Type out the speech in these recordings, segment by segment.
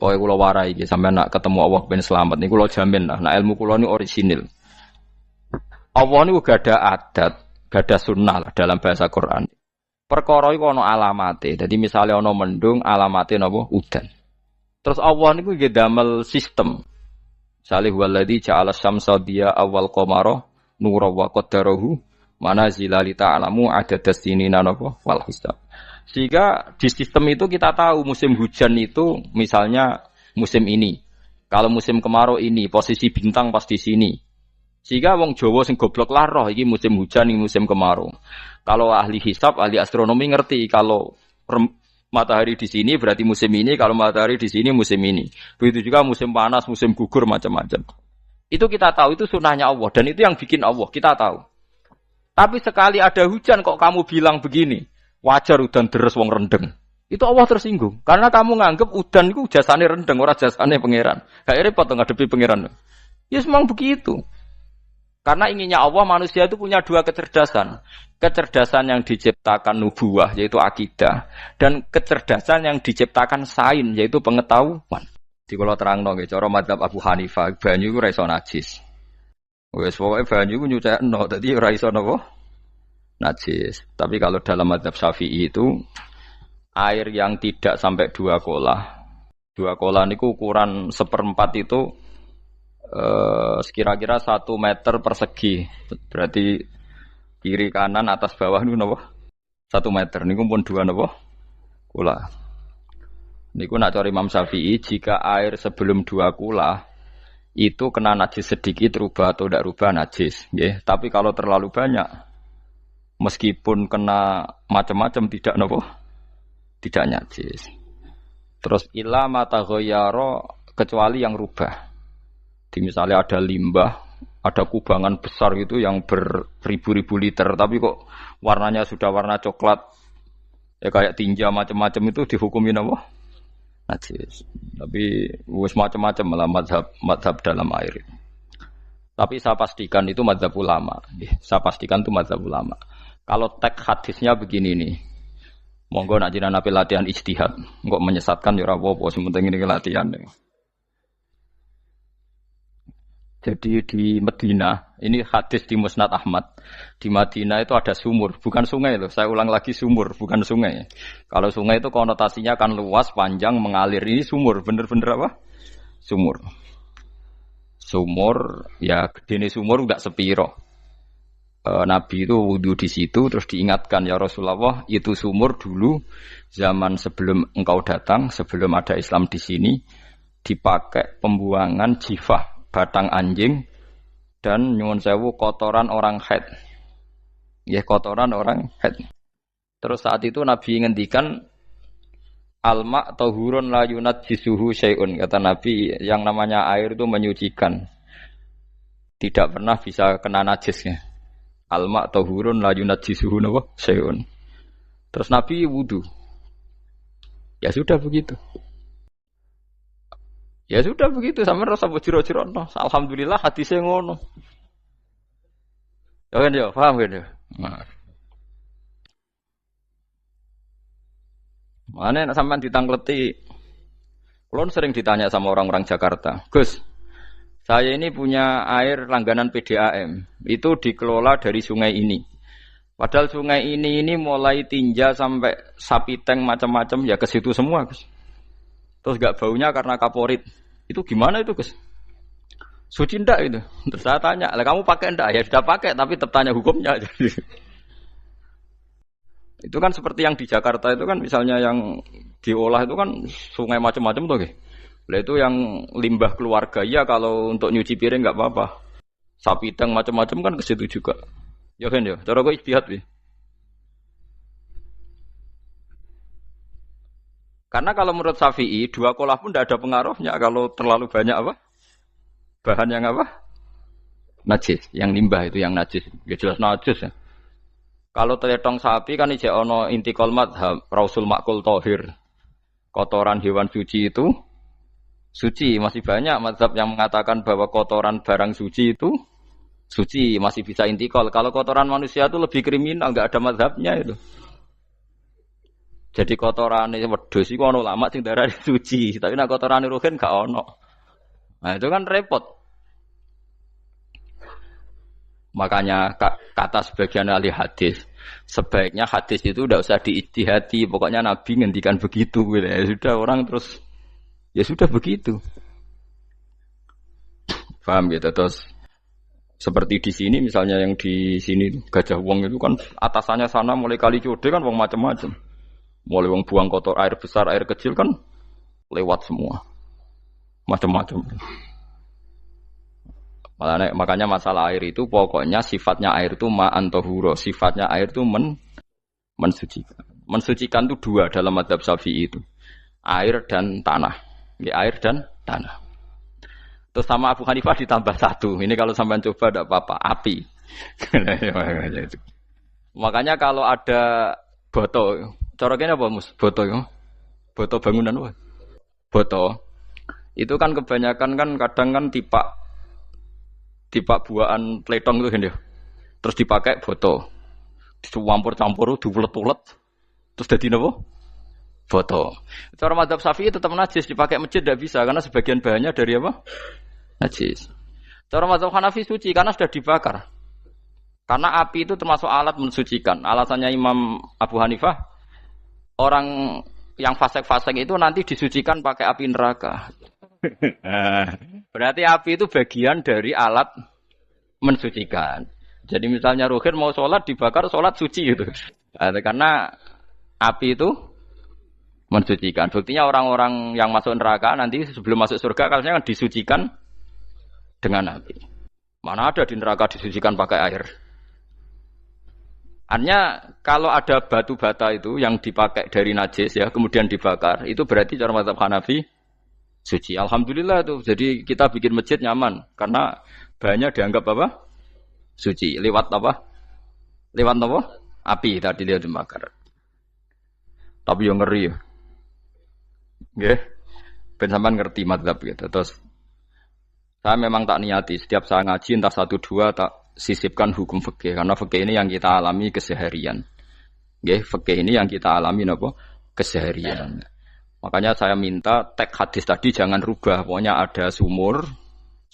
Pokoke kula warai iki sampeyan nak ketemu Allah ben selamat niku kula jamin lah. Nah ilmu kula niku orisinil. Allah niku gada adat, gada sunnah lah dalam bahasa Quran. Perkara iku ana alamate. Dadi misale ana mendung alamate napa udan. Terus Allah niku nggih damel sistem. Salih waladzi ja'ala syamsa diya awal qamara nura wa qaddarahu manazila li ta'lamu adadas sinina napa wal hisab. Sehingga di sistem itu kita tahu musim hujan itu misalnya musim ini. Kalau musim kemarau ini posisi bintang pas di sini. Sehingga wong Jawa sing goblok lah roh iki musim hujan iki musim kemarau. Kalau ahli hisab, ahli astronomi ngerti kalau matahari di sini berarti musim ini, kalau matahari di sini musim ini. Begitu juga musim panas, musim gugur macam-macam. Itu kita tahu, itu sunnahnya Allah dan itu yang bikin Allah, kita tahu. Tapi sekali ada hujan kok kamu bilang begini, wajar udan deres wong rendeng. Itu Allah tersinggung karena kamu nganggep udan itu jasane rendeng, ora jasane pangeran. Gak repot ngadepi pangeran. Ya memang begitu. Karena inginnya Allah manusia itu punya dua kecerdasan. Kecerdasan yang diciptakan nubuwah yaitu akidah dan kecerdasan yang diciptakan sains yaitu pengetahuan. Di kula terangno nggih cara mazhab Abu Hanifah banyu iku ora iso najis. Wes pokoke banyu iku nyucekno dadi ora iso napa? Najis. Tapi kalau dalam mazhab Syafi'i itu air yang tidak sampai 2 kolah. 2 kolah niku ukuran 1/4 itu sekira-kira 1 meter persegi. Berarti kiri kanan atas bawah niku napa? 1 meter niku pun 2 napa? Kula. Niku nak cara Imam Syafi'i jika air sebelum 2 kula itu kena najis sedikit rubah atau tidak rubah najis, nggih. Tapi kalau terlalu banyak meskipun kena macam-macam tidak napa? Tidak najis. Terus ila mata ghayyara kecuali yang rubah. Di misalnya ada limbah, ada kubangan besar gitu yang beribu-ribu liter, tapi kok warnanya sudah warna coklat, ya kayak tinja macam-macam itu dihukumin apa? Najis. Tapi wis macam-macam malah mazhab dalam air. Tapi saya pastikan itu mazhab ulama. Saya pastikan itu mazhab ulama. Kalau teks hadisnya begini nih, monggo nak jinan api latihan ijtihad, kok menyesatkan ya ora apa-apa, sementing ini latihan. Jadi di Madinah, ini hadis di Musnad Ahmad. Di Madinah itu ada sumur, bukan sungai loh. Saya ulang lagi sumur, bukan sungai. Kalau sungai itu konotasinya kan luas, panjang, mengalir. Ini sumur, bener-bener apa? Sumur. Sumur, ya gede sumur enggak sepiro. Nabi itu wudu di situ, terus diingatkan ya Rasulullah, itu sumur dulu zaman sebelum engkau datang, sebelum ada Islam di sini, dipakai pembuangan jifah. Batang anjing dan nyuwun sewu kotoran orang haid. Ya kotoran orang haid. Terus saat itu Nabi ngendikan alma tahurun la yunajjisuhu syai'un. Kata Nabi yang namanya air itu menyucikan. Tidak pernah bisa kena najisnya. Alma tahurun la yunajjisuhu syai'un. Terus Nabi wudu. Ya sudah begitu. Ya sudah begitu sampe rasa bojiro-jiro no. Alhamdulillah hadisnya ngono. Ya kan ya, paham kan ya? Nah. Mana nek sampean ditangkleti. Kulon sering ditanya sama orang-orang Jakarta, "Gus, saya ini punya air langganan PDAM. Itu dikelola dari sungai ini. Padahal sungai ini mulai tinja sampai sapi tank macam-macam ya ke situ semua, Gus. Terus enggak baunya karena kaporit. Itu gimana itu, Gus? Suci ndak itu? Terus saya tanya, "Lah kamu pakai ndak?" Ya sudah pakai, tapi tetap tanya hukumnya. Itu kan seperti yang di Jakarta itu kan misalnya yang diolah itu kan sungai macam-macam tuh, Gus. Lah itu yang limbah keluarga ya kalau untuk nyuci piring enggak apa-apa. Sapi teng macam-macam kan ke situ juga. Ya kan ya, cara kok istihad wi. Karena kalau menurut Syafi'i 2 kolah pun tidak ada pengaruhnya kalau terlalu banyak apa? Bahan yang apa? Najis, yang limbah itu yang najis. Ya jelas najis ya. Kalau teletong sapi kan ijek ono intikal madhab, rausul makul tohir. Kotoran hewan suci itu suci. Masih banyak madhab yang mengatakan bahwa kotoran barang suci itu suci, masih bisa intikal. Kalau kotoran manusia itu lebih kriminal, enggak ada madhabnya itu. Jadi kotorane wedhus iku ana ulama sing darani suci, tapi nek kotorane ruhin gak ono. Nah, itu kan repot. Makanya kata sebagian ahli hadis, sebaiknya hadis itu udah usah diijtihadi, pokoknya Nabi ngendikan begitu gitu. Ya sudah orang terus ya sudah begitu. Paham gitu terus seperti di sini misalnya yang di sini Gajah Wong itu kan atasannya sana mulai kali code kan wong macam-macam. Mulai wong buang kotor air besar, air kecil kan lewat semua. Macam-macam. Makanya masalah air itu pokoknya sifatnya air itu ma'an tahura, sifatnya air itu mensucikan. Mensucikan itu dua dalam mazhab Syafi'i itu. Air dan tanah. Ya, air dan tanah. Terus sama Abu Hanifah ditambah satu. Ini kalau sampean coba tidak apa-apa, api. Makanya kalau ada boto, coroknya apa Mus? Boto ya. Boto bangunan apa? Boto. Itu kan kebanyakan kan kadang kan tipak buahan pletong itu kan ya. Terus dipakai boto. Dicampur-campur, diulet-ulet. Terus jadi apa? Boto. Cara mazhab Syafi'i tetap najis, dipakai masjid tidak bisa karena sebagian bahannya dari apa? Najis. Cara mazhab Hanafi suci karena sudah dibakar. Karena api itu termasuk alat mensucikan. Alasannya Imam Abu Hanifah, orang yang fasik-fasik itu nanti disucikan pakai api neraka. Berarti api itu bagian dari alat mensucikan. Jadi misalnya Ruhin mau sholat dibakar, sholat suci gitu. Karena api itu mensucikan. Buktinya orang-orang yang masuk neraka nanti sebelum masuk surga kalanya disucikan dengan api. Mana ada di neraka disucikan pakai air? Artinya kalau ada batu bata itu yang dipakai dari najis ya kemudian dibakar, itu berarti cara mazhab Hanafi suci. Alhamdulillah tuh. Jadi kita bikin masjid nyaman karena bahannya dianggap apa? Suci. Lewat apa? Lewat apa? Api tadi dia dibakar. Tapi yang ngeri ya. Nggih. Ben sampean ngerti mazhab gitu. Terus saya memang tak niati setiap saya ngaji entah 1-2 tak sisipkan hukum fikih karena fikih ini yang kita alami keseharian. Nggih, fikih ini yang kita alami napa? Keseharian. Makanya saya minta teks hadis tadi jangan rubah. Pokoknya ada sumur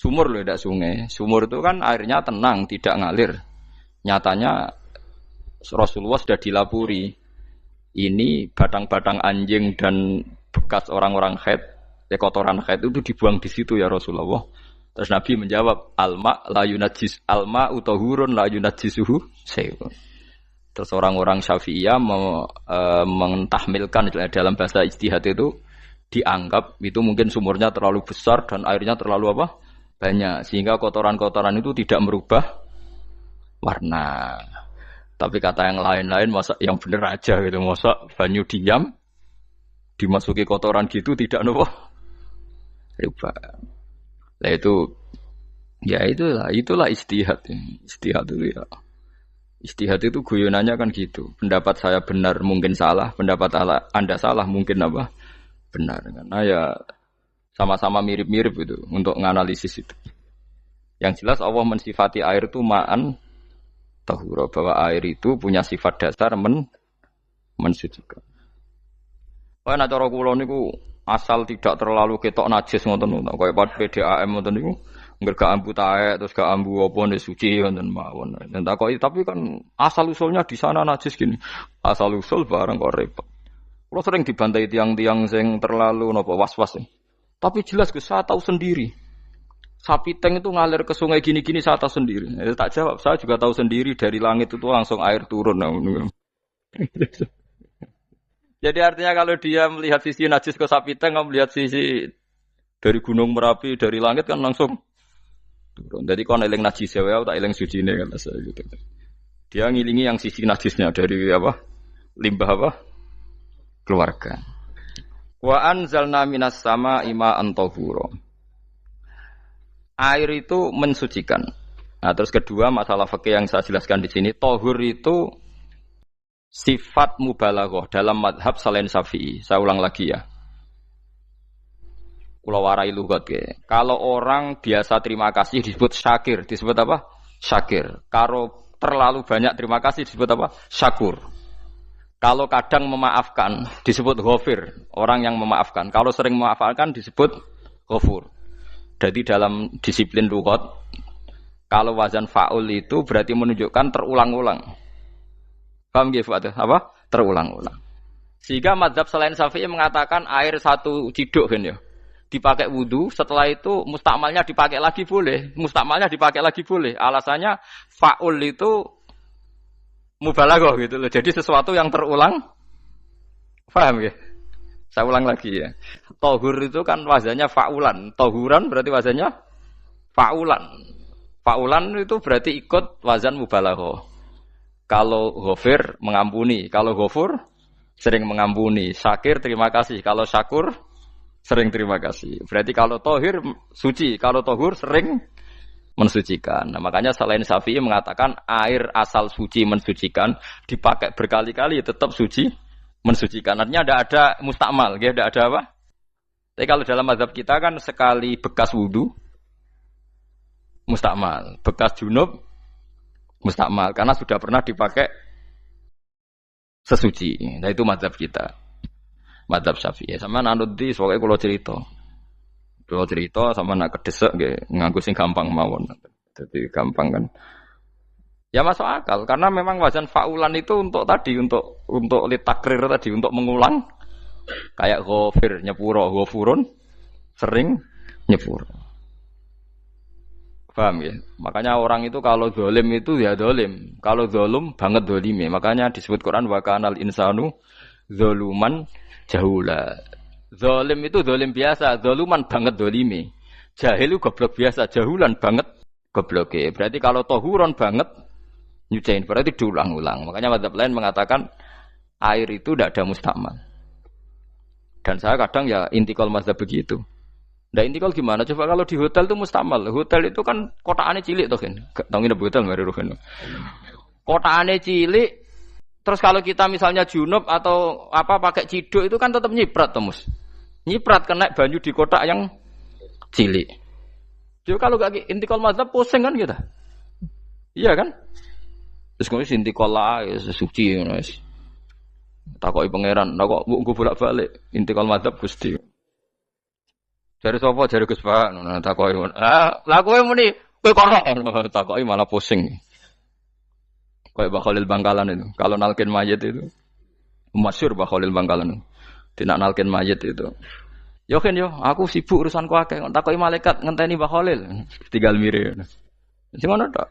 loh, tidak sungai. Sumur itu kan airnya tenang, tidak ngalir. Nyatanya Rasulullah sudah dilapuri. Ini batang-batang anjing dan bekas orang-orang haid, kotoran haid itu dibuang di situ ya Rasulullah. Terus Nabi menjawab, alma la yunajjis alma utahurun la yunajjisuhu syai'un. Terus orang-orang Syafi'iyah mentahmilkan dalam bahasa ijtihad itu dianggap itu mungkin sumurnya terlalu besar dan airnya terlalu apa? Banyak sehingga kotoran-kotoran itu tidak merubah warna. Tapi kata yang lain-lain masa yang benar aja gitu, masa banyu diam dimasuki kotoran gitu tidak apa? Rubah. Nah itu ya itulah ijtihad. Ijtihad itu ya. Ijtihad itu guyonannya kan gitu. Pendapat saya benar mungkin salah, pendapat Anda salah mungkin apa? Benar. Karena ya sama-sama mirip-mirip itu untuk menganalisis itu. Yang jelas Allah mensifati air itu ma'an tahura, bahwa air itu punya sifat dasar mensucikan. Kaya nek cara kula niku asal tidak terlalu ketok najis ngoten niku. Kaya pad PDAM ngoten niku. Enggak gak ambu taek terus gak ambu apa nek suci wonten mawon. Dan takoki tapi kan asal usulnya di sana najis gini. Asal usul barang kok repot. Kulo sering dibantai tiang-tiang sing terlalu napa was-was. Tapi jelas saya tahu sendiri. Sapi teng itu ngalir ke sungai gini-gini saya tahu sendiri. Tak jawab, saya juga tahu sendiri dari langit itu langsung air turun. Jadi artinya kalau dia melihat sisi najis ke sapi teng, melihat sisi dari gunung Merapi dari langit kan langsung turun. Jadi kalau eling najis ya, tak eling suci ini kan saya gitu. Dia ngilingi yang sisi najisnya dari apa? Limbah apa? Keluarga. Wa anzalna minas sama'i ma'an tahura. Air itu mensucikan. Nah, terus kedua masalah fikih yang saya jelaskan di sini, tahur itu sifat mubalaghah dalam madhab selain Syafi'i. Saya ulang lagi ya. Kula warai lugat ke. Kalau orang biasa terima kasih disebut syakir, disebut apa? Syakir. Kalau terlalu banyak terima kasih disebut apa? Syakur. Kalau kadang memaafkan disebut ghafir, orang yang memaafkan. Kalau sering memaafkan disebut ghafur. Jadi dalam disiplin lughat, kalau wazan fa'ul itu berarti menunjukkan terulang-ulang. Paham nggih Fuad? Apa? Terulang-ulang. Sehingga mazhab selain Syafi'i mengatakan air satu ciduk kan ya. Dipakai wudu, setelah itu mustakmalnya dipakai lagi boleh. Mustakmalnya dipakai lagi boleh. Alasannya fa'ul itu mubalaghah gitu loh. Jadi sesuatu yang terulang. Paham ya? Saya ulang lagi ya. Tohur itu kan wazannya fa'ulan. Tohuran berarti wazannya fa'ulan. Fa'ulan itu berarti ikut wazan mubalaghah. Kalau ghafir mengampuni, kalau ghafur sering mengampuni. Syakir terima kasih. Kalau syakur sering terima kasih. Berarti kalau tohir suci, kalau tohur sering mensucikan. Nah, makanya selain Syafi'i mengatakan air asal suci mensucikan dipakai berkali-kali tetap suci mensucikan. Artinya ada mustakmal, ya, ada apa? Tapi kalau dalam mazhab kita kan sekali bekas wudu mustakmal, bekas junub mustakmal karena sudah pernah dipakai sesuci. Nah itu mazhab kita. Mazhab Syafi'i. Sama nanut di soalnya kalau cerita sama nak kedesek nggih nganggo sing gampang mawon. Jadi gampang kan. Ya masuk akal karena memang wazan fa'ulan itu untuk tadi untuk litakrir tadi untuk mengulang kayak ghafir nyepuro ghafurun sering nyepuro. Paham ya? Makanya orang itu kalau zalim itu ya zalim. Kalau zalum banget zalime. Makanya disebut Quran wa kanal insanu zaluman jahula. Zalim itu zalim biasa, zaluman banget zalime. Jahil itu goblok biasa, jahulan banget gobloke. Berarti kalau tohuron banget nyuciin berarti diulang-ulang. Makanya mazhab lain mengatakan air itu tidak ada mustakmal. Dan saya kadang ya intikal mazhab begitu. Nah intikal gimana? Coba kalau di hotel itu mustakmal. Hotel itu kan kotaannya cilik tuh kan. Tahu nggak hotel mari ruhen. Kotaannya cilik. Terus kalau kita misalnya junub atau apa pakai ciduk itu kan tetap nyiprat Tomus. Nyiprat kena banyu di kotak yang cilik. Jadi kalau gak intikal mazhab pusing kan kita. Iya kan? Terus kemudian intikal lah suci guys. Takoki pangeran, kok mbok bolak-balik intikal mazhab Gusti. Jare sapa jare Gus Pak ngono takoki. Lah kowe muni kowe kok takoki malah pusing. Kayak Mbah Khalil Bangkalan itu. Kalau nalkin mayit itu masyhur Mbah Khalil Bangkalan. Tidak nalkin mayit itu. Yo kan yo, aku sibuk urusanku akeh. Takoki malaikat ngenteni Mbah Khalil. Tinggal mire. Sing ngono tok.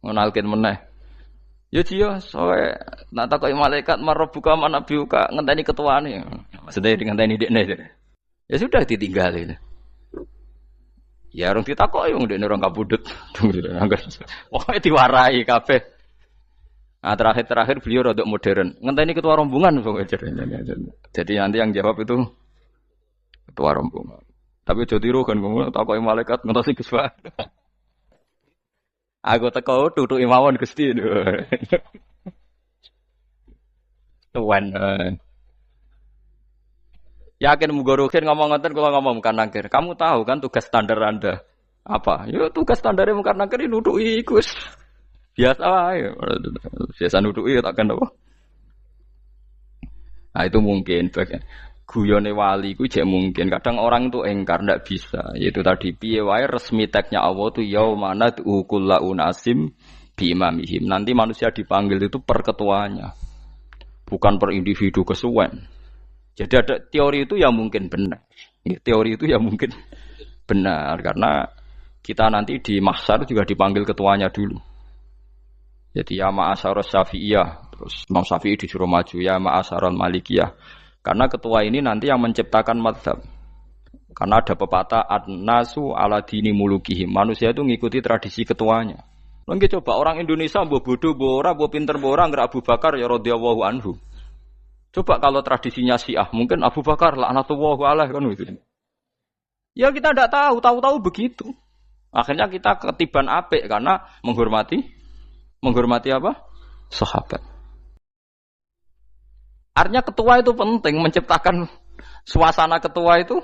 Nalkin meneh. Yo jiyo, soe nak takoki malaikat marbuka manabiuka ngenteni ketuane. Maksudnya ngenteni dekne. Ya sudah ditinggalin. Ya orang ditakoki wong dekne orang kabudut. Pokoke diwarai kabeh. Nah, terakhir beliau rodok modern. Ngenteni ketua rombongan pokoknya. Jadi nanti yang jawab itu ketua rombongan. Tapi aja tiru kan ngomong takoki malaikat ngentosi Gus Pak. Aku teko tutuki mawon Gusti. Tuan. Yakin muga rukin ngomong ngoten kula ngomong bukan nangkir. Kamu tahu kan tugas standar Anda apa? Ya tugas standarnya bukan nangkir nutuki Gus. Biasa wae. Biasa nutuki takkan apa? Nah itu mungkin bagian guyone wali ku jek mungkin. Kadang orang itu engkar ndak bisa. Yaitu tadi piye wae resmi teknya Allah tu yaumana kullu unasim bi imamihim. Nanti manusia dipanggil itu per ketuanya. Bukan per individu kesuwen. Jadi ada teori itu yang mungkin benar. Ya, teori itu yang mungkin benar karena kita nanti di mahsyar juga dipanggil ketuanya dulu. Jadi ya ma'asyarus syafi'iyah. Terus Imam Syafi'i disuruh maju ya ma'asyarul malikiyah. Karena ketua ini nanti yang menciptakan madhab. Karena ada pepatah an-nasu ala dini mulukihim. Manusia itu ngikuti tradisi ketuanya. Mungkin coba orang Indonesia mbok bodoh, mbok ora, mbok pinter, mbok ora ngger Abu Bakar ya radhiyallahu anhu. Coba kalau tradisinya Syiah, mungkin Abu Bakar laknatullah alaihi kan gitu. Ya kita tidak tahu begitu. Akhirnya kita ketiban apik karena menghormati apa? Sahabat. Artinya ketua itu penting, menciptakan suasana ketua itu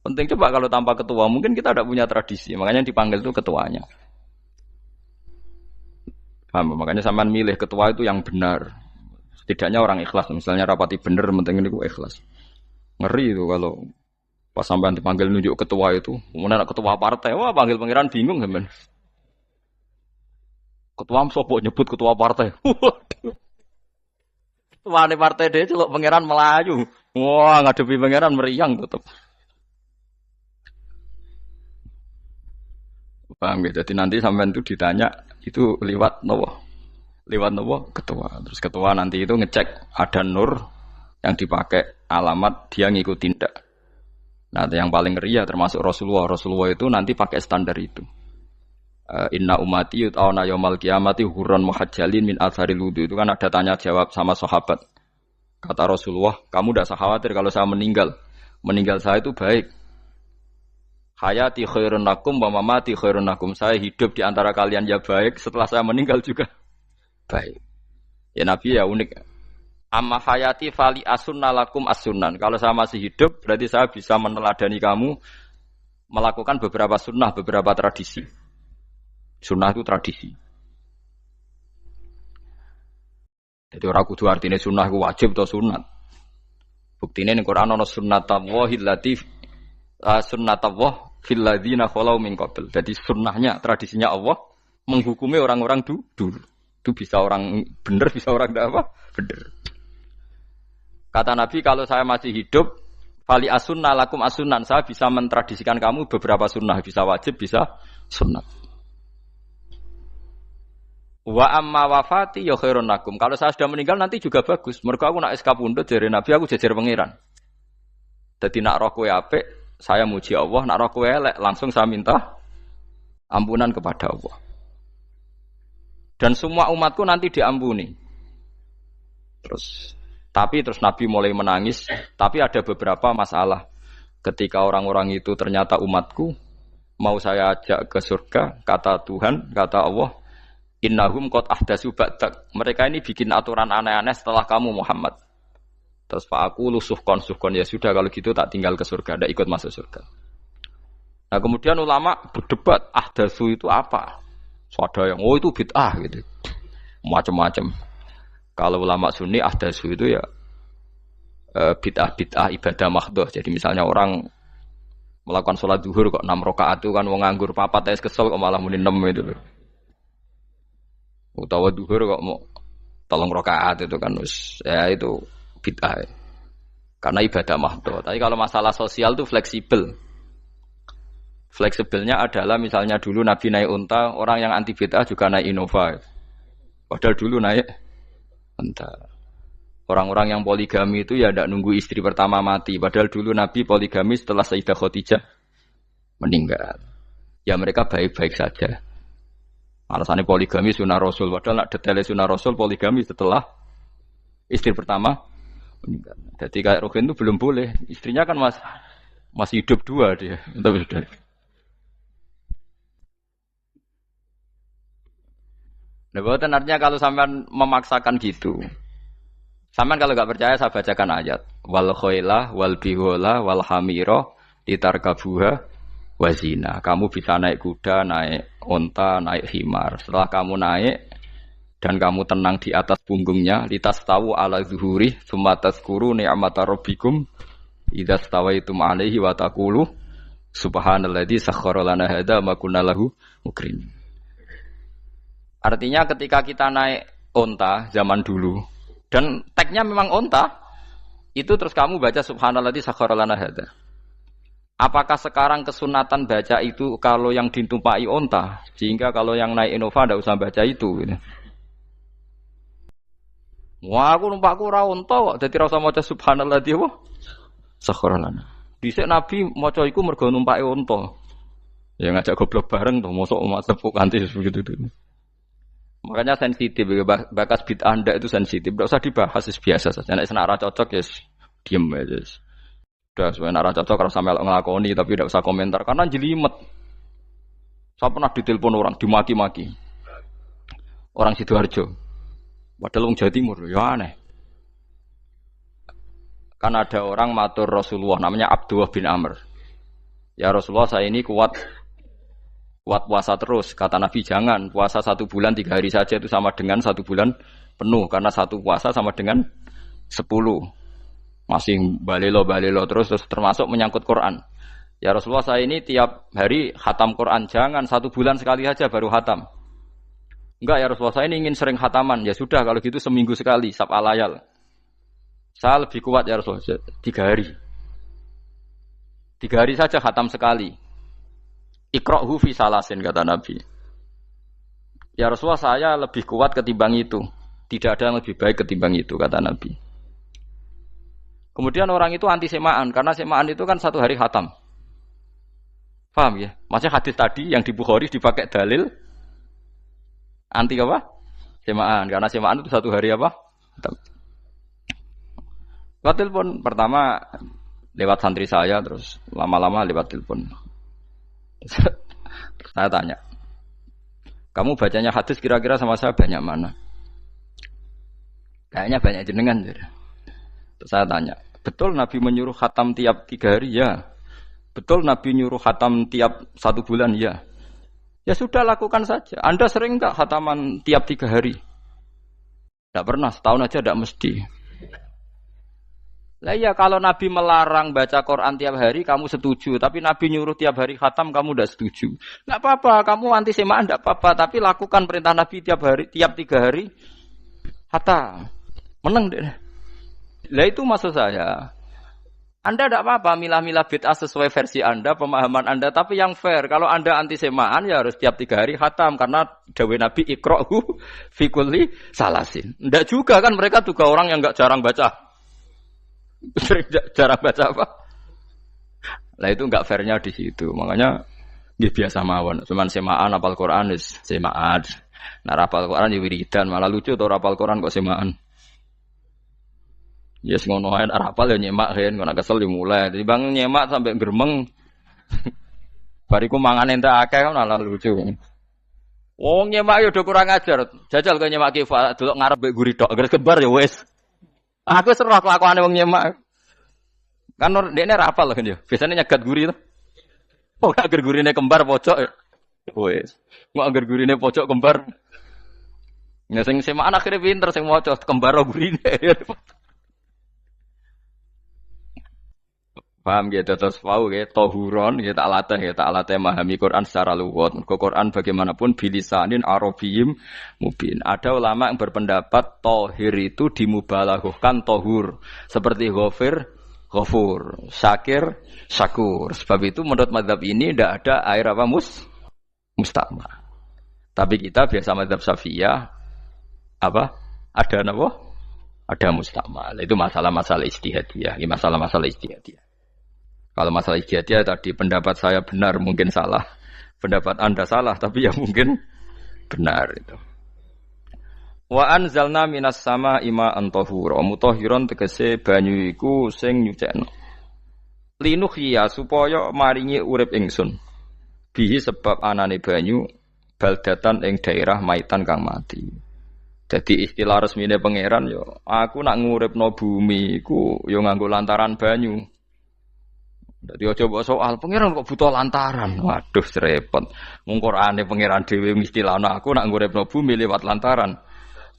penting. Coba kalau tanpa ketua, mungkin kita tidak punya tradisi. Makanya yang dipanggil itu ketuanya. Paham? Makanya sampean milih ketua itu yang benar. Setidaknya orang ikhlas. Misalnya rapati bener, penting ini ikhlas. Ngeri itu kalau pas sampean dipanggil nunjuk ketua itu, kemudian ketua partai, wah panggil pangeran bingung kan. Ketua sopo nyebut ketua partai. Ketua partai dia celuk pangeran Melayu. Wah ngadepi pangeran meriang tetep. Paham ya? Jadi nanti sampean itu ditanya itu lewat nopo? Lewat nopo? Ketua. Terus ketua nanti itu ngecek ada nur yang dipakai alamat dia ngikutin tidak. Nah, yang paling ngeri ya termasuk Rasulullah. Rasulullah itu nanti pakai standar itu. Inna umati yut'auna yaumal qiyamati hurran muhajjalin min atharil wudu. Itu kan ada tanya jawab sama sahabat. Kata Rasulullah, kamu tidak usah khawatir kalau saya meninggal. Meninggal saya itu baik. Hayati khairun lakum wa mamati khairun lakum. Saya hidup di antara kalian ya baik, setelah saya meninggal juga baik. Ya Nabi ya unik. Amma hayati fali asunna lakum as-sunan. Kalau saya masih hidup, berarti saya bisa meneladani kamu melakukan beberapa sunnah, beberapa tradisi. Sunnah itu tradisi. Jadi orang kudu artinya sunnah itu wajib atau sunat. Buktinya di Quran ada sunnatallahil latif sunnatullah fil ladzina khalau min qabl. Jadi sunnahnya, tradisinya Allah menghukumi orang-orang dulu. Itu bisa orang benar, bisa orang tidak apa? Benar. Kata Nabi, kalau saya masih hidup, fali asunna lakum asunan, saya bisa mentradisikan kamu beberapa sunnah, bisa wajib, bisa sunnat. Wa amma wafati ya khairun lakum. Kalau saya sudah meninggal nanti juga bagus. Mergo aku nak SK pundhut jare Nabi, aku jejer pangeran. Dadi nak roh kowe apik, saya muji Allah, nak roh kowe elek, langsung saya minta ampunan kepada Allah. Dan semua umatku nanti diampuni. Terus Nabi mulai menangis, tapi ada beberapa masalah. Ketika orang-orang itu ternyata umatku, mau saya ajak ke surga, kata Tuhan, kata Allah, innahum qad ahdatsu ba'dak. Mereka ini bikin aturan aneh-aneh setelah kamu Muhammad. Terus Pak aku suhkon ya sudah kalau gitu tak tinggal ke surga, tidak ikut masuk surga. Nah kemudian ulama berdebat ahdatsu itu apa? So, ada yang itu bid'ah gitu. Macam-macam. Kalau ulama Sunni ahdatsu itu ya bid'ah ibadah mahdhah. Jadi misalnya orang melakukan sholat zuhur kok 6 rakaat itu kan wong nganggur papat es kesel kok malah muni 6 itu loh. Utawa duhur kok mau 3 rakaat itu kan ya itu bid'ah. Karena ibadah mahdhah. Tapi kalau masalah sosial itu fleksibel. Fleksibelnya adalah misalnya dulu Nabi naik unta, orang yang anti bid'ah juga naik Innova. Padahal dulu naik unta. Orang-orang yang poligami itu ya tidak nunggu istri pertama mati. Padahal dulu Nabi poligami setelah Sayyidah Khadijah meninggal. Ya mereka baik-baik saja. Alasannya poligami sunnah Rasul. Padahal nak detailnya sunnah Rasul poligami setelah istri pertama meninggal. Jadi kayak Rohin itu belum boleh. Istrinya kan masih hidup 2 dia. Tapi sudah. Nah, bahkan artinya kalau sampean memaksakan gitu. Sampean kalau enggak percaya saya bacakan ayat. Wal khailah wal bihola wal hamira litarkabuha wazina. Kamu bisa naik kuda, naik onta, naik himar. Setelah kamu naik dan kamu tenang di atas punggungnya, litastawu ala zuhuri, tsumma tazkuru ni'mata rabbikum idza stawaitum 'alaihi wa taqulu subhanalladzi sakhkhara lana hadza ma kunna lahu mukrin. Artinya ketika kita naik onta zaman dulu dan tagnya memang onta, itu terus kamu baca subhanalladzi sakhkhara lana hadza. Apakah sekarang kesunatan baca itu kalau yang ditumpai onta, sehingga kalau yang naik Innova tidak usah baca itu? Gitu. Wah, aku numpakku ora onta kok, dadi ora usah maca subhanalladzi wa sakhkhara lana. Dhisik Nabi maca iku mergo numpake onta. Ya ngajak goblok bareng to, mosok umat tepuk kanthi begitu itu. Makanya sensitif, bakas bid'ah ndak itu sensitif, tidak usah dibahas, biasa saja. Nek senara cocok ya diem aja. Sudah sebenarnya cocok kalau sampai ngelakoni tapi tidak usah komentar karena jelimet. Saya pernah ditelepon orang dimaki-maki. Orang Sidoarjo. Padahal wong Jawa Timur, ya aneh. Kan ada orang matur Rasulullah namanya Abdullah bin Amr. Ya Rasulullah saya ini kuat puasa terus. Kata Nabi jangan puasa 1 bulan 3 hari saja itu sama dengan 1 bulan penuh karena satu puasa sama dengan 10. Masih balelo terus termasuk menyangkut Quran. Ya Rasulullah, saya ini tiap hari khatam Quran, jangan 1 bulan sekali aja baru khatam. Enggak ya Rasulullah, saya ini ingin sering khataman. Ya sudah kalau gitu seminggu sekali sab'al layal. Saya lebih kuat ya Rasulullah, 3 hari. 3 hari saja khatam sekali. Iqra'hu fi salasin kata Nabi. Ya Rasulullah, saya lebih kuat ketimbang itu. Tidak ada yang lebih baik ketimbang itu kata Nabi. Kemudian orang itu anti semaan karena semaan itu kan 1 hari khatam. Paham ya? Maksudnya hadis tadi yang di Bukhari dipakai dalil anti apa? Semaan karena semaan itu 1 hari apa? Khatam. Lewat telepon pertama lewat santri saya, terus lama-lama lewat telepon. Saya tanya, kamu bacanya hadis kira-kira sama saya banyak mana? Kayaknya banyak jenengan. Terus saya tanya, betul Nabi menyuruh khatam tiap 3 hari? Ya. Betul Nabi nyuruh khatam tiap 1 bulan? Ya. Ya sudah lakukan saja. Anda sering enggak khataman tiap 3 hari? Tidak pernah, setahun aja tidak mesti. Lah iya kalau Nabi melarang baca Quran tiap hari kamu setuju, tapi Nabi nyuruh tiap hari khatam kamu tidak setuju. Enggak apa-apa, kamu anti semaan enggak apa-apa, tapi lakukan perintah Nabi tiap 3 hari khatam. Menang deh. Lah itu maksud saya. Anda tidak apa-apa milah-milah bid'ah sesuai versi Anda, pemahaman Anda, tapi yang fair. Kalau Anda anti semaan ya harus tiap 3 hari khatam karena dawuh Nabi iqra'hu fi kulli salasin. Enggak juga kan, mereka juga orang yang enggak jarang baca. Jarang baca apa? Lah itu enggak fairnya di situ. Makanya nggih biasa mawon. Cuman semaan hafal Quran wis semaan. Nah hafal Quran ya wiridan, malah lucu to hafal Quran kok semaan. Ya yes, ngono ae hafal ya nyemak kan, kok kesel dimulai. Jadi bang nyemak sampai gremeng. Bariku mangan entek akeh kan malah lucu. Wong nyemak yo udah kurang ajar. Jajal kok nyemak ki delok ngarep mbek guri tok, agar kebar ya wis. Aku seru kelakuane wong nyemak. Kan dekne ra hafal kan yo. Biasane nyegat guri to. Oh, agar gurine kembar pojok. Wis. Kok agar gurine pojok kembar. Ya sing semaan akhire pinter sing maca kembar gurine. Paham gitu, terus paham gitu, tohuron gitu, tak latih memahami Quran secara luwat. Quran bagaimanapun bilisanin arabiyim mubin. Ada ulama yang berpendapat tohir itu dimubalaghahkan tohur, seperti ghafir, ghafur, syakir, syakur. Sebab itu menurut mazhab ini tidak ada air apa musta'mal. Tapi kita biasa mazhab Syafi'iyah apa? Ada apa? Ada musta'mal. Itu masalah-masalah ijtihadiyah, ini masalah-masalah ijtihadiyah. Kalau masalah ijtihadiyah tadi pendapat saya benar mungkin salah, pendapat Anda salah tapi ya mungkin benar itu. Wa anzalna minas sama ima antahura mutahhiron tegese banyu iku sing nyucekno. Linuhya supaya maringi urip ingsun. Bihi sebab anane banyu baldatan ing daerah maitan kang mati. Jadi istilah resmine pangeran yo aku nak nguripno bumi iku yo nganggo lantaran banyu. Dadi aja mbok soal pangeran kok butuh lantaran. Waduh repot. Mung Qur'ane pangeran dhewe istilahno aku nak nguripno bumi lewat lantaran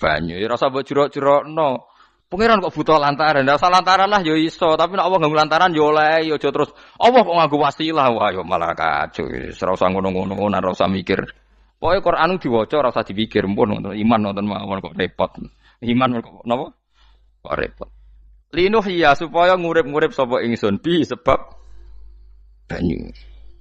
banyu. Ya rasa mbok jurok-jurokno. Pangeran kok butuh lantaran. Ndak usah lantaran lah ya iso, tapi nek Allah nganggo lantaran ya oleh ya aja terus Allah kok nganggo wasilah. Wah ya malah kacau. Ora usah ngono-ngono, ora usah mikir. Pokoke Qur'an diwaca ora usah dipikir, pun iman nonton mawon kok repot. Iman kok napa? Kok repot. Linuh ya supaya ngurip-ngurip sapa ingsun bi sebab banyu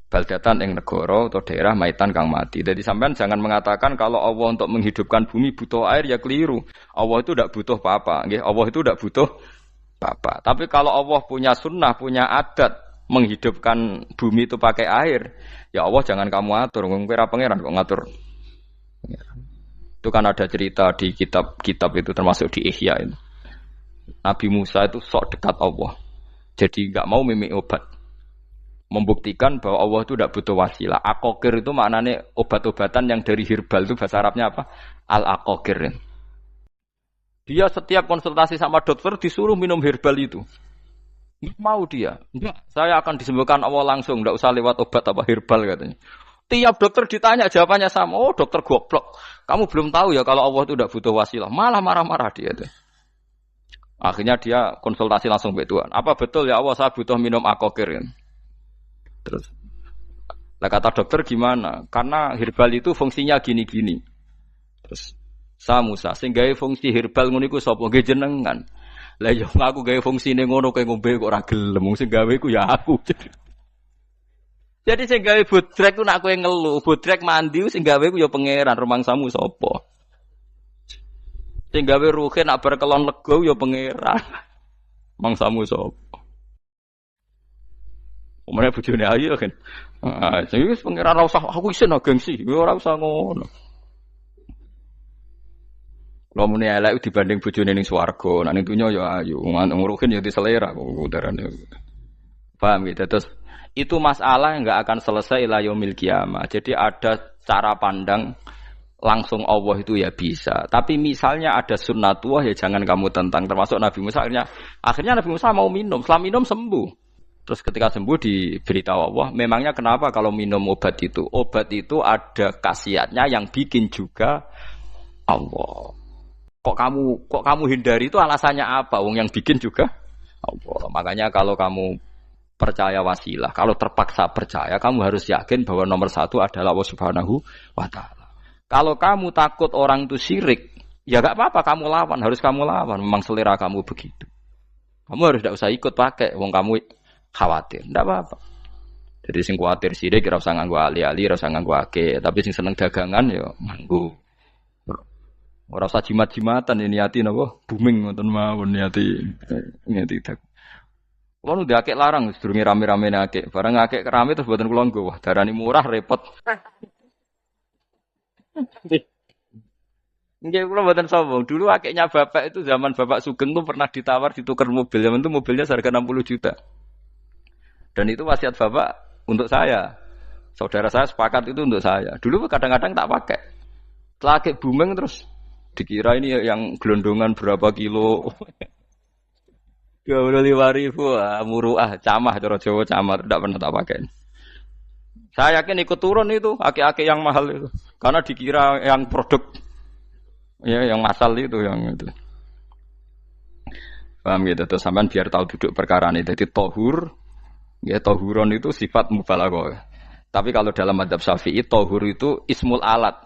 baldatan ing negara atau daerah maitan kang mati. Jadi sampean jangan mengatakan kalau Allah untuk menghidupkan bumi butuh air ya keliru. Allah itu tidak butuh apa-apa, nggih. Allah itu tidak butuh apa-apa. Tapi kalau Allah punya sunnah, punya adat menghidupkan bumi itu pakai air, ya Allah jangan kamu atur. Kira pangeran kok ngatur. Itu kan ada cerita di kitab-kitab itu termasuk di Ihya itu. Nabi Musa itu sok dekat Allah. Jadi enggak mau mimik obat. Membuktikan bahwa Allah itu tidak butuh wasilah. Aqaqir itu maknanya obat-obatan yang dari herbal itu bahasa Arabnya apa? Al-aqaqir. Dia setiap konsultasi sama dokter disuruh minum herbal itu. Enggak mau dia. Enggak, saya akan disembuhkan Allah langsung, enggak usah lewat obat apa herbal katanya. Tiap dokter ditanya jawabannya sama. Oh, dokter goblok. Kamu belum tahu ya kalau Allah itu tidak butuh wasilah. Malah marah-marah dia tuh. Akhirnya dia konsultasi langsung ke Tuhan. Apa betul ya Allah saya butuh minum akokir? Terus, lah kata dokter gimana? Karena herbal itu fungsinya gini-gini. Terus, saya Musa, sing gawe fungsi herbal ngono iku sapa? Nggih jenengan. Lah yo aku gawe fungsine ngono kowe ngombe kok ora gelem. Sing gawe ku ya aku. Jadi sing gawe bodrek ku nak kowe ngeluh, bodrek mandi sing gawe ku ya pangeran, rumangsamu sapa? Sing gawe ruhe nak bar kelon lega ya pangeran. Mangsamu sapa? Omane bojone ayu kan. Ah, sing wis pangeran ora usah aku isin gengsi, ora usah ngono. Lha muni elek dibanding bojone ning swarga, nek ning donya ya ayu, nguruhin ya diselera kok udarane. Paham gitu. Terus itu masalah yang enggak akan selesai ila yaumil qiyamah. Jadi ada cara pandang langsung Allah itu ya bisa. Tapi misalnya ada sunnatullah ya jangan kamu tentang. Termasuk Nabi Musa akhirnya Nabi Musa mau minum. Setelah minum sembuh. Terus ketika sembuh diberitahu Allah, memangnya kenapa kalau minum obat itu? Obat itu ada khasiatnya yang bikin juga Allah. Kok kamu hindari itu alasannya apa? Wong yang bikin juga Allah. Makanya kalau kamu percaya wasilah, kalau terpaksa percaya, kamu harus yakin bahwa nomor satu adalah Allah Subhanahu wa Ta'ala. Kalau kamu takut orang itu syirik, ya gak apa-apa kamu lawan, harus kamu lawan. Memang selera kamu begitu. Kamu harus tidak usah ikut pakai, wong kamu khawatir, tidak apa-apa. Jadi sing khawatir syirik, ora usah nganggo ali-ali, ora usah nganggo ake. Tapi sing seneng dagangan, ya nganggo. Ora usah jimat-jimatan, ini niati napa? Booming ngoten mawon niati dagang. Kulo nu diakek larang sedurunge rame-rame akek. Barang akek kerame terus mboten kula nggo. Wah, darani murah repot. Nggih, kula mboten sombong. Dulu akeknya bapak itu zaman Bapak Sugeng tuh pernah ditawar ditukar mobil. Zaman itu mobilnya seharga 60 juta. Dan itu wasiat bapak untuk saya. Saudara saya sepakat itu untuk saya. Dulu kadang-kadang tak pakai. Setelah akek booming terus dikira ini yang gelondongan berapa kilo. 25.000 muruah camah cara Jawa camah tidak pernah tak pakai. Saya yakin ikut turun itu aki-aki yang mahal itu karena dikira yang produk ya yang masal itu yang itu. Paham gitu terus sampean biar tahu duduk perkara ini. Jadi tohur ya tohuron itu sifat mubalaghah. Tapi kalau dalam mazhab Syafi'i tohur itu ismul alat.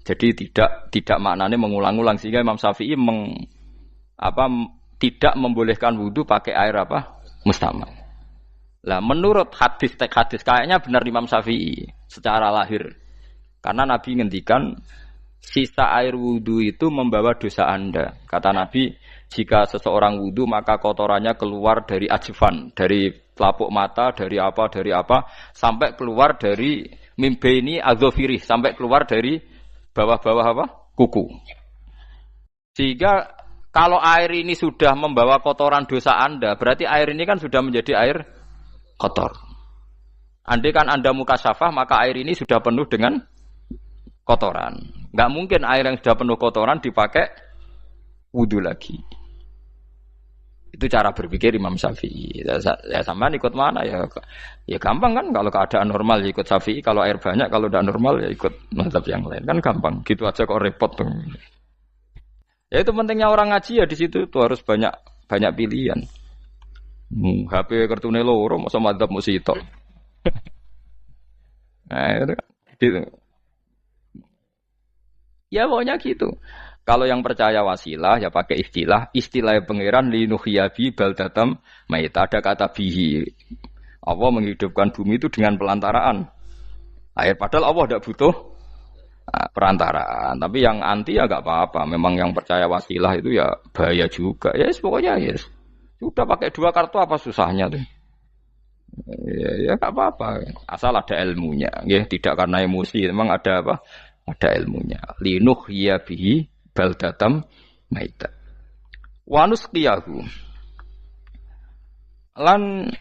Jadi tidak maknanya mengulang-ulang sehingga Imam Syafi'i tidak membolehkan wudu pakai air apa? Mustamal. Lah menurut hadis kayaknya benar Imam Syafi'i secara lahir. Karena Nabi ngendikan sisa air wudu itu membawa dosa Anda. Kata Nabi, jika seseorang wudu maka kotorannya keluar dari ajfan, dari pelapuk mata, dari apa sampai keluar dari mimbaini adzofirih, sampai keluar dari bawah-bawah apa? Kuku. Sehingga kalau air ini sudah membawa kotoran dosa Anda, berarti air ini kan sudah menjadi air kotor. Andai kan Anda mukasyafah, maka air ini sudah penuh dengan kotoran. Enggak mungkin air yang sudah penuh kotoran dipakai wudu lagi. Itu cara berpikir Imam Syafi'i. Ya sama ikut mana ya? Ya gampang kan kalau keadaan normal ya ikut Syafi'i, kalau air banyak, kalau tidak normal ya ikut mazhab yang lain. Kan gampang. Gitu aja kok repot tuh. Ya itu pentingnya orang ngaji ya di situ tuh harus banyak pilihan. HP kartune loro masa madzhab mesti tok. Nah, itu gitu. Ya pokoknya gitu. Kalau yang percaya wasilah ya pakai istilah pangeran linuhyabi baldatam maita ada kata bihi. Allah menghidupkan bumi itu dengan pelantaraan air padahal Allah tidak butuh perantaraan. Tapi yang anti ya enggak apa-apa. Memang yang percaya wasilah itu ya bahaya juga. Ya yes, pokoknya yes. Sudah pakai 2 kartu apa susahnya tuh. Ya enggak apa-apa. Asal ada ilmunya, ya tidak karena emosi. Memang ada apa? Ada ilmunya. Linuh ya bihi baldatam maita. Wanus qiyahu. Lan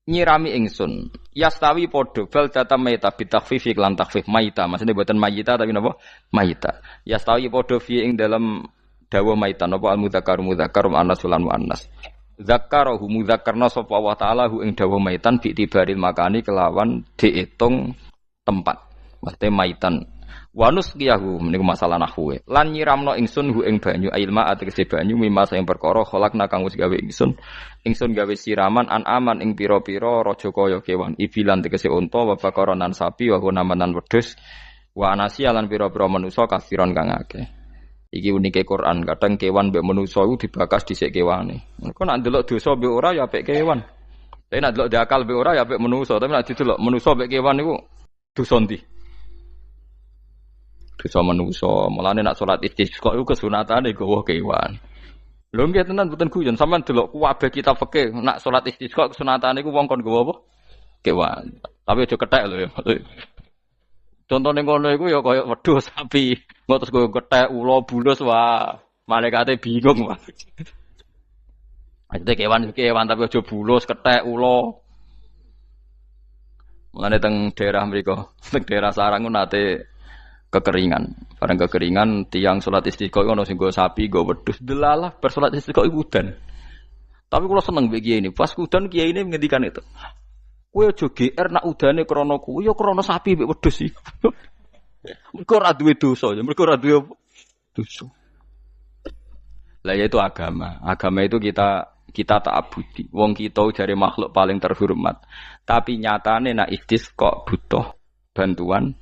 nyirami ingsun yastawi podo baldatam maita bitakhfif lan takhfif maita maksudnya buatan mayita tapi napa maita yastawi podo fi ing dalam dawa maita napa al mudzakkar muannas lan muannas zakarahu mudzakkarna sapa Allah taala hu ing dawa maitan bi tibaril makani kelawan diitung tempat. Maksudnya maitan. Wanus kiyahu meniku masalah nahwu. Lan nyiramno ingsun hu ing banyu ilma ategese banyu mimma sing perkara kholakna kang wis gawe ingsun. Ingsun gawe siraman aman ing pira-pira raja kaya kewan. Ibilan tegese unta wa bakaronan sapi wa namanan wedhus. Wa anasiya lan pira-pira manusa kafiron kang akeh. Iki unike Quran, kadang kewan mbek manusa iku dibakas dhisik kewane. Engko nek ndelok dosa mbek ora ya apik kewan. Tapi nek ndelok diakal mbek ora ya apik manusa, tapi nek didelok manusa mbek kewan iku dosa ndi? Dosa manusa. Mulane nek salat istisqa iku kesunatane gawa kewan. Lho nggih tenan mboten guyon, sampean delok kabeh kitab fikih, nek salat istisqa kesunatane iku wong kon gawa apa? Kewan. Tapi aja kethek lho ya. Contohnya ngono iku ya kaya wedhus sapi, ngotos koyo kethek ula bulus wah, malaikate bingung wah. Ajete kewan tapi aja bulus kethek ula. Mulane teng daerah mriku, teng daerah Sarang nate kekeringan. Bareng kekeringan tiang salat istisqa ono sing go sapi, go wedhus. Delalah bar salat istisqa iku udan. Tapi kula seneng mbek kiai ini. Pas udan kiai ini ngendikan itu. Kowe aja GR nak udane krana kuwi ya krana sapi mbek wedhus iki. Mergo ora duwe dosa, mergo ora duwe dosa. Lah ya itu agama. Agama itu kita ta'abudi. Wong kita jare makhluk paling terhormat. Tapi nyatane nak istisqa butuh bantuan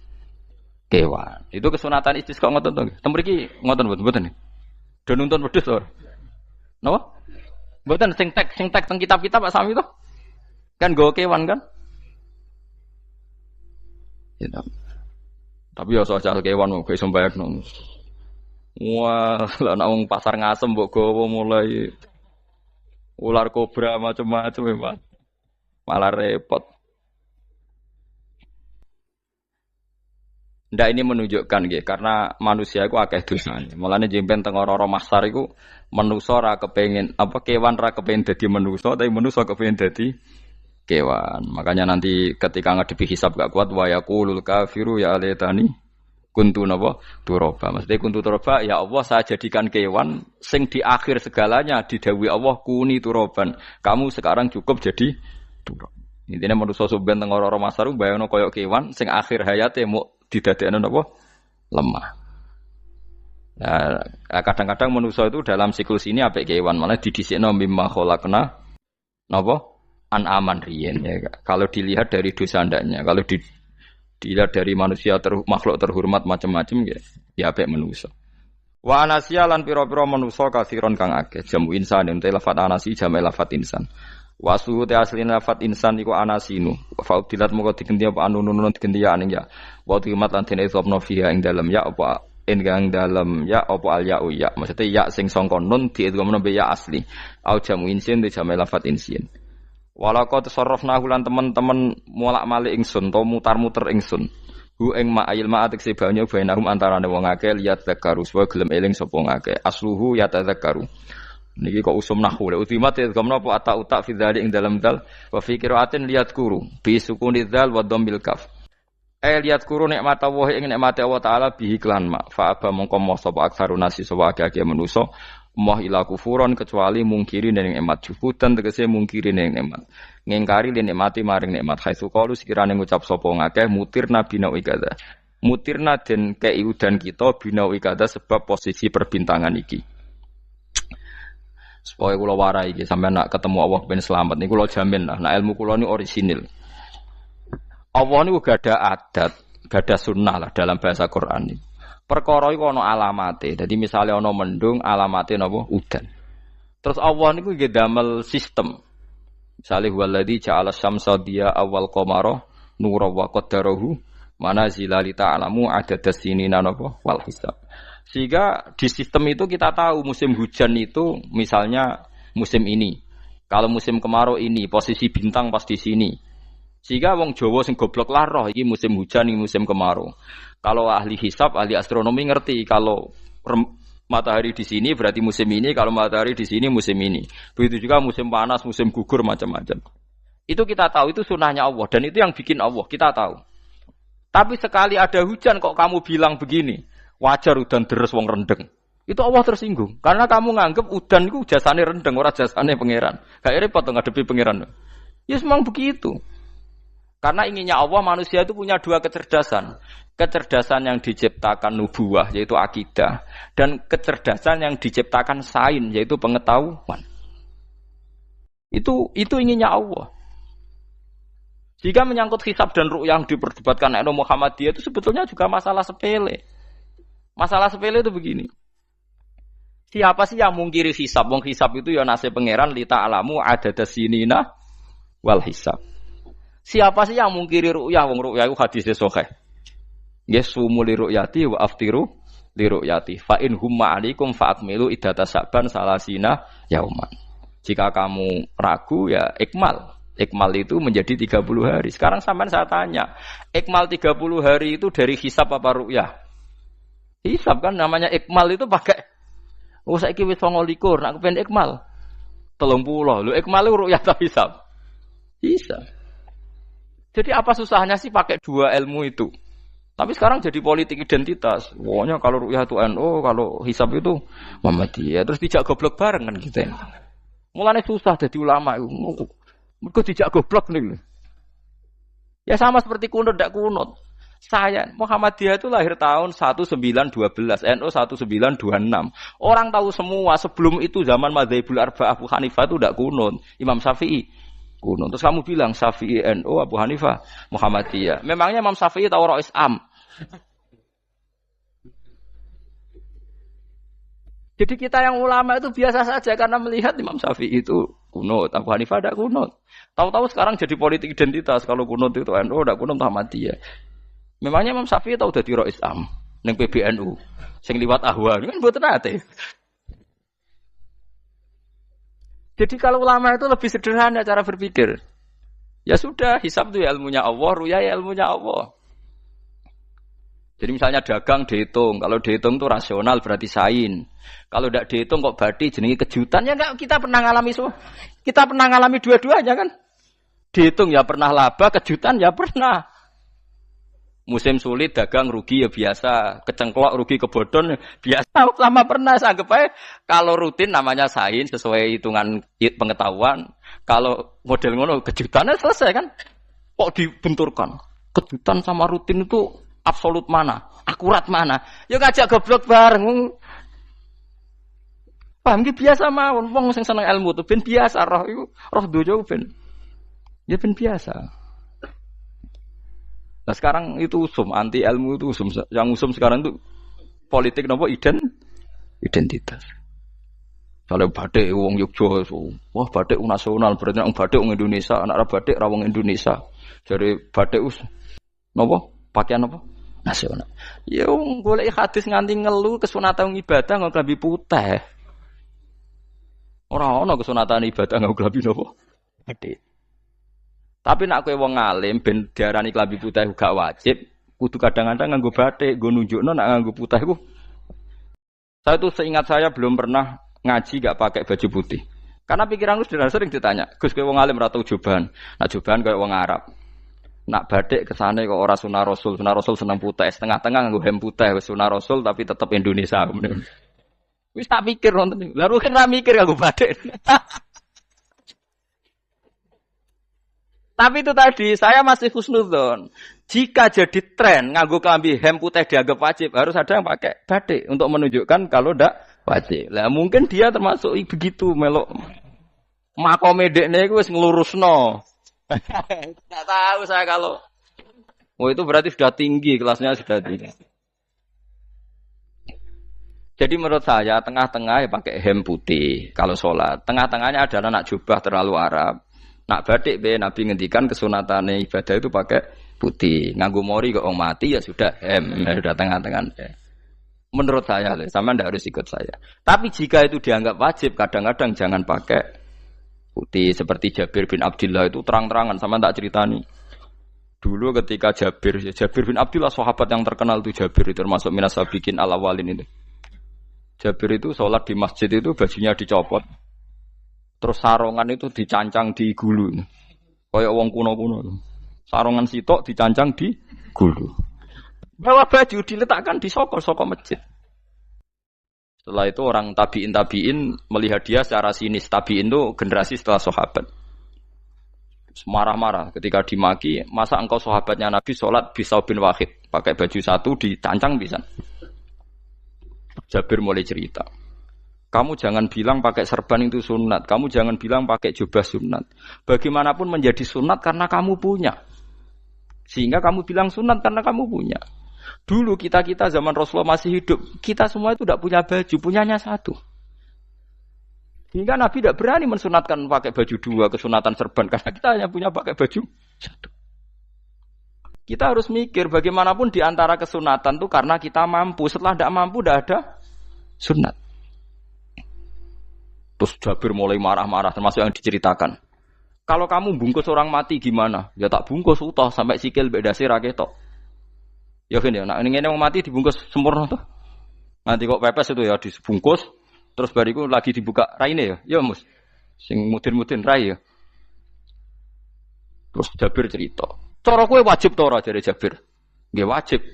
kewan. Itu kesunatan istisqa ngoten to. Tem mriki ngoten mboten. Do nuntun wedhus to. Napa? Mboten sing tek teng kitab-kitab Pak Sami to. Kan go kewan kan? Ya, tapi ya soal kewan mau iso mbayakno. Wah, lah nek wong pasar ngasem mbok gawa mulai ular kobra macam-macam ya, malah repot. Ndak ini menunjukkan nggih, karena manusia iku akeh dosane. Mulane jemben teng ora-ora mahsyar iku manusa ora kepengin apa kewan ora kepengin dadi manusa, tapi manusa kepengin dadi kewan. Makanya nanti ketika ngadepi hisab gak kuat wa yaqulul kafiru ya laitani kuntu napa turaba. Maksudnya kuntu turaba ya Allah saya jadikan kewan sing di akhir segalanya didhawuhi Allah kuni turaban. Kamu sekarang cukup jadi turab. Intine manusa sampeyan teng ora-ora masaru bayangno kaya kewan sing akhir hayate mau didadekno napa lemah. Nah, kadang-kadang manusa itu dalam siklus ini apik kewan malah didhisikno mimma khalaqna napa an-aman riyen ya. Kalau dilihat dari dosa ndaknya, kalau dilihat dari manusia makhluk terhormat macam-macam ya apik manusa. Wa anasiya lan pira-pira manusa kasiron kang akeh. Jamu insan ente lafat anasi jamu lafat insan. Wa suhute aslin lafat insan iku anasinu. Fa udilat moko digenti apa anunun digenti ya aning ya. Wa timat lan dene sopno fiha ing dalem ya apa enggang dalem ya apa al ya ya. Maksudnya ya sing sangka nun diidghamno be ya asli. Au jamu insin di jamu lafat insin. Walaqad tasarrafna lan teman-teman molak-malik ingsun to mutar-muter ingsun. Hu ing ma'il ma'atik se banyu bainahum antarane wong akeh liat zakaru supaya gelem eling sapa ngakeh. Asluhu ya tadzakaru. Niki kok usum nahwu le utimat ya gamna apa ata fi dzalik ing dalam dal wa fi qiraatin liat kuru bi sukuni dzal wa dhammil kaf. Liat kuru nikmat Allah ing nikmat Allah taala bihi klan ma fa aba mongko moh sapa aksarun nasi sapa akeh manusa. Moh ila kufuron kecuali mungkiri ning nikmat juhudan tegese mungkiri ning nikmat ngingkari ning nikmati maring nikmat haitsu qalu sekirane ngucap sapa ngakeh mutirna bina ikada mutirna den kei udan kita bina ikada sebab posisi perbintangan iki supaya kula warai iki sampeyan nak ketemu Allah ben selamat niku kula jamin lah nak ilmu kula ni orisinil Allah niku gada adat gada sunnah lah dalam bahasa Quran ini. Perkara iku ana alamate. Dadi misale ana mendung, alamate napa? Udan. Terus Allah niku nggih damel sistem. Misale huwallazi ja'ala syamsa diya awal qamara nura wa qaddarahu manazila li ta'lamu adadas sinina napa wal hisab. Sehingga di sistem itu kita tahu musim hujan itu misalnya musim ini. Kalau musim kemarau ini, posisi bintang pas di sini. Sehingga wong Jawa sing goblok lah roh iki musim hujan, iki musim kemarau. Kalau ahli hisab, ahli astronomi ngerti kalau matahari di sini berarti musim ini, kalau matahari di sini musim ini. Begitu juga musim panas, musim gugur macam-macam. Itu kita tahu, itu sunahnya Allah dan itu yang bikin Allah, kita tahu. Tapi sekali ada hujan kok kamu bilang begini, wajar udan deres wong rendeng. Itu Allah tersinggung karena kamu nganggep udan itu jasane rendeng, ora jasane pangeran. Gak repot to ngadepi pangeran. Ya memang begitu. Karena inginnya Allah manusia itu punya dua kecerdasan. Kecerdasan yang diciptakan nubuwah yaitu akidah dan kecerdasan yang diciptakan sains yaitu pengetahuan. Itu inginnya Allah. Jika menyangkut hisab dan ru'yah yang diperdebatkan oleh Muhammadiyah itu sebetulnya juga masalah sepele. Masalah sepele itu begini. Siapa sih yang mungkiri hisab? Wong hisab itu ya nasib pangeran li ta'lamu adadasinina wal hisab. Siapa sih yang mungkiri ru'yah? Wong ru'yah itu hadisnya sahih. Yasumu li ru'yati wa aftiru li ru'yati. Fa in humma 'alaikum fa akmilu iddata sa'ban salasina yauman. Jika kamu ragu ya ikmal. Ikmal itu menjadi 30 hari. Sekarang sampean saya tanya, ikmal 30 hari itu dari hisab apa ru'yah? Hisab kan namanya ikmal itu pakai saiki wis 29, nak kepen ikmal 30. Lho ikmal itu ru'yah ta hisab? Hisab. Jadi apa susahnya sih pakai dua ilmu itu? Tapi sekarang jadi politik identitas. Pokoknya kalau ru'yah itu NU, kalau hisab itu Muhammadiyah. Terus dijak goblok bareng kan gitu ya. Mulane susah jadi ulama itu. Mergo dijak goblok nih. Ya sama seperti kunut ndak kunut. Saya Muhammadiyah itu lahir tahun 1912, NU 1926. Orang tahu semua sebelum itu zaman Madzhabul Arba'ah Abu Hanifah itu ndak kunut. Imam Syafi'i kunut. Terus kamu bilang Syafi'i NU, Abu Hanifah Muhammadiyah. Memangnya Imam Syafi'i tahu Rois Am? Jadi kita yang ulama itu biasa saja karena melihat Imam Syafi'i itu kunut, Abu Hanifah tidak kunut. Tahu-tahu sekarang jadi politik identitas kalau kunut itu NU, tidak kunut Muhammadiyah. Memangnya Imam Syafi'i tahu dadi Rois Am ning PBNU sing liwat ahwa kan mboten ate. Jadi kalau ulama itu lebih sederhana cara berpikir. Ya sudah, hisab itu ya ilmunya Allah, ruya ya ilmunya Allah. Jadi misalnya dagang dihitung, kalau dihitung itu rasional berarti sain. Kalau tidak dihitung kok berarti jenenge kejutan ya enggak, kita pernah ngalami kita pernah ngalami dua-duanya kan. Dihitung ya pernah laba, kejutan ya pernah. Musim sulit dagang rugi ya biasa, kecengklok rugi kebodhon biasa, lama pernah anggap aja kalau rutin namanya sain sesuai hitungan pengetahuan. Kalau model ngono kejutannya selesai kan. Kok dibenturkan? Kejutan sama rutin itu absolut mana? Akurat mana? Ya ngajak goblok bareng. Paham ki biasa mawon wong sing seneng ilmu tuh ben biasa roh iku roh dojo ben. Ya ben biasa. Nah sekarang itu usum, anti ilmu itu usum. Yang usum sekarang itu politik nopo identitas. Kalau batik wong Yogyo, wah batik nasional berarti wong batik wong Indonesia, anak batik ra wong Indonesia. Jadi batik nopo? Pakaian nopo? Nasional. Ya wong golek hadis nganti ngelu kesunatan ibadah nggo klambi putih. Ora ono kesunatan ibadah nggo klambi nopo? Batik. Tapi nak kowe wong alim ben diarani klambi putih gak wajib, kudu kadang-kadang nganggo batik, nggo nunjukno nak nganggo putih iku. Saya tuh seingat saya belum pernah ngaji gak pakai baju putih. Karena pikiranku sudah sering ditanya, Gus kowe wong alim ora tau joban. Nak joban koyo wong Arab. Nak batik kesane kok ora sunah Rasul seneng putih, setengah-tengah nganggo hem putih wis sunah Rasul tapi tetep Indonesia. Wis tak pikir nonton. Lah kan ora mikir nganggo batik. Tapi itu tadi, saya masih husnudzon. Jika jadi tren, nganggo klambi hem putih dianggap wajib, harus ada yang pakai batik untuk menunjukkan kalau ndak wajib. Lah mungkin dia termasuk begitu melok. Makome dekne iku wis nglurusno. Enggak tahu saya kalau. Oh itu berarti sudah tinggi, kelasnya sudah tinggi. Jadi menurut saya tengah-tengah ya pakai hem putih kalau sholat. Tengah-tengahnya adalah nak jubah terlalu Arab. Nak batik be Nabi ngendikan kesunatane ibadah itu pakai putih. Nganggo mori kok mati ya sudah hem, sudah tengah-tengah. Menurut saya, sama ndak harus ikut saya. Tapi jika itu dianggap wajib, kadang-kadang jangan pakai putih. Seperti Jabir bin Abdullah itu terang-terangan, sama tak ceritani. Dulu ketika Jabir bin Abdullah sahabat yang terkenal itu Jabir itu termasuk minas sabiqin al-awwalin itu. Jabir itu sholat di masjid itu bajunya dicopot. Terus sarongan itu dicancang di gulu. Kayak wong kuno-kuno. Sarongan sitok dicancang di gulu. Bawa baju diletakkan di sokol masjid. Setelah itu orang tabiin melihat dia secara sinis. Tabiin itu generasi setelah sahabat. Marah-marah ketika dimaki, masa engkau sahabatnya Nabi sholat bisa bin Wahid pakai baju satu dicancang bisa. Jabir mulai cerita. Kamu jangan bilang pakai serban itu sunat, kamu jangan bilang pakai jubah sunat. Bagaimanapun menjadi sunat karena kamu punya. Sehingga kamu bilang sunat karena kamu punya. Dulu kita zaman Rasulullah masih hidup, kita semua itu tidak punya baju, punyanya satu. Hingga Nabi tidak berani mensunatkan pakai baju dua, kesunatan serban, karena kita hanya punya pakai baju satu. Kita harus mikir bagaimanapun di antara kesunatan itu karena kita mampu. Setelah tidak mampu, tidak ada sunat. Terus Jabir mulai marah-marah, termasuk yang diceritakan. Kalau kamu bungkus orang mati gimana? Ya tak bungkus utuh sampai sikil bedasi raketok. Ya kan ya, nah ini yang mati dibungkus sempurna tuh. Nanti kok pepes itu ya dibungkus. Terus bariku lagi dibuka raine ya. Ya mus. Sing mudin-mudin rai ya. Terus Jabir cerita. Cara kowe wajib ta ora jare Jabir? Nggih wajib.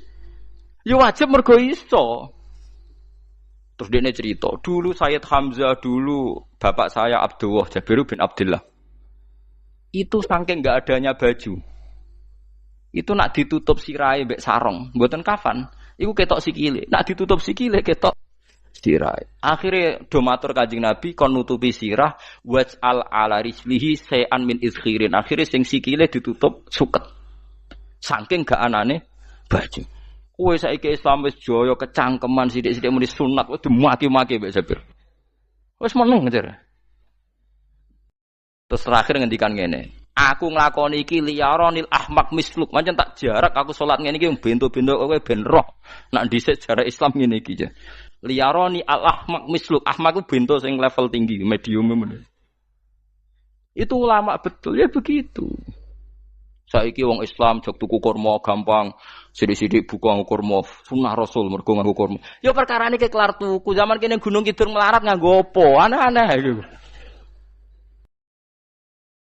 Ya wajib mergo iso. Terus dia cerita, dulu Sayyid Hamzah, dulu bapak saya Abdullah Jabir bin Abdullah. Itu saking enggak adanya baju. Itu nak ditutup sirahe mbek sarong, mboten kafan. Iku ketok sikile. Nak ditutup sikile ketok sirah. Akhirnya do matur Kanjeng Nabi kon nutupi sirah waj'al ala rijlihi sayan min izkhirin. Akhirnya sing sikile ditutup suket. Saking gak anane baju. Kowe saiki Islam wis jaya kecangkeman sithik-sithik muni sunat wis dimaki-maki mbek Jabir. Wis meneng ngejar. Terus terakhir ngendikan ngene. Aku nglakoni iki liyaronil ahmak misluk. Pancen tak jarak aku salat ngene iki bento-bento kowe ben roh. Nak dhisik jarak Islam ngene iki ya. Liyaroni al-ahmak misluk. Ahmak itu bento sing level tinggi, medium. Itu ulama betul, ya begitu. Saiki wong Islam jog tuku kurma gampang, sithik-sithik buka kurma, sunah Rasul mergo nganggo kurma. Ya perkarane ke kelar tuku, zaman kene Gunung Kidul melarat nganggo apa? Aneh-aneh iku.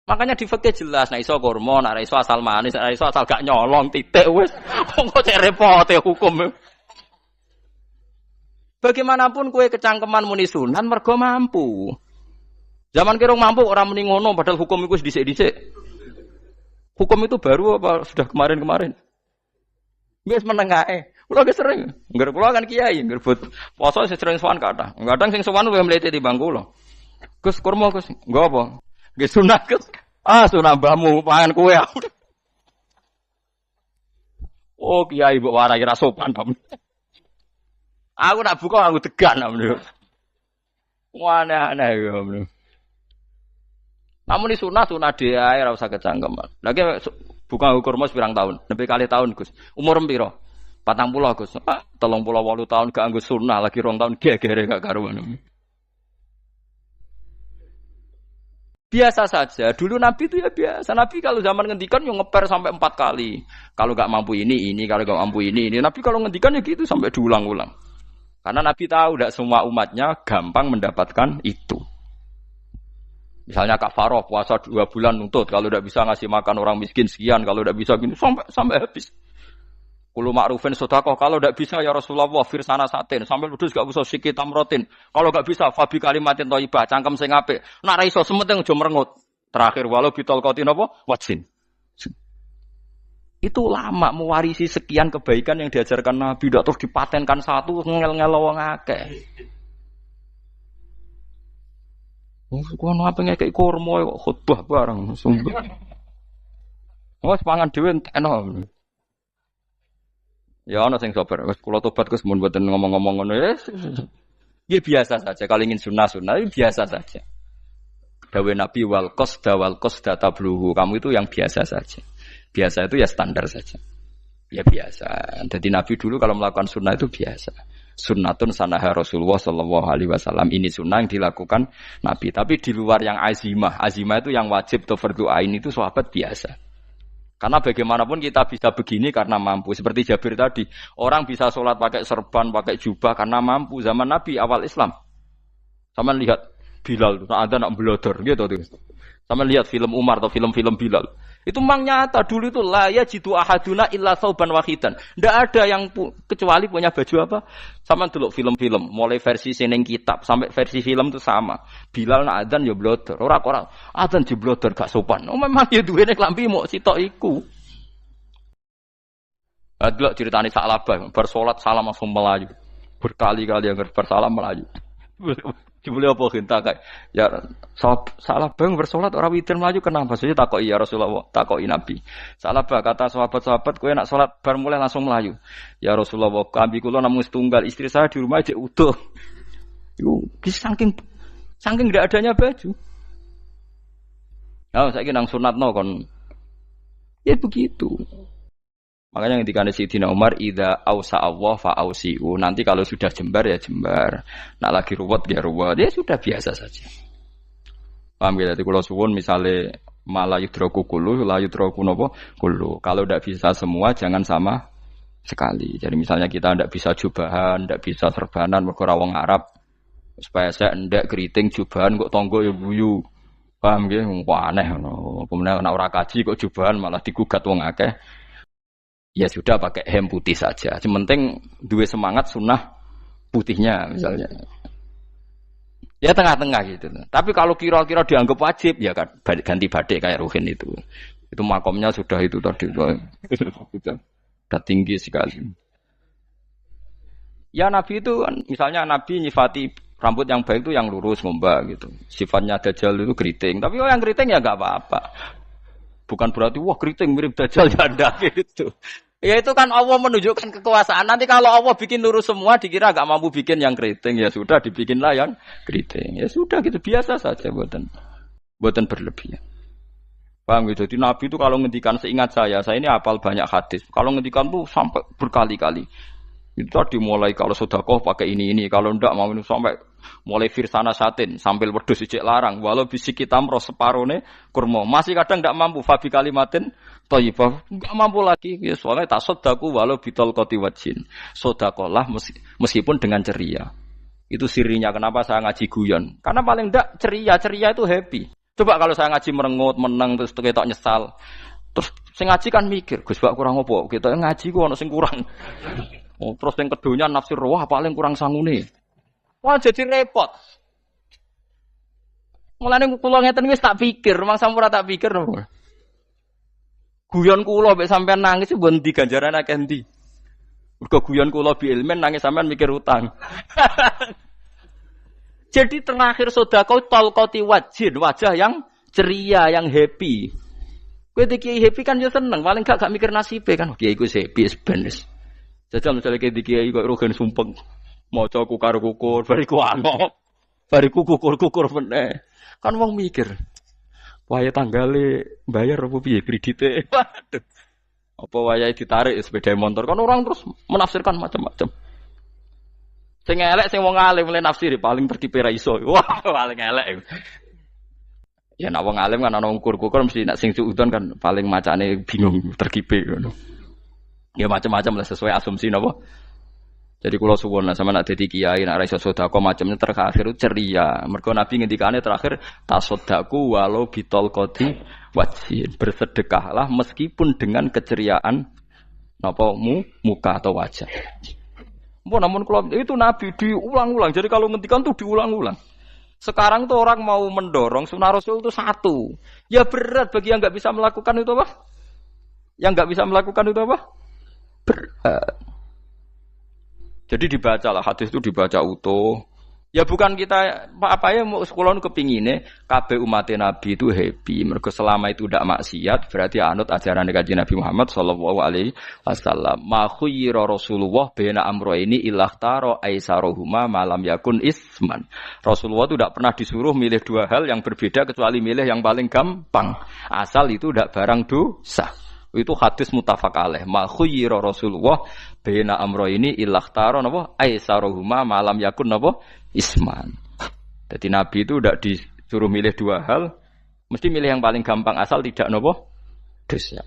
Makanya di fikih jelas, nek iso kurma, nek iso asal manis, nek iso asal gak nyolong titik wis. Kok cek repote hukum. Bagaimanapun kue kecangkeman muni sunan mergo mampu. Zaman kira mampu orang muni ngono padahal hukum itu dhisik-dhisik. Hukum itu baru apa sudah kemarin-kemarin? Wis meneng ae. Kula ge sering, ngger kula kan kiai, ngger but poso sering sowan kathah. Kadang sing sowan luwih mlete timbang kula. Gus kurma Gus, nggo apa? Nggih sunat Gus. Ah sunah mbahmu pangan kowe. Oh kiai mbok warai ra sopan to. Aku nak buka aku tegan namanya. Aneh-aneh ya. Namun di sunah dia ora usah kecangkeman. Lagi buka kurma pirang tahun, lebih kali tahun Gus. Umur piro? 40 Gus. 38 tahun gak anggo sunah lagi 2 tahun gegere gak karuan. Biasa saja. Dulu Nabi itu ya biasa. Nabi kalau zaman ngendikan yang ngeper sampai 4 kali. Kalau gak mampu ini, kalau gak mampu ini. Nabi kalau ngendikan ya gitu sampai diulang-ulang. Karena Nabi tahu tidak semua umatnya gampang mendapatkan itu. Misalnya kafaroh puasa 2 bulan nuntut, kalau tidak bisa ngasih makan orang miskin sekian, kalau tidak bisa gini sampai habis. Kulo ma'rufin sedekah, kalau tidak bisa ya Rasulullah firsana satin, sampai ludus gak usah sikit tamrotin. Kalau gak bisa fabi kalimatin thayyibah, cangkem sing apik. Nek ra iso sementing aja merengut. Terakhir walau bitol qatin apa? Wajin. Itu lama mewarisi sekian kebaikan yang diajarkan Nabi, tidak terus dipatenkan satu ngel-ngel wong akeh. Kono apa ngekek kurma kok khutbah bareng sumpah. Wes pangan dhewe entekno. Ya ana sing sabar, wes kula tobat Gus mun mboten ngomong-ngomong ngono ya. Ya biasa saja kalau ingin sunah-sunah biasa saja. Dawe Nabi wal qasda tabluhu. Kamu itu yang biasa saja. Biasa itu ya standar saja. Ya biasa. Jadi Nabi dulu kalau melakukan sunnah itu biasa. Sunnatun sanaha Rasulullah sallallahu alaihi wasallam. Ini sunnah yang dilakukan Nabi. Tapi di luar yang azimah. Azimah itu yang wajib atau fardhu ain itu sahabat biasa. Karena bagaimanapun kita bisa begini karena mampu. Seperti Jabir tadi. Orang bisa sholat pakai serban, pakai jubah karena mampu. Zaman Nabi awal Islam. Sama lihat Bilal. Ada nak belodor gitu tuh. Sama lihat film Umar atau film-film Bilal. Itu memang nyata dulu itu la yajidu ahaduna illa thawban wahidan. Ndak ada yang kecuali punya baju apa? Sama dulu film-film, mulai versi seneng kitab sampai versi film itu sama. Bilal nak adzan ya blodor, ora adzan jeblodor gak sopan. Oh memang ya duwene klambi mok sitok iku. Adlok ceritane Sa'labah, bar salat salam langsung melayu. Berkali-kali yang bersalam melayu. Jebule apa genta kae? Ya Sa'labah bersolat ora witir melayu kenapa? Saya takoki ya Rasulullah, takoki Nabi. Sa'labah kata sahabat-sahabat kowe nak salat bar mulai langsung melayu. Ya Rasulullah, kami kula namung setunggal, istri saya di rumah aja utuh. Iku saking enggak adanya baju. Nah, saiki nang sunatno kon. Ya begitu. Makanya ketika Sayyidina Umar idza ausa Allah fa ausiu. Nanti kalau sudah jembar ya jembar. Nak lagi ruwet ya ruwet. Ya sudah biasa saja. Paham ya? Jadi kalau suwun misalnya malah yudroku kulu, la yudroku nopo kulu. Kalau tidak bisa semua jangan sama sekali. Jadi misalnya kita tidak bisa jubahan, tidak bisa serbanan mergo wong Arab. Supaya saya ndak keriting jubahan kok tonggo ya guyu. Paham ya? Wah aneh ngono. Kemudian nek ora kaji kok jubahan malah digugat wong akeh. Ya sudah pakai hem putih saja. Yang penting dua semangat sunnah putihnya misalnya. Ya tengah-tengah gitu. Tapi kalau kira-kira dianggap wajib ya kan ganti badik kayak Ruhin itu. Itu makomnya sudah itu tadi. Sudah tinggi sekali. Ya Nabi itu kan misalnya Nabi nyifati rambut yang baik itu yang lurus ngombak gitu. Sifatnya Dajjal itu keriting. Tapi yang keriting ya enggak apa-apa. Bukan berarti wah keriting mirip Dajjal ya enggak gitu. Ya itu kan Allah menunjukkan kekuasaan. Nanti kalau Allah bikin lurus semua dikira enggak mampu bikin yang keriting. Ya sudah dibikinlah yang keriting. Ya sudah gitu biasa saja buatan berlebihan. Paham gitu. Jadi Nabi itu kalau ngendikan seingat saya ini hafal banyak hadis. Kalau ngendikan tuh sampai berkali-kali. Itu tadi mulai kalau sedekah pakai ini. Kalau ndak mau ini sampai mulai firsana satin sambil wedhus ijek larang. Walau bisik kita meroh separone kurma. Masih kadang ndak mampu fabi kalimatin thayyibah. Enggak mampu lagi. Ya, soalnya tak sedekah walau bitol qoti wajin. Sedekahlah meskipun dengan ceria. Itu sirinya kenapa saya ngaji guyon. Karena paling ndak ceria itu happy. Coba kalau saya ngaji merengut, menang terus ketok nyesal. Terus sing ngaji kan mikir, Gus bak kurang apa? Kita ngaji ku ono sing kurang. Oh, terus yang keduanya nafsir wah paling kurang sangune. Wah jadi repot. Mulane kula ngeten wis tak pikir, mangsa ora tak pikir. Guyon kula mek sampean nangis mbon ndi ganjaran akeh ndi. Mergo guyon kula bi ilmen nangis sampean mikir utang. Jadi terakhir sedekah talqati wajhin, wajah yang ceria, yang happy. Kowe iki happy kan yo seneng, paling gak mikir nasibe kan. Kiai iku happy sebenes. Jajal misalnya kayak dikiai kok rogen sumpeng, maca kukar kukur, bariku angop, bariku kukur meneh. Kan wong mikir, wayahe tanggale bayar apa piye kredite? Waduh. Apa wayahe ditarik sepeda motor? Kan orang terus menafsirkan macam-macam. Sing elek sing wong alim mulai nafsiri paling terkipe ra iso. Wah, paling elek. Ya nek wong alim kan ana ukur-ukur mesti nek sing suudon kan paling macane bingung terkipe ngono. Ya macam-macam lah sesuai asumsi napa. Jadi kula suwun sama nak dadi kiai nak ra iso sedekah macamnya terakhir ceria. Mergo Nabi ngendikane terakhir tasaddaku walau bitol qoti wajhin. Bersedekahlah meskipun dengan keceriaan napa muka atau wajah. Namun kalau itu Nabi diulang-ulang. Jadi kalau ngendikan tuh diulang-ulang. Sekarang tuh orang mau mendorong sunnah Rasul itu satu. Ya berat bagi yang nggak bisa melakukan itu apa? Yang nggak bisa melakukan itu apa? Berat. Jadi dibacalah hadis itu dibaca utuh. Ya bukan kita apa ya mau sekolah kepingine kabeh umat Nabi itu happy. Mergo selama itu tidak maksiat berarti anut ajaran Kanjeng Nabi Muhammad sallallahu alaihi wasallam. Ma khuyira Rasulullah baina amrayni ilakhtara aisarohuma malam yakun isman. Rasulullah itu tidak pernah disuruh milih dua hal yang berbeda kecuali milih yang paling gampang. Asal itu tidak barang dosa. Itu hadis muttafaq alaih. Ma khuyira Rasulullah baina amrayni ilakhtara napa aisarohuma malam yakun napa isman. Jadi Nabi itu tidak disuruh milih dua hal, mesti milih yang paling gampang asal tidak nopo dosa.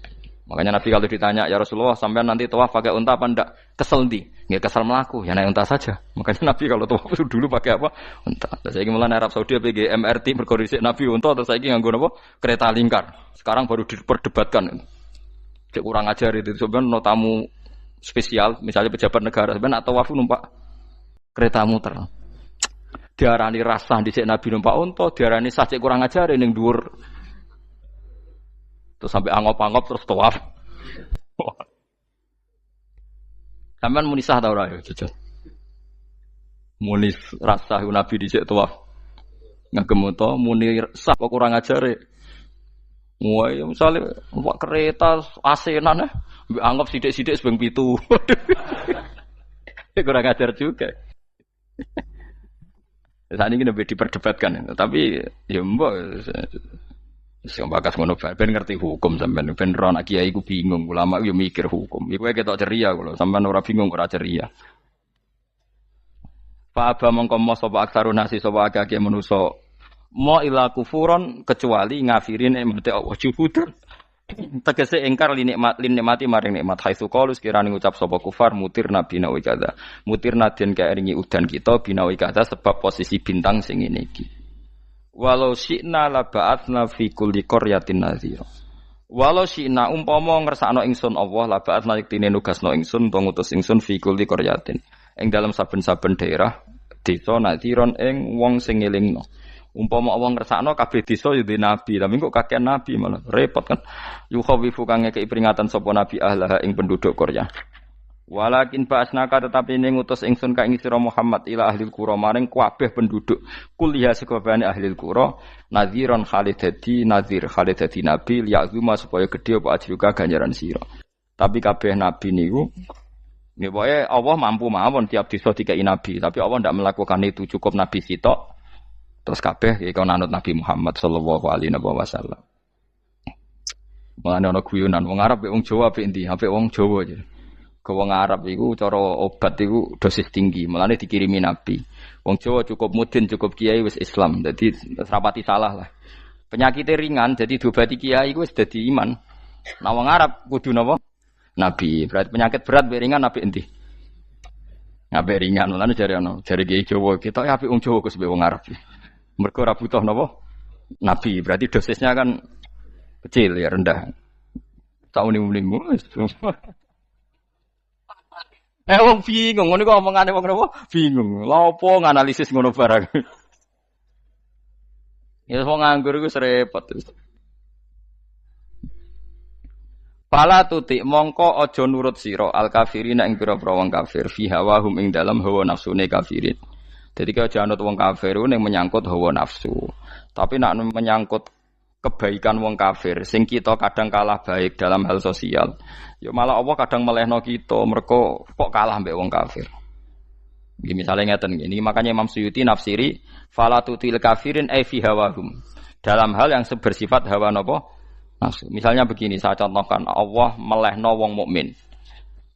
Makanya Nabi kalau ditanya, ya Rasulullah, sampai nanti tawaf pakai unta apa ndak? Kesel ndi? Nggih kesel melaku, ya naik unta saja. Makanya Nabi kalau tawaf itu dulu pakai apa? Unta. Terus saiki mulane Arab Saudi PG MRT mergo dhisik Nabi unta terus saiki nganggo apa? Kereta lingkar. Sekarang baru diperdebatkan. Cek kurang ajar itu sebenarnya no tamu spesial, misalnya pejabat negara sebenarnya atau tawaf numpak kereta muter. Diarani rasa dhisik Nabi numpak unta, diarani sah cek kurang ajar ning dhuwur. Terus sampai angop-angop terus tawaf. Sampeyan muni sah ta ora ya, jajal. Muni rasa Nabi dhisik tawaf. Ngagem to muni sah kok kurang ajare. Wah, ya misale numpak kereta asenan mbek anggap sithik-sithik sebeng 7. Kurang ajar juga. Saat ini lebih diperdebatkan, tapi ya mbok sing bakas ngono ben ngerti hukum sampean ben ora anak kiai ku bingung ulama yo mikir hukum iku ketok ceria kula sampean ora bingung ora ceria fa aba mongko sapa aksarun nasi sapa akeh manusa mo ila kufuron kecuali ngafirin emate Allah juhud tegese ingkar nikmati maring nikmat haitsu qalu sekirane ngucap sapa kufar mutir nabi nawi kada mutir nadien kaeringi udan kita binawi kada sebab posisi bintang sing ngene iki. Walau syi'na la ba'atsna fi kulli qaryatin nadhira. Walau syi'na umpama ngersakno ingsun Allah la ba'atsna yektine nugasno ingsun utawa ngutus ingsun fi kulli qaryatin. Ing dalam saben-saben daerah desa nadhiron ing wong sing ngelingno. Umpama Allah ngersakno kabeh desa yo nabi, tapi kok kakek nabi malah repot kan. Yukhawifu kang ngekeki peringatan sapa nabi ahlaha ing penduduk Qaryah. Walakin ba'asnaka tetapi ini ngutus ingsun ka ing sira Muhammad ila ahlil qura maring kabeh penduduk kuliah sekabehane ahlil qura nadhiran khalidati nadhir khalidati nabi liya'zuma supaya gedhe apa ajruka ganjaran sira. Tapi kabeh nabi niku nggih pokoke Allah mampu mawon tiap desa dikai nabi, tapi Allah ndak melakukan itu, cukup nabi sitok terus kabeh iki kon anut Nabi Muhammad sallallahu alaihi wasallam. Mulane ana guyonan wong Arab wong Jawa apik endi? Apik wong Jawa aja. Wong Arab iku cara obat iku dosis tinggi, mulane dikirimi Nabi. Wong Jawa cukup mudin, cukup kiai wis Islam. Dadi rapati salah lah. Penyakitnya ringan, jadi diobati kiai iku wis dadi iman. Nah wong Arab kudu napa? Nabi. Berarti penyakit berat mbek ringan apik endi? Apik ringan, mulane jare kiai Jawa, kita apik wong Jawa kus mbek wong Arab. Mergo ora butuh napa? Nabi. Berarti dosisnya kan kecil ya, rendah. Sauni-unimu wis. Wong bingung, ngono kok omongane wong napa? Bingung. Lha opo nganalisis ngono barang. Ya wong nganggur iku repot. Pala tutik mongko aja nurut sira al kafirin ing pira-pira wong kafir fi hawahum ing dalam hawa nafsune kafirin. Dadi kaya aja anut wong kafir ning menyangkut hawa nafsu. Tapi nek menyangkut kebaikan wong kafir sing kita kadang kalah baik dalam hal sosial. Ya malah Allah kadang melehno kita mergo kok kalah mbek wong kafir. Nggih misale ngeten iki makanya Imam Suyuti nafsiri falatutil kafirin ay fi hawahum. Dalam hal yang bersifat hawa napa? Nafsu. Misalnya begini saya contohkan Allah melehno wong mukmin.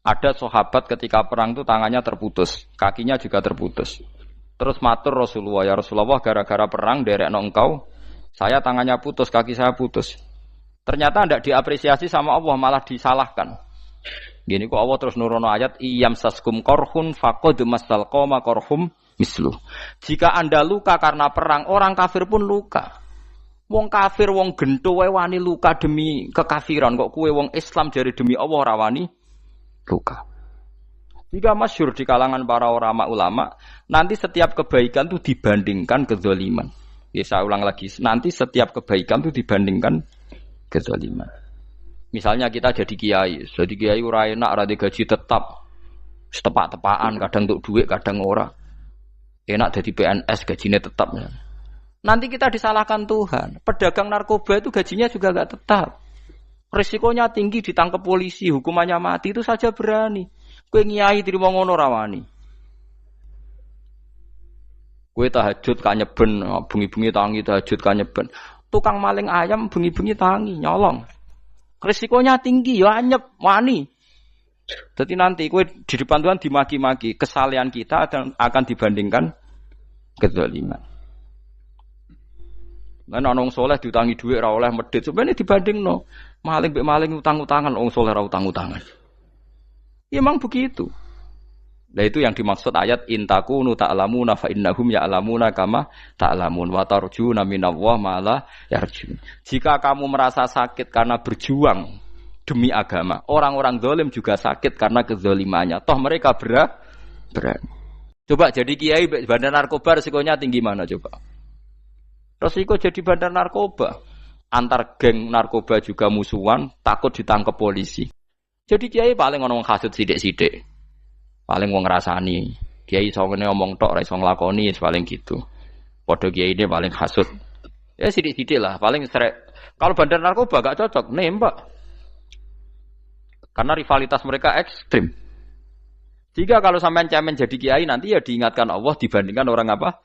Ada sahabat ketika perang itu tangannya terputus, kakinya juga terputus. Terus matur Rasulullah, ya Rasulullah gara-gara perang derekno engkau saya tangannya putus, kaki saya putus. Ternyata tidak diapresiasi sama Allah, malah disalahkan. Gini kok Allah terus nurono ayat iyam saskum korhun faqad masal qoma korhum misluh. Jika Anda luka karena perang, orang kafir pun luka. Wong kafir wong gento wae wani luka demi kekafiran, kok kuwe wong Islam jare demi Allah ora wani luka. Jika masyhur di kalangan para ulama, nanti setiap kebaikan itu dibandingkan kezaliman. Ya saya ulang lagi, nanti setiap kebaikan itu dibandingkan kezaliman. Misalnya kita jadi kiai ora enak, ora gaji tetap, setepak-tepakan, kadang untuk duit, kadang ora. Enak jadi PNS, gajinya tetap. Nanti kita disalahkan Tuhan. Pedagang narkoba itu gajinya juga enggak tetap. Risikonya tinggi, ditangkap polisi, hukumannya mati, itu saja berani. Kowe nyai trimo ngono ra wani. Kowe tahajud kanyeben, bengi-bengi tangi tahajud kanyeben. Tukang maling ayam bengi-bengi tangi nyolong. Risikonya tinggi ya anyep wani. Jadi nanti kowe di depan Tuhan dimaki-maki, kesalehan kita akan dibandingkan kezaliman. Lan ana wong saleh diutangi dhuwit ora oleh medhit. Sebenarnya dibandingno maling mbek maling utang-utangan wong saleh ora utang-utangan. Ya emang begitu. Nah itu yang dimaksud ayat intakunu ta'lamuna fa innahum ya'lamuna kama ta'lamun wa tarjuna minallah ma la yarjun. Jika kamu merasa sakit karena berjuang demi agama, orang-orang zalim juga sakit karena kezalimannya. Toh mereka berat. Coba jadi kiai bandar narkoba resikonya tinggi mana coba? Resiko jadi bandar narkoba. Antar geng narkoba juga musuhan, takut ditangkap polisi. Jadi kiai paling ono kasut sithik-sithik. Paling wong ngrasani. Kiai iso ngene omong tok ora iso nglakoni paling gitu. Padha kiai ini paling hasud. Ya sithik-sithik lah, paling srek. Kalau bandar narkoba gak cocok nembak. Karena rivalitas mereka ekstrim. Jika kalau sampean cemen jadi kiai nanti ya diingatkan Allah dibandingkan orang apa?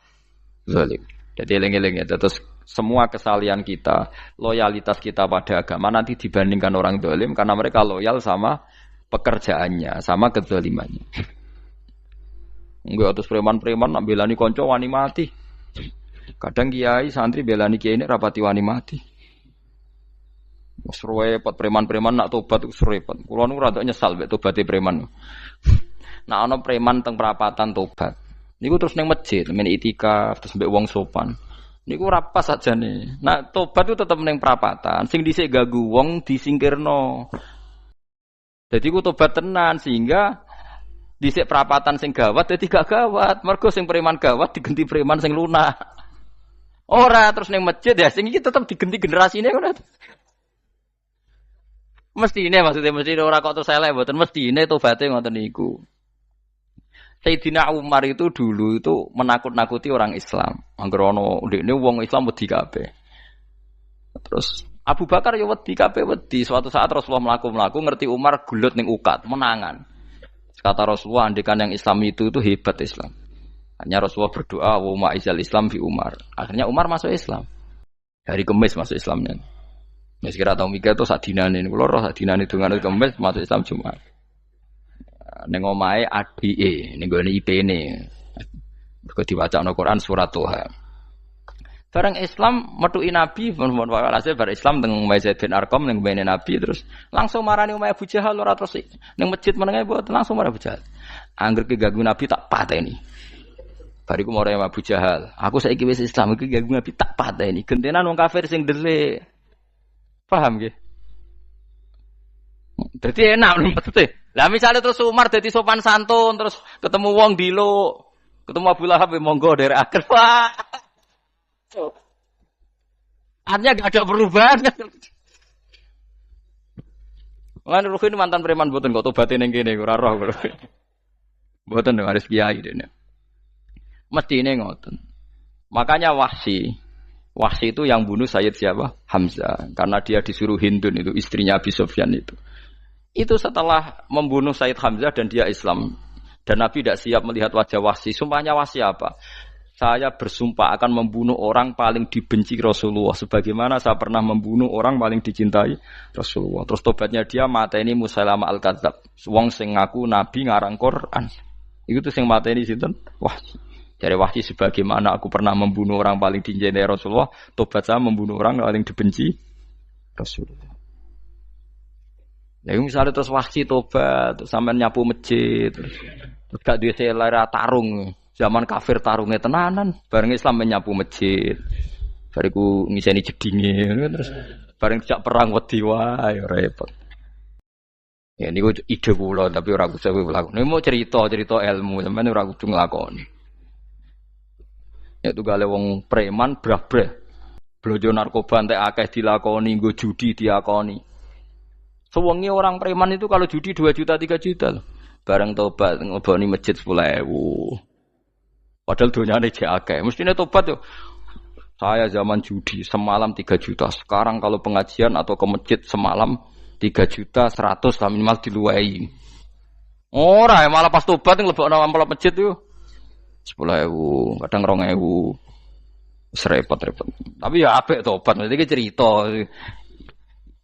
Zalim. Jadi eling-eling ya. Terus semua kesalahan kita, loyalitas kita pada agama nanti dibandingkan orang zalim karena mereka loyal sama pekerjaannya, sama kezalimannya. Enggak terus preman-preman nak belani kanca wani mati. Kadang kiai santri belani kiai ini rapati wani mati. Wes repot preman-preman nak tobat wis repot. Kula nu rada nyesal mek tobaté preman. Nak ana preman teng perapatan tobat. Niku terus ning masjid, men itikaf terus mbek wong sopan. Niku ora pas sajane. Nak tobat itu tetep ning perapatan. Sing dhisik ganggu wong disingkirno. Jadi ku tobat tenan sehingga dhisik perapatan sing gawat dadi gak gawat. Mergo sing preman gawat diganti preman sing lunak. Ora terus ning masjid ya sing iki tetep diganti generasine ora. Mestine maksudnya mesti ora kok terus elek mboten mestine tobaté ngoten niku. Sayyidina Umar itu dulu itu menakut-nakuti orang Islam. Angger ana ndekne wong Islam wedi kabeh. Terus Abu Bakar ya wedi kabeh wedi. Suatu saat Rasulullah mlaku-mlaku ngerti Umar gulut ning ukat, menangan. Kata Rasulullah, andekan yang Islam itu hebat Islam. Hanya Rasulullah berdoa, wa ma'izal Islam fi Umar. Akhirnya Umar masuk Islam. Hari Kamis masuk Islamnya. Ya sekira tau mikir itu sak dinane. Kulo roh sak dinane dengan Kamis masuk Islam Jumat. Ning omahe adike, ning gone IP-ne. Mergo diwacana Quran surat Toha. Barang Islam metuki Nabi, mohon walhasil bar Islam teng Zaid bin Arqam ning mbene Nabi terus langsung marani Umayyah Abu Jahal ora terus ning masjid menenge mboten langsung marani Abu Jahal. Angger ki ganggu Nabi tak pateni. Bariku marani Abu Jahal, aku saiki wis Islam iki ganggu Nabi tak pateni. Gentenan wong kafir sing dhelik. Paham nggih? Dadi enak maksudnya. Lah misale terus Umar dadi sopan santun terus ketemu wong dilo, ketemu Abu Lahab monggo derek akhir. Wah. Artinya gak ada perubahan. Lan Ruhin mantan preman mboten kok tobaté ning kene ora roh. Mboten harus kiai dene. Mestine ngoten. Makanya Wahsy itu yang bunuh Sayyid siapa? Hamzah. Karena dia disuruh Hindun itu istrinya Abi Sufyan itu. Itu setelah membunuh Sayyid Hamzah dan dia Islam. Dan Nabi tidak siap melihat wajah Wahsy. Sumpahnya Wahsy apa? Saya bersumpah akan membunuh orang paling dibenci Rasulullah. Sebagaimana saya pernah membunuh orang paling dicintai Rasulullah. Terus tobatnya dia mateni Musailamah al-Kadzab. Wong sing ngaku Nabi ngarang Quran. Itu tuh sing mateni sinten? Wahsy. Dari Wahsy sebagaimana aku pernah membunuh orang paling dicintai Rasulullah. Tobat saya membunuh orang paling dibenci Rasulullah. Lalu misalnya terus Wahsy tobat, terus sampai nyapu masjid, terus gak duwe selera tarung. Zaman kafir tarungnya tenanan, bareng Islam menyapu masjid. Bariku ngiseni jedinge terus bareng dijak perang wedi wae repot. Ya niku ide kula tapi ora kudu nglakoni. Nek mau cerita ilmu sampeyan ora kudu nglakoni. Ya tugale wong preman brah-brah. Blojo narkoba entek akeh dilakoni, nggo judi diakoni. Sewengi orang preman itu kalau judi 2 juta 3 juta loh. Bareng tobat ngoboni masjid 10.000. Padahal donyane jek akeh. Mestine tobat yo. Saya zaman judi semalam 3 juta. Sekarang kalau pengajian atau ke masjid semalam 3 juta 100 lah minimal diluwei. Ora ya malah pas tobat nglebokno amplop masjid yo 10.000, kadang 2.000. Wis repot-repot. Tapi ya apik tobat, mesti cerita.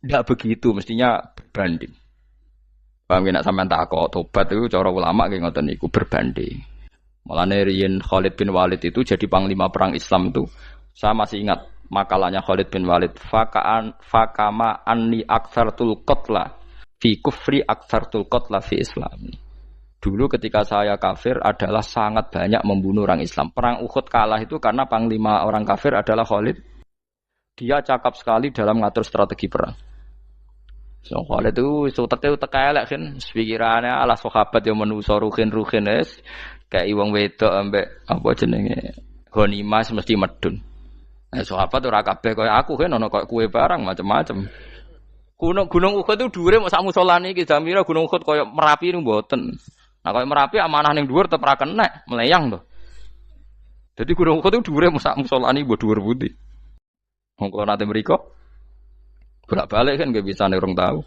Tidak begitu mestinya berbanding. Paham nek sampean takok tobat itu cara ulama ki ngoten niku berbanding. Mulane riyen Khalid bin Walid itu jadi panglima perang Islam itu saya masih ingat makalahnya Khalid bin Walid, fakama anni aktsartul qatla fi kufri aktsartul qatla fi islami. Dulu ketika saya kafir adalah sangat banyak membunuh orang Islam. Perang Uhud kalah itu karena panglima orang kafir adalah Khalid. Dia cakap sekali dalam mengatur strategi perang. So Khalid itu utek elek kan, pikirannya ala sahabat yang menuso ruhin es kayak wong wedok ambek apa jenenge ghanimah mesti medun. Sahabat ora kabeh kaya aku kan ono kaya kue barang macam-macam. Gunung Uhud itu dhuwure mok sak musolane iki Jamira Gunung Uhud kaya Merapi niku mboten. Nah kaya Merapi amanah ning dhuwur tetep ra kenek, meleyang to. Jadi Gunung Uhud itu dhuwure mok sak musolane mbok dhuwur pundi. Wong kula nate mriko bolak-balik kan gak bisa nek urung tahu.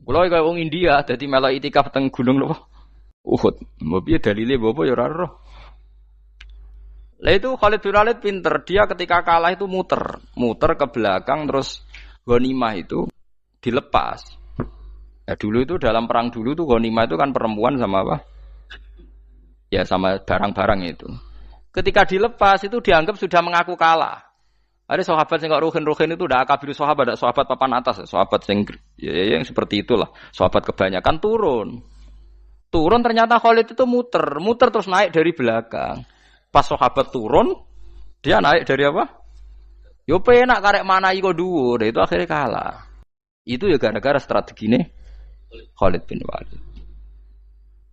Kula kaya wong India dadi melok itikaf teng gunung lho. Uhud. Mbok piye dalile apa ya ora roh. Lah itu Khalid bin Walid pinter, dia ketika kalah itu muter ke belakang terus ghanimah itu dilepas. Ya dulu itu dalam perang dulu tuh ghanimah itu kan perempuan sama apa? Ya sama barang-barang itu. Ketika dilepas itu dianggap sudah mengaku kalah. Ada sahabat yang ruhin itu udah akabir sahabat, ada sahabat papan atas, sahabat yang seperti itulah. Sahabat kebanyakan turun ternyata Khalid itu muter terus naik dari belakang. Pas sahabat turun, dia naik dari apa? Yo penak karek mana iko dhuwur, itu akhirnya kalah. Itu ya gara-gara strategi ini Khalid bin Walid.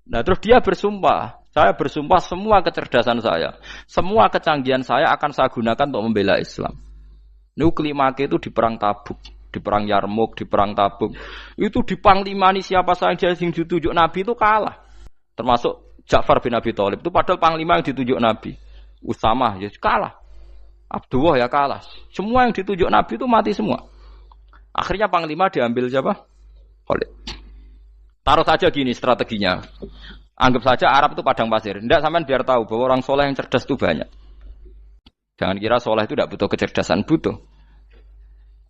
Nah terus dia bersumpah, saya bersumpah semua kecerdasan saya, semua kecanggihan saya akan saya gunakan untuk membela Islam. Nuklimake itu di perang Tabuk, di perang Yarmuk, di perang Tabuk. Itu di panglimani siapa saja yang ditunjuk Nabi itu kalah. Termasuk Ja'far bin Abi Thalib itu padahal panglima yang ditunjuk Nabi. Usamah ya kalah. Abdullah ya kalah. Semua yang ditunjuk Nabi itu mati semua. Akhirnya panglima diambil siapa? Khalid. Taruh saja gini strateginya. Anggap saja Arab itu padang pasir. Tidak sampean biar tahu bahwa orang soleh yang cerdas itu banyak. Jangan kira soleh itu tidak butuh kecerdasan, butuh.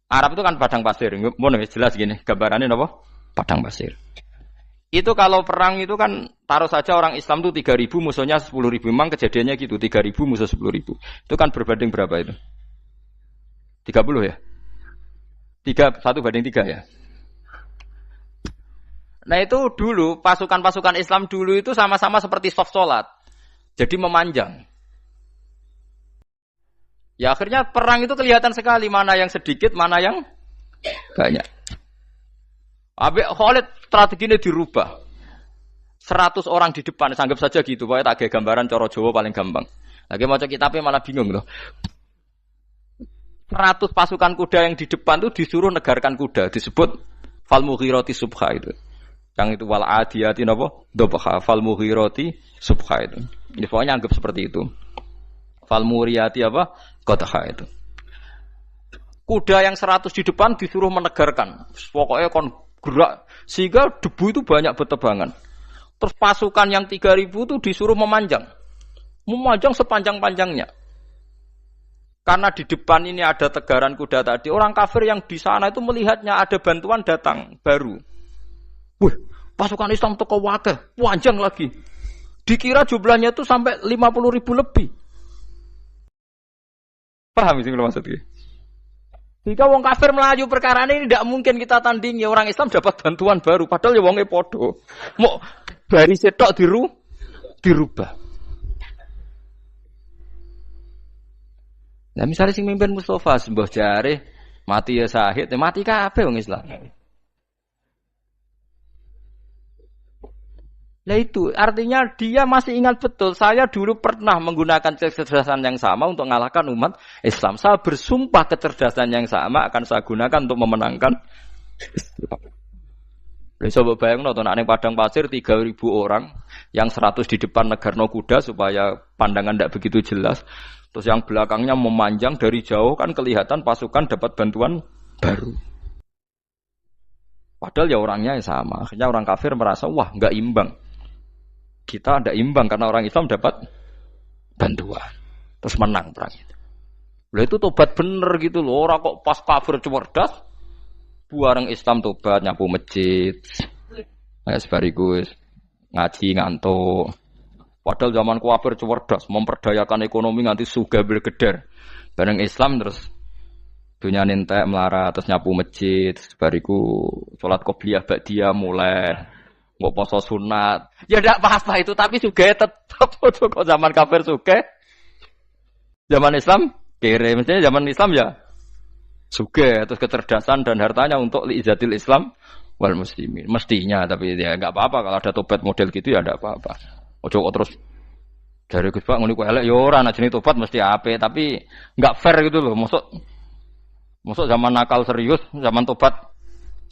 Arab itu kan padang pasir. Mau jelas gini, gambarannya apa? Padang pasir. Itu kalau perang itu kan taruh saja orang Islam itu 3.000 musuhnya 10.000. Memang kejadiannya gitu, 3.000 musuh 10.000. Itu kan berbanding berapa itu? 30 ya? 1 banding 3 ya? Nah itu dulu, pasukan-pasukan Islam dulu itu sama-sama seperti soft sholat. Jadi memanjang. Ya akhirnya perang itu kelihatan sekali mana yang sedikit, mana yang banyak. Habis Khalid strateginya dirubah. 100 orang di depan, anggap saja gitu. Pokoknya tak kayak gambaran coro Jawa paling gampang. Lagi maca kitabnya malah bingung loh. 100 pasukan kuda yang di depan itu disuruh negarkan kuda, disebut fal mughirati subha itu. Yang itu wal adiyati napa? Dobha fal mughirati subha itu. Jadi pokoknya anggap seperti itu. Fal muriyati apa? Qadha itu. Kuda yang 100 di depan disuruh menegarkan. Pokoknya kon gerak sehingga debu itu banyak bertebangan. Terus pasukan yang 3.000 itu disuruh memanjang sepanjang-panjangnya. Karena di depan ini ada tegaran kuda tadi, orang kafir yang di sana itu melihatnya ada bantuan datang baru. Wih, pasukan Islam teko wakeh, panjang lagi. Dikira jumlahnya itu sampai 50.000 lebih. Paham sih kalau maksudnya? Jika wong kafir melaju perkara ini tidak mungkin kita tandingi. Orang Islam dapat bantuan baru. Padahal ya wongnya podo. Mau dari setok dirubah. Nah misalnya sing mimpin Mustafa sembah jare mati ya sahid, mati kabeh wong Islam. Nah itu artinya dia masih ingat betul. Saya dulu pernah menggunakan kecerdasan yang sama untuk mengalahkan umat Islam. Saya bersumpah kecerdasan yang sama akan saya gunakan untuk memenangkan Islam. Coba bayang nonton ning padang pasir 3.000 orang, yang 100 di depan negarno kuda supaya pandangan tidak begitu jelas. Terus yang belakangnya memanjang dari jauh kan kelihatan pasukan dapat bantuan baru. Padahal ya orangnya sama. Akhirnya orang kafir merasa wah nggak imbang. Kita ada imbang karena orang Islam dapat bantuan. Terus menang perang itu. Lah itu tobat bener gitu loh. Orang kok pas kafir cerdas, buareng Islam tobat nyapu masjid. Kayak sebariku ngaji ngantuk. Padahal zaman kafir cerdas, memperdayakan ekonomi nganti sugih bergeder. Bareng Islam terus dunia entek melarat terus nyapu masjid, bariku salat qobliyah ba'diyah mulai mbok poso sunat. Ya ndak apa-apa itu tapi sugih tetep kok zaman kafir sugih. Zaman Islam kere, mestinya zaman Islam ya sugih terus kecerdasan dan hartanya untuk liizatil Islam wal muslimin. Mestinya tapi ya enggak apa-apa kalau ada tobat model gitu ya enggak apa-apa. Ojo kok terus dari Gus Pak ngene ku elek ya ora ana jenenge tobat mesti apik tapi enggak fair gitu loh. Maksud zaman nakal serius, zaman tobat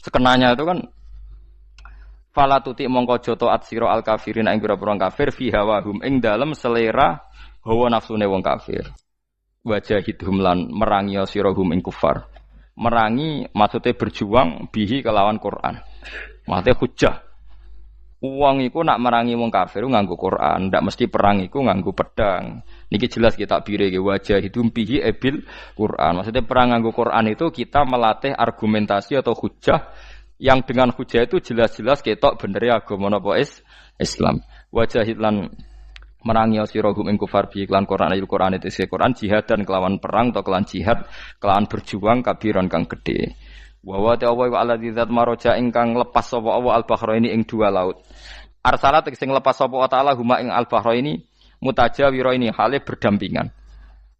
sekenanya itu kan fala tuti mongko joto atsira al kafirin ing pira-pira kafir fi hawahum ing dalem selera hawa nafsune wong kafir. Wajahidhum lan merangi sirahum ing kufar. Merangi maksudnya berjuang bihi kelawan Quran. Maksudnya hujjah. Uang iku nak merangi wong kafir nganggo Quran, ndak mesti perang iku nganggo pedang. Niki jelas kita bire ke wajahidhum bihi ebil Quran. Maksudnya perang nganggo Quran itu kita melatih argumentasi atau hujjah yang dengan hujjah itu jelas-jelas ketok bener agama napa Islam. Wajahid lan merangi sirahum ing kufar bi iklan Quran ayat Quran itu Quran jihad dan kelawan perang atau kelawan jihad kelawan berjuang kabiran kang gede. Wa wa ta'ala wa alladzi zat maraja ingkang lepas sapa Allah al-bahraini ing dua laut. Arsalat sing lepas sapa taala huma ing al-bahraini mutajawiraini hale berdampingan.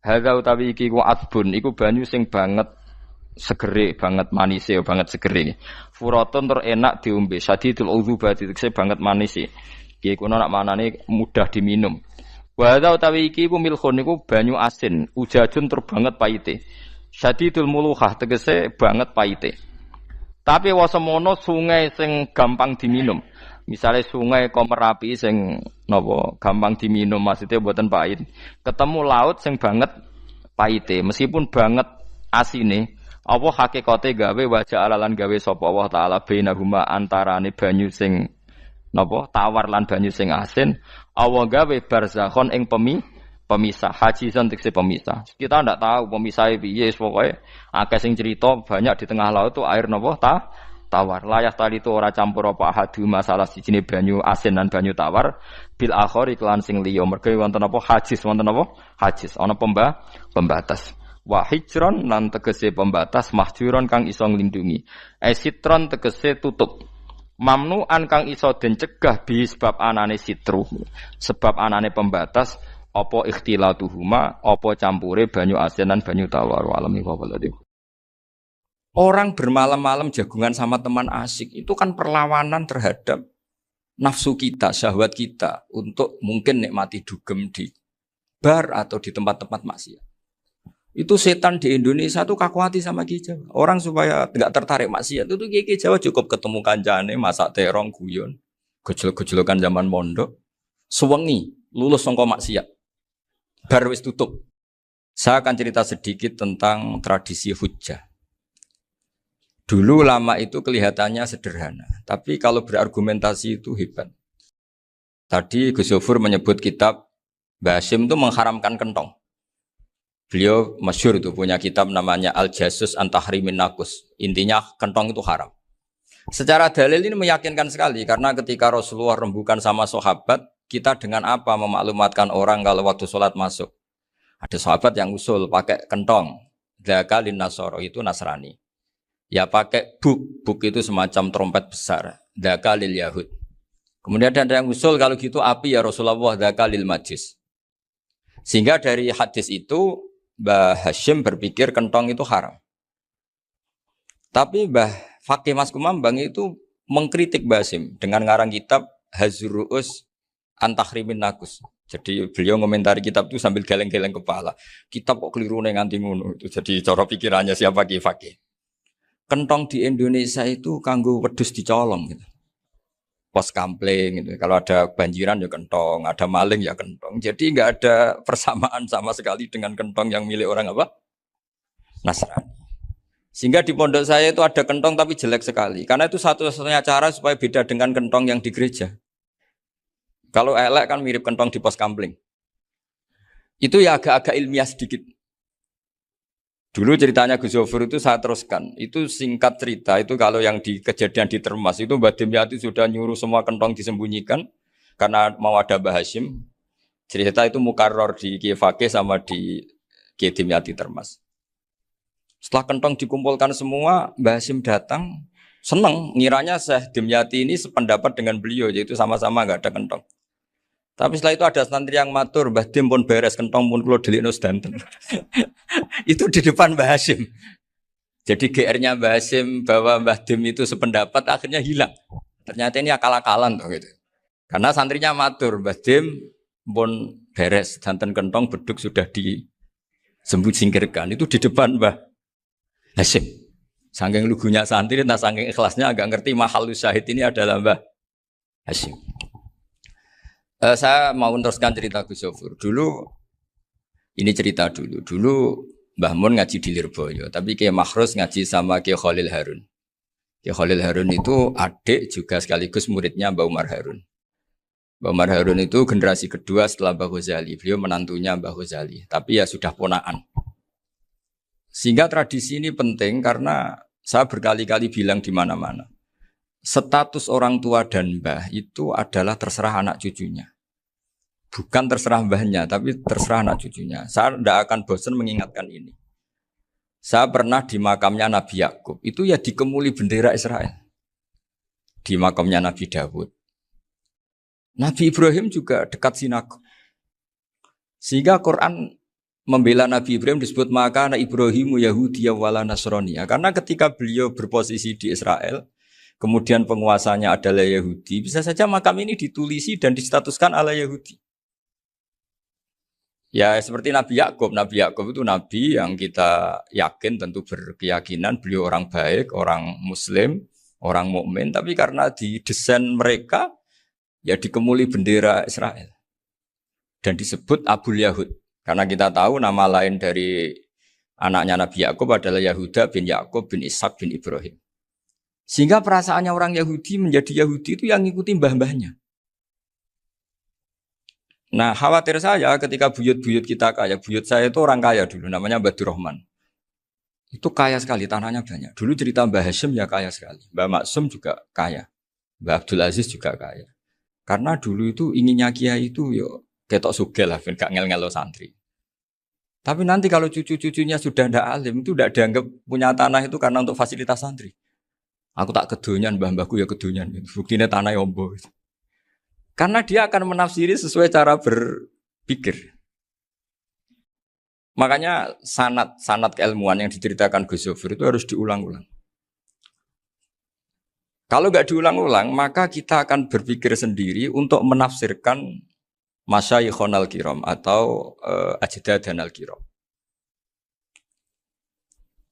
Hadza utawi iki ku adbun iku banyu sing banget segere banget manise banget segere. Furatun tur enak diombe sadidul udzubati tekse banget manise. Iki kono nak manane mudah diminum. Wa hadza utawi iki ku milkhun niku banyu asin, ujajun tur banget paite. Syadidul muluhah tegese banget paite. Tapi wasemono sungai sing gampang diminum. Misalnya sungai Komerapi sing napa gampang diminum maksudnya mboten pahit. Ketemu laut sing banget paite, meskipun banget asine, apa hakikate gawe wajah alalan gawe sapa Allah taala bainahuma antarane banyu sing napa tawar lan banyu sing asin, Allah gawe barzakhon ing pemisah haji santikse pemisah. Kita ndak tahu pemisahnya piye pokoke akeh sing cerita banyak di tengah laut itu air napa tawar. Layah tali itu ora campur apa hadu masalah sijine banyu asin dan banyu tawar bil akhir iklan sing liya mergo wonten apa hajis wonten apa hajis ana pembatas. Wa hijron lan tegese pembatas mahjuron kang iso nglindungi. Sitron tegese tutup. Mamnu'an kang iso den cegah bi sebab anane sitru. Sebab anane pembatas apa ikhtilatuhuma apa campure banyu asin dan banyu tawar walami wallahi. Orang bermalam-malam jagungan sama teman asik itu kan perlawanan terhadap nafsu kita, syahwat kita untuk mungkin nikmati dugem di bar atau di tempat-tempat maksiat. Itu setan di Indonesia tuh kakuati sama Ki Jawa. Orang supaya enggak tertarik maksiat itu Ki Jawa cukup ketemu kancane masak terong guyon, gejol-gejolokan zaman mondok, suwengi lulus saka maksiat. Bar wis tutup. Saya akan cerita sedikit tentang tradisi hujjah. Dulu lama itu kelihatannya sederhana, tapi kalau berargumentasi itu hebat. Tadi Gus Yofur menyebut kitab Mbah Hashim itu mengharamkan kentong. Beliau masyhur itu punya kitab namanya Al-Jasus an Tahrimin Nakus. Intinya kentong itu haram. Secara dalil ini meyakinkan sekali karena ketika Rasulullah rembukan sama sahabat, kita dengan apa memaklumatkan orang kalau waktu sholat masuk? Ada sahabat yang usul pakai kentong. Dzakalin Nasoro itu Nasrani. Ya pakai buk itu semacam trompet besar. Dzakalil Yahud. Kemudian ada yang usul kalau gitu api ya Rasulullah dzakalil Majus. Sehingga dari hadis itu Mbah Hashim berpikir kentong itu haram. Tapi Mbah Fakih Mas Kumambang itu mengkritik Mbah Hashim dengan ngarang kitab Hazruus Antahrimin Nakus. Jadi beliau ngomentari kitab itu sambil geleng-geleng kepala. Kitab kok keliru nganti ngono itu. Jadi cara pikirannya siapa Ki Fakih. Kentong di Indonesia itu kanggo wedhus dicolong gitu. Pos kampling gitu. Kalau ada banjiran ya kentong, ada maling ya kentong. Jadi enggak ada persamaan sama sekali dengan kentong yang milik orang apa? Nasrani. Sehingga di pondok saya itu ada kentong tapi jelek sekali. Karena itu satu-satunya cara supaya beda dengan kentong yang di gereja. Kalau elek kan mirip kentong di pos kampling. Itu ya agak-agak ilmiah sedikit. Dulu ceritanya Gus Yofur itu saya teruskan. Itu singkat cerita, itu kalau yang di kejadian di Termas itu Mbah Dimyati sudah nyuruh semua kentong disembunyikan karena mau ada Mbah Hashim. Cerita itu mukarrar di Kiai Fakih sama di Kiai Dimyati Termas. Setelah kentong dikumpulkan semua, Mbah Hasyim datang, seneng, ngiranya Syekh Dimyati ini sependapat dengan beliau, yaitu sama-sama nggak ada kentong. Tapi setelah itu ada santri yang matur, Mbah Dim pun beres, kentong pun kulo delikno sedanten. Itu di depan Mbah Hasyim. Jadi GR-nya Mbah Hasyim bahwa Mbah Dim itu sependapat akhirnya hilang. Ternyata ini akal-akalan tuh gitu. Karena santrinya matur, Mbah Dim pun beres, danten kentong beduk sudah disembut singkirkan. Itu di depan Mbah Hasyim. Saking lugunya santri, nah saking ikhlasnya agak ngerti mahalus syahid ini adalah Mbah Hasyim. Saya mau meneruskan cerita Gus Sofur. Dulu, ini cerita dulu. Dulu Mbah Mun ngaji di Lirboyo, tapi Kiai Makhrus ngaji sama Kiai Khalil Harun. Kiai Khalil Harun itu adik juga sekaligus muridnya Mbah Umar Harun. Mbah Umar Harun itu generasi kedua setelah Mbah Ghazali. Beliau menantunya Mbah Ghazali, tapi ya sudah ponaan. Sehingga tradisi ini penting karena saya berkali-kali bilang di mana-mana. Status orang tua dan mbah itu adalah terserah anak cucunya. Bukan terserah mbahnya, tapi terserah anak cucunya. Saya tidak akan bosan mengingatkan ini. Saya pernah di makamnya Nabi Yakub, itu ya dikemuli bendera Israel. Di makamnya Nabi Dawud. Nabi Ibrahim juga dekat sinagog. Sehingga Quran membela Nabi Ibrahim disebut maka anak Ibrahimu Yahudi wala Nasraniya. Karena ketika beliau berposisi di Israel, kemudian penguasanya adalah Yahudi, bisa saja makam ini ditulisi dan distatuskan ala Yahudi. Ya seperti Nabi Yakub. Nabi Yakub itu nabi yang kita yakin tentu berkeyakinan beliau orang baik, orang muslim, orang mukmin. Tapi karena di desain mereka ya dikemuli bendera Israel dan disebut Abul Yahud. Karena kita tahu nama lain dari anaknya Nabi Yakub adalah Yahuda bin Yakub bin Ishak bin Ibrahim. Sehingga perasaannya orang Yahudi menjadi Yahudi itu yang ngikuti mbah-mbahnya. Nah khawatir saya ketika buyut-buyut kita kaya, buyut saya itu orang kaya dulu, namanya Badur Rahman. Itu kaya sekali, tanahnya banyak. Dulu cerita Mbah Hasyim ya kaya sekali. Mbah Maksum juga kaya. Mbah Abdul Aziz juga kaya. Karena dulu itu inginnya kiai itu yo ketok sugih lah, gak ngel-ngelo santri. Tapi nanti kalau cucu-cucunya sudah ndak alim, itu ndak dianggap punya tanah itu karena untuk fasilitas santri. Aku tak kedonyan, mbah-mbahku ya kedonyan. Buktinya tanah ombo. Karena dia akan menafsiri sesuai cara berpikir. Makanya sanad keilmuan yang diceritakan Gus Sofir itu harus diulang-ulang. Kalau nggak diulang-ulang, maka kita akan berpikir sendiri untuk menafsirkan Masyayikhon al-Kiram atau Ajdadan al-Kiram.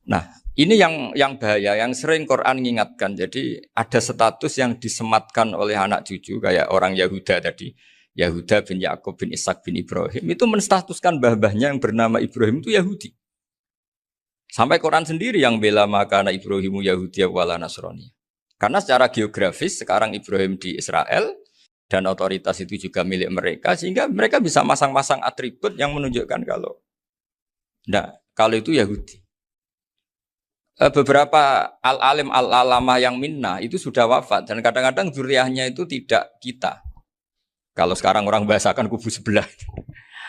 Nah, ini yang bahaya, yang sering Quran mengingatkan. Jadi ada status yang disematkan oleh anak cucu kayak orang Yahuda tadi, Yahuda bin Yakub bin Ishak bin Ibrahim itu menstatuskan mbah-mbahnya yang bernama Ibrahim itu Yahudi. Sampai Quran sendiri yang bela maka anak Ibrahimu Yahudi wala Nasrani. Karena secara geografis sekarang Ibrahim di Israel dan otoritas itu juga milik mereka sehingga mereka bisa masang-masang atribut yang menunjukkan kalau itu Yahudi. Beberapa al-alim al-alamah yang minnah itu sudah wafat dan kadang-kadang dzurriahnya itu tidak kita. Kalau sekarang orang bahasakan kubu sebelah.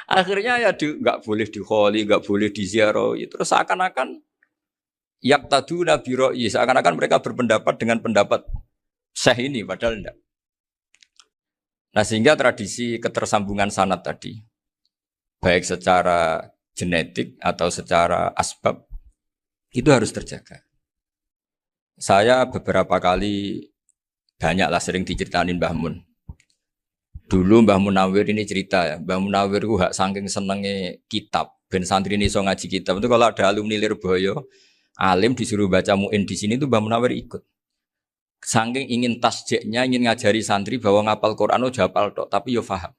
Akhirnya ya nggak boleh dikholi, nggak boleh diziarah. Terus seakan-akan yaqtaduna bi ra'yi, seakan-akan mereka berpendapat dengan pendapat syekh ini padahal enggak. Nah, sehingga tradisi ketersambungan sanad tadi baik secara genetik atau secara asbab itu harus terjaga. Saya beberapa kali banyaklah sering diceritain Mbah Mun. Dulu Mbah Munawir ini cerita ya, Mbah Munawir itu saking senenge kitab, ben santri ini so ngaji kitab. Itu kalau ada alumni Lirboyo, alim disuruh baca muin di sini itu Mbah Munawir ikut. Saking ingin tasjeknya, ingin ngajari santri bahwa ngapal Quran udah hafal tok, tapi yo paham.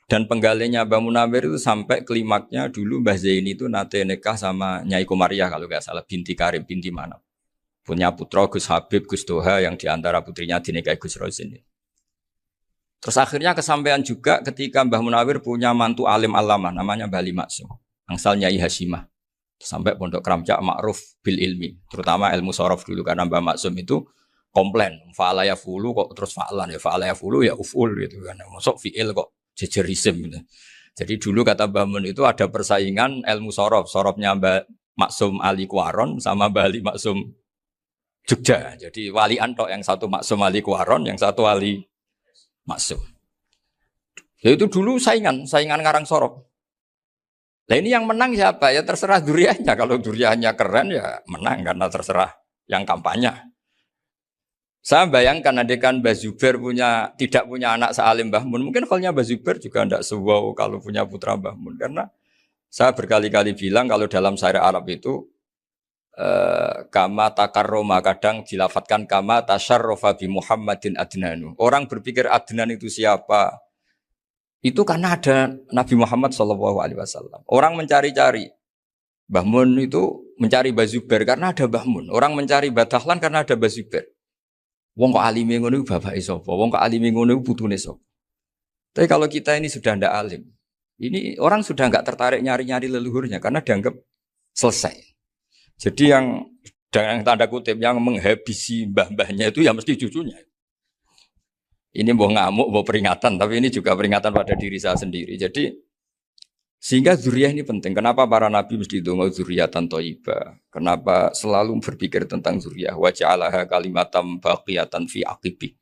Dan penggalinya Mbah Munawir itu sampai klimaknya dulu Mbah Zaini itu nate nikah sama Nyai Komariah kalau nggak salah, binti Karim, binti mana. Punya putra Gus Habib, Gus Doha yang diantara putrinya dinikahi Gus Rosin. Terus akhirnya kesampaian juga ketika Mbah Munawir punya mantu alim alamah namanya Mbah Ali Maksum, angsal Nyai Hasyimah. Sampai pondok Kramcak ma'ruf bil ilmi, terutama ilmu sorof dulu karena Mbah Maksum itu komplain, fa'ala ya fulu kok terus fa'lan ya fa'ala ya fulu ya uf'ul gitu kan. Masuk fi'il kok jejer isim gitu. Jadi dulu kata Mbah Mun itu ada persaingan ilmu sorof, sorofnya Mbah Maksum Ali Kuaron sama Mbah Ali Maksum Jogja. Jadi wali antok yang satu Maksum Ali Kuaron, yang satu Ali Maksum. Ya itu dulu saingan ngarang sorof. Nah ini yang menang siapa? Ya terserah duriannya. Kalau duriannya keren ya menang karena terserah yang kampanye. Saya bayangkan adekan Mbah Zubair tidak punya anak sealim Mbah Mun, mungkin kalau Mbah Zubair juga tidak sewow kalau punya putra Mbah Mun. Karena saya berkali-kali bilang kalau dalam syair Arab itu kama takarroma, kadang dilafatkan kama tasyarrofa bi Muhammadin adnanu. Orang berpikir Adnan itu siapa? Itu karena ada Nabi Muhammad SAW. Orang mencari-cari Mbah Mun itu mencari Mbah Zubair karena ada Mbah Mun. Orang mencari Mbah Dahlan karena ada Mbah Zubair. Wong kok alime ngono iku bapake sapa? Wong kok alime ngono iku putune sapa? Tapi kalau kita ini sudah ndak alim, ini orang sudah nggak tertarik nyari-nyari leluhurnya karena dianggap selesai. Jadi yang dengan tanda kutip yang menghabisi mbah-mbahnya itu ya mesti cucunya. Ini mau ngamuk, mau peringatan, tapi ini juga peringatan pada diri saya sendiri. Jadi sehingga zuriyah ini penting. Kenapa para nabi mesti donga zuriyatan thayyibah? Kenapa selalu berpikir tentang zuriyah? Wa ja'alaha kalimatam baqiyatan fi aqibi.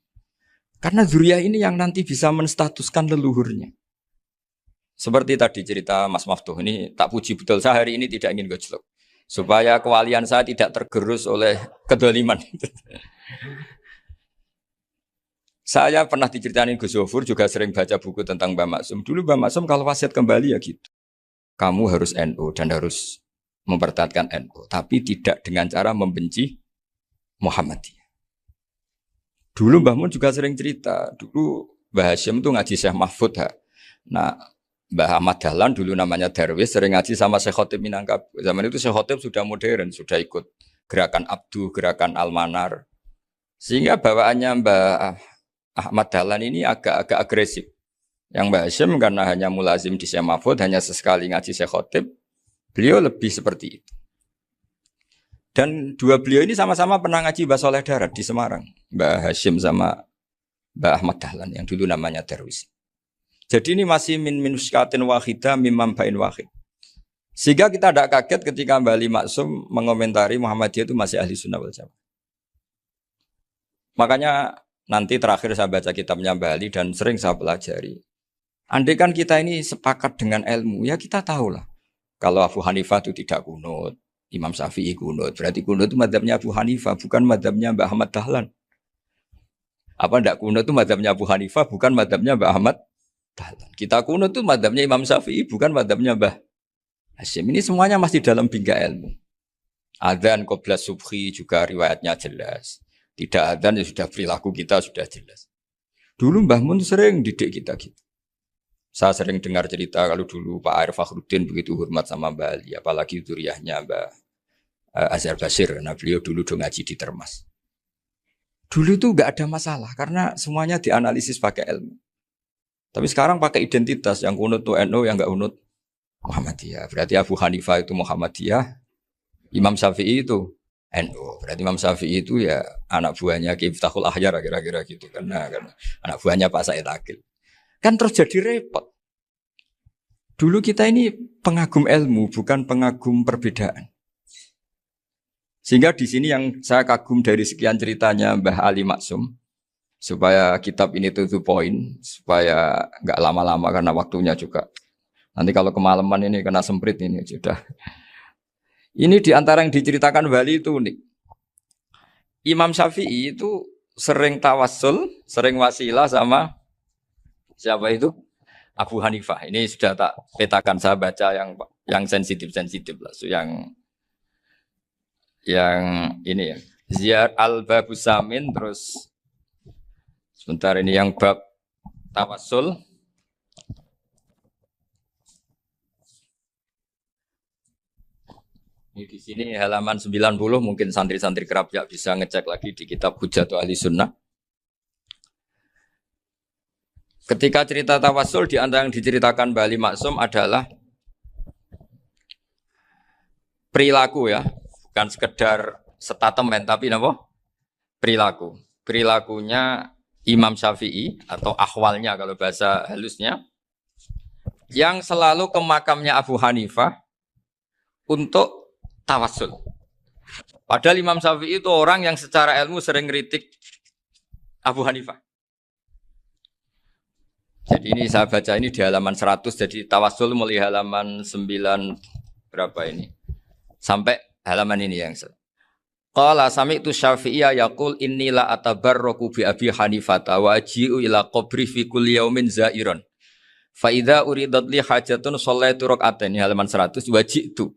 Karena zuriyah ini yang nanti bisa menstatuskan leluhurnya. Seperti tadi cerita Mas Maftuh ini, tak puji betul, saya hari ini tidak ingin gojlok. Supaya kewalian saya tidak tergerus oleh kedoliman. Saya pernah diceritain Gus Zofur, juga sering baca buku tentang Mbah Maksum. Dulu Mbah Maksum kalau wasiat kembali ya gitu. Kamu harus NU dan harus mempertahankan NU. Tapi tidak dengan cara membenci Muhammadiyah. Dulu Mbah Mun juga sering cerita. Dulu Mbah Hashim itu ngaji Syekh Mahfud. Nah, Mbah Ahmad Dahlan dulu namanya Darwis, sering ngaji sama Syekh Khotib Minangkabau. Zaman itu Syekh Khotib sudah modern, sudah ikut gerakan Abdu, gerakan Almanar. Sehingga bawaannya Mbah Ahmad Dahlan ini agak agresif. Yang Mbah Hashim karena hanya mulazim di Syekh Mahfud, hanya sesekali ngaji Syekh Khotib, beliau lebih seperti itu. Dan dua beliau ini sama-sama pernah ngaji Mbah Soleh Darat di Semarang. Mbah Hashim sama Mbah Ahmad Dahlan yang dulu namanya Darwis. Jadi ini masih min muskatin wahidah mimam bain wahid. Sehingga kita tidak kaget ketika Mbah Ali Maksum mengomentari Muhammadiyah itu masih ahli sunnah wal jamaah. Makanya nanti terakhir saya baca kitabnya Mbah Ali dan sering saya pelajari. Andai kan kita ini sepakat dengan ilmu, ya kita tahulah. Kalau Abu Hanifah itu tidak kunut, Imam Syafi'i kunut, berarti kunut itu madzhabnya Abu Hanifah, bukan madzhabnya Mbah Ahmad Dahlan. Apa tidak kunut itu madzhabnya Abu Hanifah, bukan madzhabnya Mbah Ahmad Dahlan. Kita kunut itu madzhabnya Imam Syafi'i, bukan madzhabnya Mbah Hashim. Ini semuanya masih dalam bingkai ilmu. Adzan qabla subhi juga riwayatnya jelas. Tidak adzan ya sudah perilaku kita sudah jelas. Dulu Mbah Mun sering didik kita gitu. Saya sering dengar cerita kalau dulu Pak Arif Fakhruddin begitu hormat sama Mbah Ali, apalagi zuriyahnya Mbah Azhar Basir, karena beliau dulu do ngaji di Termas. Dulu itu enggak ada masalah karena semuanya dianalisis pakai ilmu. Tapi sekarang pakai identitas, yang kunut itu NU, yang enggak kunut Muhammadiyah. Berarti Abu Hanifah itu Muhammadiyah, Imam Syafi'i itu NU. Berarti Imam Syafi'i itu ya anak buahnya Ki Miftahul Ahyar kira-kira gitu karena anak buahnya Pak Said Akil. Kan terus jadi repot. Dulu kita ini pengagum ilmu, bukan pengagum perbedaan. Sehingga di sini yang saya kagum dari sekian ceritanya Mbah Ali Maksum, supaya kitab ini to the point, supaya nggak lama-lama karena waktunya juga. Nanti kalau kemalaman ini kena semprit ini sudah. Ini diantara yang diceritakan Bali itu unik. Imam Syafi'i itu sering tawassul, sering wasilah sama siapa itu? Abu Hanifah. Ini sudah tak petakan, saya baca yang sensitif-sensitif lah. So, yang ini ya. Ziyar al-Babus Samin, terus sebentar ini yang bab tawassul. Ini di sini halaman 90, mungkin santri-santri kerap ya bisa ngecek lagi di kitab Hujjatul Ahli Sunnah. Ketika cerita tawassul, di antara yang diceritakan Mbah Ali Maksum adalah perilaku ya, bukan sekedar statement tapi apa? Perilakunya Imam Syafi'i atau ahwalnya kalau bahasa halusnya yang selalu ke makamnya Abu Hanifah untuk tawassul. Padahal Imam Syafi'i itu orang yang secara ilmu sering kritik Abu Hanifah. Jadi ini saya baca ini di halaman 100, jadi tawassul mulai halaman 9 berapa ini? Sampai halaman ini yang Qala sami'tu Syafi'iyya yaqul inni la atabarraku bi Abi Hanifah wa aji'u ila qabri fi kulli yaumin za'iran. Fa idza uridat li hajatun shallaitu rak'atain halaman 100 waji'tu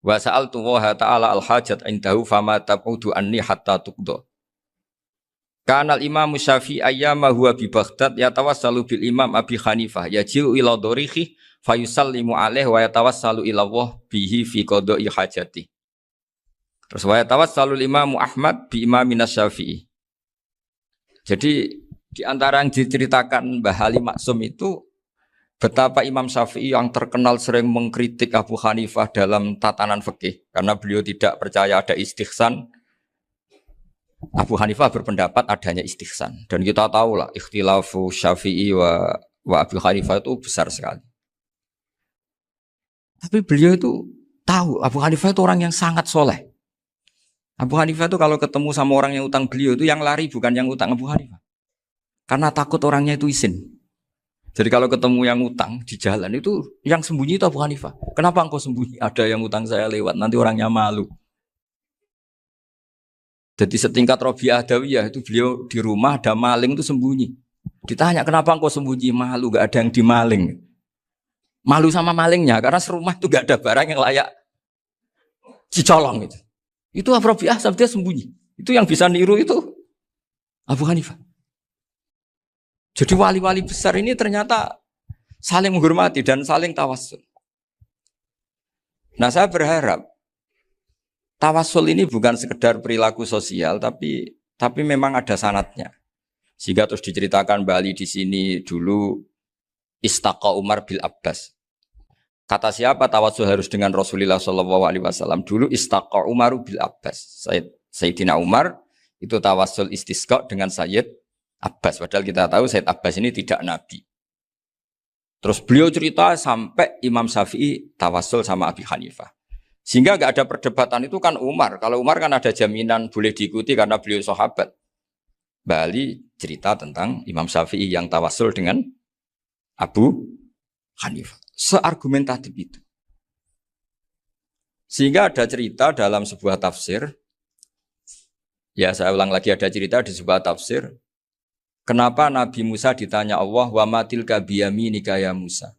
wa sa'altu wa ta'ala al hajat indahu fama tab'udu anni hatta tuqda. Kanal Imam Syafi'i ayyama huwa bi Baghdad yatawassalu bil Imam Abi Hanifah yaji'u ila dorihi fayusallimu alaihi wa yatawassalu ila Allah bihi fi qada'i hajati. Terus wa yatawassalu Imam Ahmad bi Imamina Syafi'i. Jadi di antara yang diceritakan Mbah Halim Maksum itu betapa Imam Syafi'i yang terkenal sering mengkritik Abu Hanifah dalam tatanan fikih karena beliau tidak percaya ada istihsan. Abu Hanifah berpendapat adanya istihsan dan kita tahu lah ikhtilafu Syafi'i wa Abu Hanifah itu besar sekali. Tapi beliau itu tahu Abu Hanifah itu orang yang sangat soleh. Abu Hanifah itu kalau ketemu sama orang yang utang beliau itu yang lari bukan yang utang Abu Hanifah, karena takut orangnya itu izin. Jadi kalau ketemu yang utang di jalan itu yang sembunyi itu Abu Hanifah. Kenapa engkau sembunyi? Ada yang utang saya lewat, nanti orangnya malu. Jadi setingkat Rabi'ah Adawiyah itu beliau di rumah ada maling itu sembunyi. Ditanya kenapa engkau sembunyi? Malu, gak ada yang dimaling. Malu sama malingnya karena serumah itu gak ada barang yang layak dicolong itu. Itu Rabi'ah sampai dia sembunyi. Itu yang bisa niru itu Abu Hanifah. Jadi wali-wali besar ini ternyata saling menghormati dan saling tawassul. Nah saya berharap tawassul ini bukan sekedar perilaku sosial, tapi memang ada sanadnya. Sehingga terus diceritakan Bali di sini dulu istaqa Umar bil Abbas. Kata siapa tawassul harus dengan Rasulullah SAW? Dulu istaqa Umar bil Abbas. Sayyidina Umar itu tawassul istisqa dengan Sayyid Abbas. Padahal kita tahu Sayyid Abbas ini tidak nabi. Terus beliau cerita sampai Imam Syafi'i tawassul sama Abi Hanifah. Sehingga nggak ada perdebatan itu kan Umar. Kalau Umar kan ada jaminan boleh diikuti karena beliau sahabat. Bali cerita tentang Imam Syafi'i yang tawassul dengan Abu Hanifah. Seargumentatif itu. Sehingga ada cerita dalam sebuah tafsir. Ya saya ulang lagi, ada cerita di sebuah tafsir. Kenapa Nabi Musa ditanya Allah, wa matilka biyaminika ya Musa?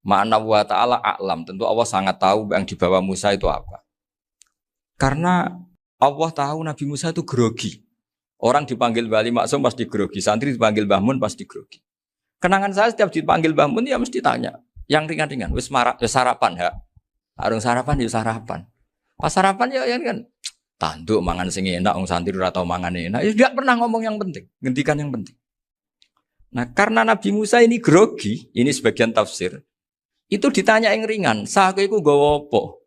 Ma'ana wa ta'ala a'lam. Tentu Allah sangat tahu yang di bawah Musa itu apa. Karena Allah tahu Nabi Musa itu grogi. Orang dipanggil Bali Maksum pasti grogi. Santri dipanggil Mbah Mun pasti grogi. Kenangan saya setiap dipanggil Mbah Mun ya mesti tanya. Yang ringan-ringan. Wis sarapan ya. Arung sarapan ya sarapan. Pas sarapan ya kan. Tanduk mangan sing enak. Orang santri ora tau mangan enak. Ya tidak pernah ngomong yang penting. Ngendikan yang penting. Nah karena Nabi Musa ini grogi. Ini sebagian tafsir. Itu ditanya yang ringan, sahaja itu gawa apa?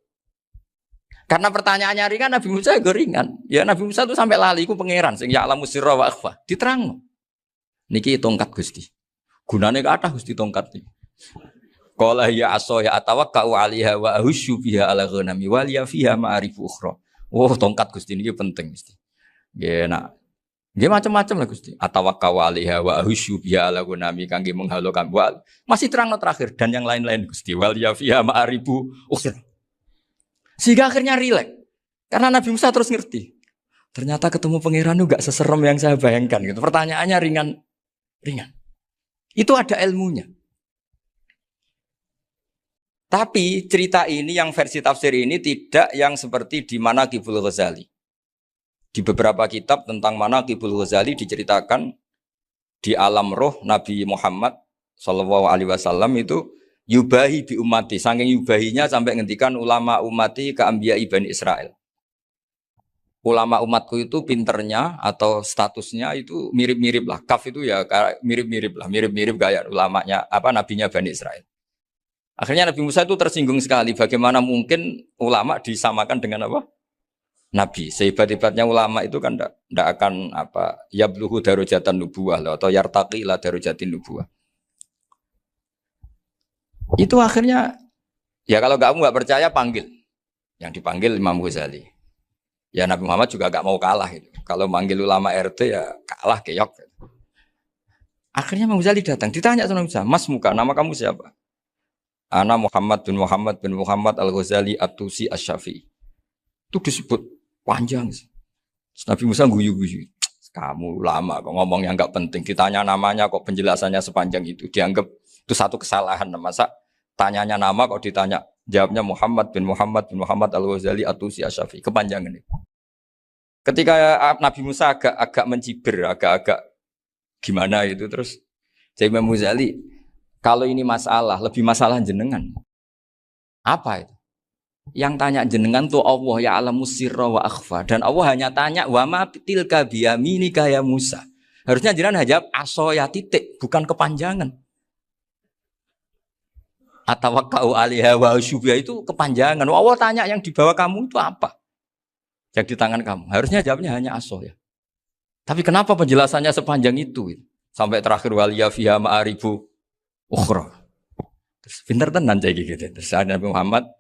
Karena pertanyaannya ringan, Nabi Musa juga ringan. Ya Nabi Musa itu sampai lali, itu pangeran, sing ya'lamu sirra wa akhfa. Diterang. Niki tongkat Gusti. Gunane kathah Gusti tongkat iki. Qala ya aso ya atawakkau 'alaiha wa ahusyu biha 'ala ghanami wa liya fiha ma'arifu ukhra. Oh, tongkat Gusti niki penting mesti. Nggih nak. Nggih macam-macam lah Gusti. Atawakkau 'alaiha wa ahusyu biha 'ala ghanami kangge menghalokan wa. Masih terang terakhir dan yang lain-lain Gusti. Wal ya fiha ma'arifu ukhra. Sehingga akhirnya rileks. Karena Nabi Musa terus ngerti. Ternyata ketemu pangeran itu gak seserem yang saya bayangkan gitu. Pertanyaannya ringan. Itu ada ilmunya. Tapi cerita ini yang versi tafsir ini tidak yang seperti di Manaqibul Ghazali. Di beberapa kitab tentang Manaqibul Ghazali diceritakan di alam roh Nabi Muhammad SAW itu yubahi bi ummati, saking yubahinya sampai ngendikan ulama ummati ke anbiya Bani Israel. Ulama umatku itu pinternya atau statusnya itu mirip-mirip lah. Kaf itu ya mirip-mirip lah, mirip-mirip gaya ulamanya nabinya Bani Israel. Akhirnya Nabi Musa itu tersinggung sekali. Bagaimana mungkin ulama disamakan dengan apa? Nabi. Sehebat-hebatnya ulama itu kan tidak akan yabluhu darajatan nubuwah atau yartaqi ila darajatin nubuwah. Itu akhirnya, ya kalau kamu nggak percaya panggil. Yang dipanggil Imam Ghazali. Ya Nabi Muhammad juga nggak mau kalah. Gitu. Kalau manggil ulama RT ya kalah keok. Akhirnya Imam Ghazali datang. Ditanya sama Musa, Mas Muka, nama kamu siapa? Ana Muhammad bin Muhammad Al-Ghazali At-Tusi Asy-Syafi'i. Itu disebut panjang. Nabi Musa guyu-guyu. Kamu lama kok ngomong yang nggak penting. Ditanya namanya kok penjelasannya sepanjang itu. Dianggap itu satu kesalahan. Masa tanyanya nama kok ditanya. Jawabnya Muhammad bin Muhammad Al-Ghazali At-Tusi Asy-Syafi'i. Kepanjangan itu. Ketika Nabi Musa agak mencibir, agak gimana itu. Terus jadi Imam Ghazali, kalau ini masalah, lebih masalah jenengan. Apa itu? Yang tanya jenengan tuh Allah ya alamus sirra wa akhfa. Dan Allah hanya tanya wa ma tilka biyaminika ya Musa. Harusnya jenengan jawab aso ya titik, bukan kepanjangan. Atawakkau alaiha wa syubha itu kepanjangan. Allah tanya yang di bawah kamu itu apa? Yang di tangan kamu. Harusnya jawabnya hanya aso ya. Tapi kenapa penjelasannya sepanjang itu? Sampai terakhir waliya fiha ma'aribu ukhra. Terus pinter tenan kayak gitu. Terus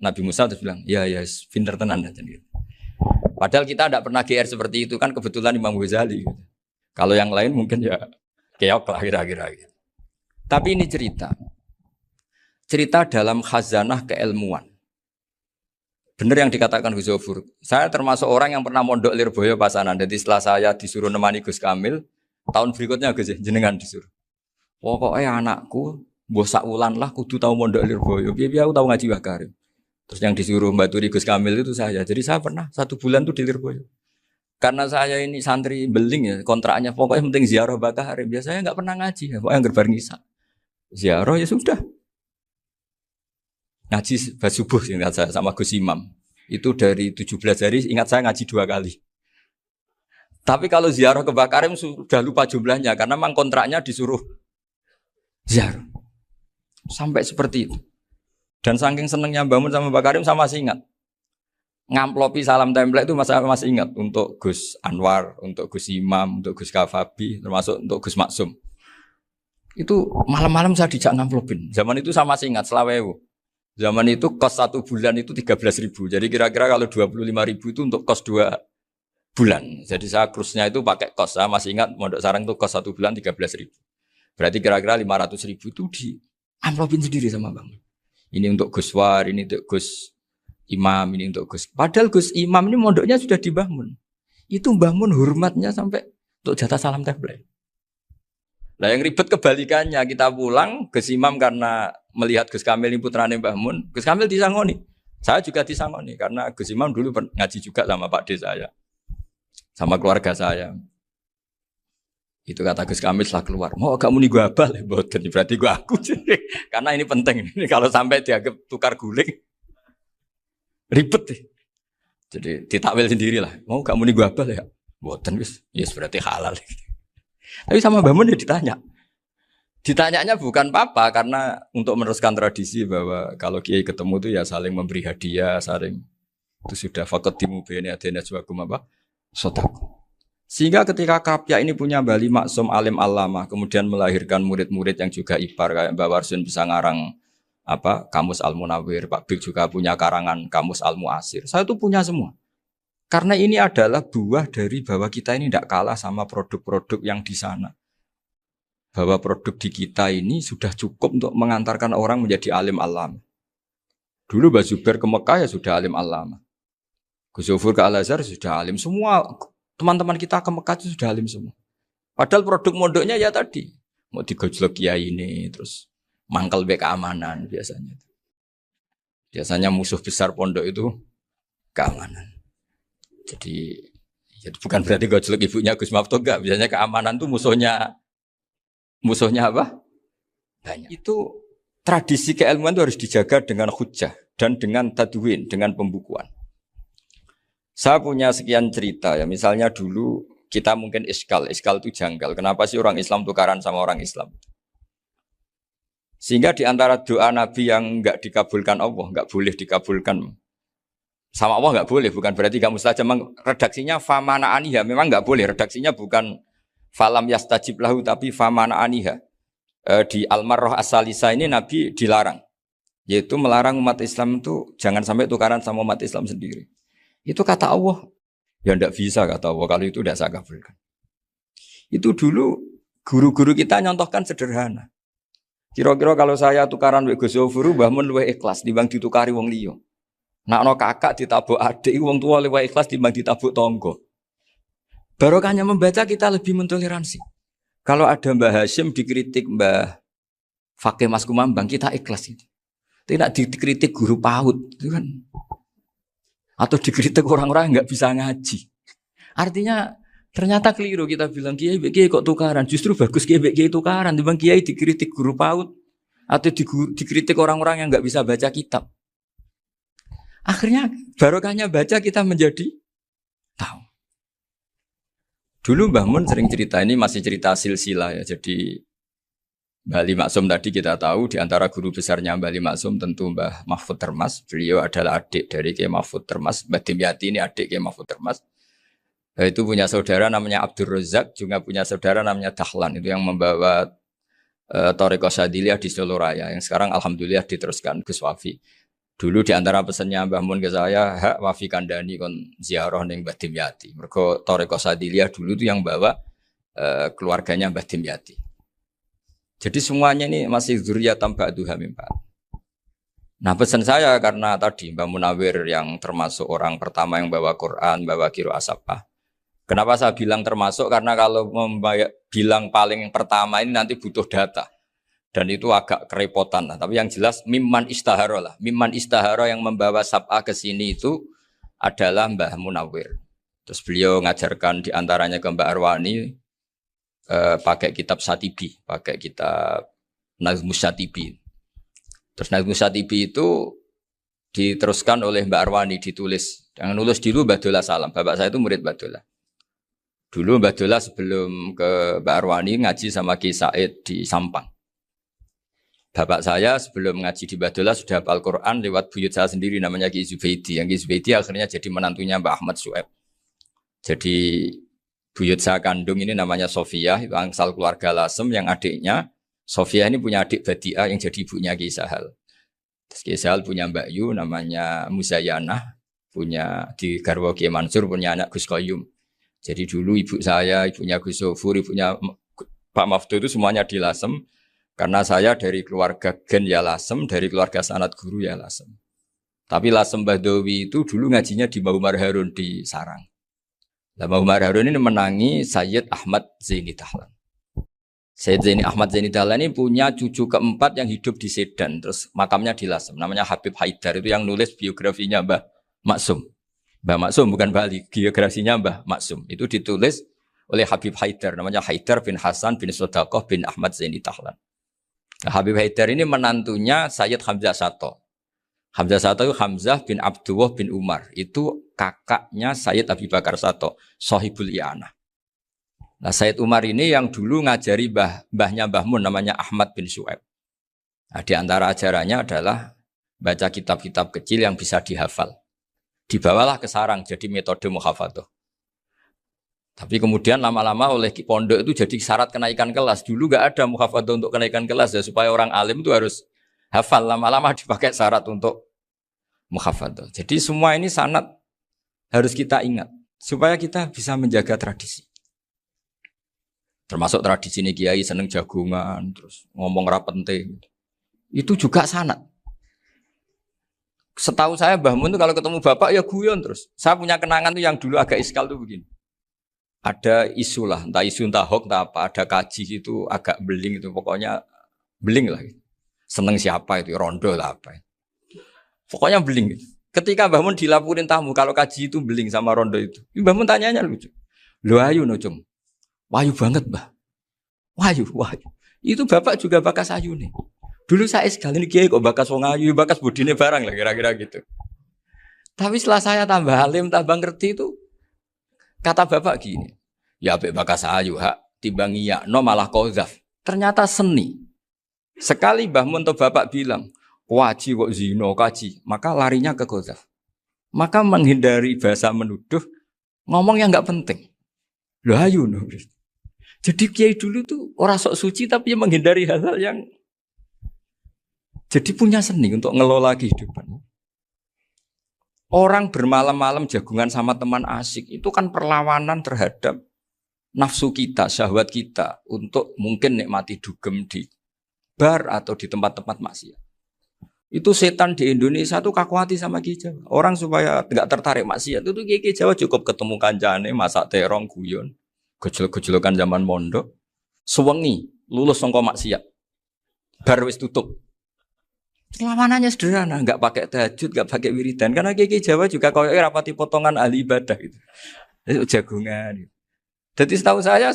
Nabi Musa terus bilang, ya pinter tenan aja gitu. Padahal kita tidak pernah GR seperti itu kan kebetulan Imam Ghazali. Gitu. Kalau yang lain mungkin ya keok lah kira-kira. Gitu. Tapi ini cerita dalam khazanah keilmuan. Benar yang dikatakan Gus Zofur. Saya termasuk orang yang pernah mondok Lirboyo Pasanan. Jadi setelah saya disuruh nemani Gus Kamil, tahun berikutnya Gus jenengan disuruh. Pokoknya anakku bosak ulan lah kudu tahu mondok Lirboyo. Biar aku tahu ngaji Wakarim. Terus yang disuruh Mbak Turi Gus Kamil itu saya. Jadi saya pernah 1 bulan tuh di Lirboyo. Karena saya ini santri beling ya, kontraknya pokoknya penting ziarah Bakarim. Biasanya nggak pernah ngaji ya, pokoknya gerbar ngisa. Ziarah ya sudah. Ngaji subuh ingat saya sama Gus Imam. Itu dari 17 hari ingat saya ngaji 2 kali. Tapi kalau ziarah ke Bakarim sudah lupa jumlahnya karena memang kontraknya disuruh ziarah. Sampai seperti itu. Dan saking senengnya bangun sama Mbak Karim sama masih ingat. Ngamplopi salam template itu masih ingat untuk Gus Anwar, untuk Gus Imam, untuk Gus Kafabi, termasuk untuk Gus Maksum. Itu malam-malam saya dijak ngamplopin. Zaman itu saya masih ingat selawewu. Zaman itu kos 1 bulan itu 13.000. Jadi kira-kira kalau 25.000 itu untuk kos 2 bulan. Jadi saya krusnya itu pakai kos. Saya masih ingat Mondok Sarang itu kos 1 bulan 13.000. Berarti kira-kira 500.000 itu di amplopin sendiri sama Bang. Ini untuk Gus War, ini untuk Gus Imam, ini untuk Gus. Padahal Gus Imam ini mondoknya sudah dibangun. Itu bangun hormatnya sampai untuk jatah salam template. Nah yang ribet kebalikannya, kita pulang, Gus Imam karena melihat Gus Kamil ini putrane Mbah Mun, Gus Kamil disangoni. Saya juga disangoni, karena Gus Imam dulu ngaji juga sama Pak D saya. Sama keluarga saya. Itu kata Gus Kamil setelah keluar, mau kamu nih gue abal, berarti gue aku. Karena ini penting, ini kalau sampai dianggap tukar guling, ribet deh. Jadi ditakwil sendirilah, mau kamu nih gue abal ya, boten wis, yes berarti halal. Tapi sama Mbah Mun ya ditanya. Ditanyanya bukan apa karena untuk meneruskan tradisi bahwa kalau kiai ketemu itu ya saling memberi hadiah, saling itu sudah faqaddimu baina adena suwakum apa? Sedekah. Sehingga ketika Kapya ini punya Bali Maksum alim alama, kemudian melahirkan murid-murid yang juga ipar kayak Mbak Warsun bisa ngarang apa Kamus Al-Munawwir, Pak Bik juga punya karangan Kamus Al-Mu'asir. Saya tuh punya semua. Karena ini adalah buah dari bahwa kita ini tidak kalah sama produk-produk yang di sana. Bahwa produk di kita ini sudah cukup untuk mengantarkan orang menjadi alim alam. Dulu Mbak Zubair ke Mekah ya sudah alim alam. Gus Zofur ke Al-Azhar sudah alim. Semua teman-teman kita ke Mekah itu sudah alim semua. Padahal produk mondoknya ya tadi. Mau digojlok kiai ini, terus mangkel keamanan biasanya. Biasanya musuh besar pondok itu keamanan. Jadi ya bukan berarti gojlok ibunya Gus Maftuh enggak. Biasanya keamanan itu musuhnya apa? Banyak. Itu tradisi keilmuan itu harus dijaga dengan hujjah dan dengan tadwin, dengan pembukuan. Saya punya sekian cerita ya. Misalnya dulu kita mungkin iskal itu janggal. Kenapa sih orang Islam tukaran sama orang Islam? Sehingga di antara doa Nabi yang enggak dikabulkan Allah, enggak boleh dikabulkan sama Allah enggak boleh, bukan berarti enggak mustajab. Redaksinya famana aniha, memang enggak boleh. Redaksinya bukan falam yastajib lahu tapi famana aniha. Di Al-Marrah As-Salisa ini Nabi dilarang. yaitu melarang umat Islam itu jangan sampai tukaran sama umat Islam sendiri. Itu kata Allah, ya ndak bisa kata Allah kalau itu tidak saya kabulkan. Itu dulu guru-guru kita nyontohkan sederhana. Kira-kira kalau saya tukaran wek Gus Zofuru, Mbah Mun luwih ikhlas dibanding ditukari wong liya. Nak ana kakak ditabuk adik, wong tua luwih ikhlas dibanding ditabuk tangga. Barokahnya membaca kita lebih mentoleransi. Kalau ada Mbah Hashim dikritik Mbah Fakih Mas Kumambang, kita ikhlas itu. Tidak dikritik guru PAUD, itu kan. Atau dikritik orang-orang yang nggak bisa ngaji. Artinya ternyata keliru kita bilang kiai kok tukaran. Justru bagus kiai tukaran. Dibanding kiai dikritik guru PAUD atau dikritik orang-orang yang nggak bisa baca kitab. Akhirnya barokahnya baca kita menjadi tahu. Dulu Mbah Mun sering cerita, ini masih cerita silsilah ya. Jadi Mbah Ali Maksum tadi kita tahu di antara guru besarnya Mbah Ali Maksum tentu Mbah Mahfud Termas. Beliau adalah adik dari Kiai Mahfud Termas. Mbah Dimyati ini adik Kiai Mahfud Termas. Itu punya saudara namanya Abdul Razak, juga punya saudara namanya Dahlan. Itu yang membawa Thariqah Syadziliyah di Solo Raya. Yang sekarang alhamdulillah diteruskan Gus Wafi. Dulu di antara pesannya Mbah Mun ke saya, hak Wafi kandani kon ziarah ning Mbah Dimyati. Mergo Thariqah Syadziliyah dulu itu yang bawa keluarganya Mbah Dimyati. Jadi semuanya ini masih dzurriyyatan ba'duha min ba'd. Nah, pesan saya karena tadi Mbah Munawir yang termasuk orang pertama yang bawa Quran, bawa qiraah Sabah. Kenapa saya bilang termasuk? Karena kalau bilang paling pertama ini nanti butuh data. Dan itu agak kerepotan lah. Tapi yang jelas mimman istahara lah. Mimman istahara yang membawa Sabah ke sini itu adalah Mbah Munawir. Terus beliau ngajarkan diantaranya ke Mbak Arwani pakai kitab Satibi, pakai kitab Nazmus Satibi. Terus Nazmus Satibi itu diteruskan oleh Mbak Arwani, ditulis. Yang nulis dulu Mbak Dola Salam. Bapak saya itu murid Mbak Dola. Dulu Mbak Dola sebelum ke Mbak Arwani ngaji sama Ki Said di Sampang. Bapak saya sebelum ngaji di Badola sudah hafal Quran lewat buyut saya sendiri namanya Ki Zubaidi. Yang Ki Zubaidi akhirnya jadi menantunya Mbak Ahmad Su'eb. Jadi buyut saya kandung ini namanya Sofia, itu angsal keluarga Lasem yang adiknya. Sofia ini punya adik Badiah yang jadi ibunya Ki Sahal. Terus Ki Sahal punya Mbak Yu namanya Muzayanah, punya di Garwo Ki Mansur punya anak Gus Qayyum. Jadi dulu ibu saya, ibunya Gus Sofur, ibunya Pak Maftu itu semuanya di Lasem. Karena saya dari keluarga Gen ya Lasem, dari keluarga sanad guru ya Lasem. Tapi Lasem Bahdawi itu dulu ngajinya di Mbah Umar Harun di Sarang. Nah, Mbah Umar Harun ini menangi Sayyid Ahmad Zaini Dahlan. Sayyid Zaini Ahmad Zaini Dahlan ini punya cucu keempat yang hidup di Sedan. Terus makamnya di Lasem. Namanya Habib Haidar. Itu yang nulis biografinya Mbah Maksum. Mbah Maksum bukan Bali. Biografinya Mbah Maksum. Itu ditulis oleh Habib Haidar. Namanya Haidar bin Hasan bin Sodaqoh bin Ahmad Zaini Dahlan. Nah, Habib Haidar ini menantunya Sayyid Hamzah Sato. Hamzah Sato itu Hamzah bin Abdullah bin Umar. Itu kakaknya Sayyid Abi Bakar Sato, Sohibul I'anah. Nah, Sayyid Umar ini yang dulu ngajari mbahnya Mbah Mun namanya Ahmad bin Su'eb. Nah, di antara ajarannya adalah baca kitab-kitab kecil yang bisa dihafal. Dibawalah ke sarang jadi metode muhafadzah. Tapi kemudian lama-lama oleh pondok itu jadi syarat kenaikan kelas. Dulu gak ada muhafadzah untuk kenaikan kelas ya, supaya orang alim itu harus hafal. Lama-lama dipakai syarat untuk muhafadzah. Jadi semua ini sanad harus kita ingat supaya kita bisa menjaga tradisi. Termasuk tradisi ini kiai seneng jagungan, terus ngomong penting. Itu juga sanad. Setahu saya Mbah Mun itu kalau ketemu bapak ya guyon terus. Saya punya kenangan tuh yang dulu agak iskal tuh begini. Ada isu lah, entah isu entah hoax entah apa, ada kaji itu agak beling itu, pokoknya beling lah. Seneng siapa itu, rondo lah apa. Pokoknya beling. Ketika Mbah Mun dilaporin tamu, kalau kaji itu beling sama rondo itu. Mbah Mun tanyanya lucu. Loh ayu no cung. Wahyu banget Mbah. Wahyu. Itu bapak juga bakas ayu nih. Dulu saya sekali ini kiai kok bakas wong ayu, bakas budine barang lah kira-kira gitu. Tapi setelah saya tambah alim, tambah ngerti itu, kata bapak gini, ya apik bakas ayu hak timbang iya no malah qadzaf. Ternyata seni. Sekali Mbah Mun atau bapak bilang, "Waji kok zina kaji," maka larinya ke qadzaf. Maka menghindari bahasa menuduh, ngomong yang enggak penting. Loh ayu no. Jadi kiai dulu tuh orang sok suci tapi menghindari hal-hal yang Jadi punya seni untuk ngelola kehidupan. Orang bermalam-malam jagungan sama teman asik itu kan perlawanan terhadap nafsu kita, syahwat kita untuk mungkin nikmati dugem di bar atau di tempat-tempat maksiat. Itu setan di Indonesia tuh kakuati sama Ki Jawa. Orang supaya nggak tertarik maksiat itu Ki Jawa cukup ketemu kancane masak terong guyon, gejol-gejolokan zaman mondok, sewengi lulus sangka maksiat. Bar wis tutup. Perlawanannya sederhana, nggak pakai tahajud, nggak pakai wiridan. Karena Ki Jawa juga koyo rapati potongan ahli ibadah gitu. Itu jagungan. Gitu. Jadi setahu saya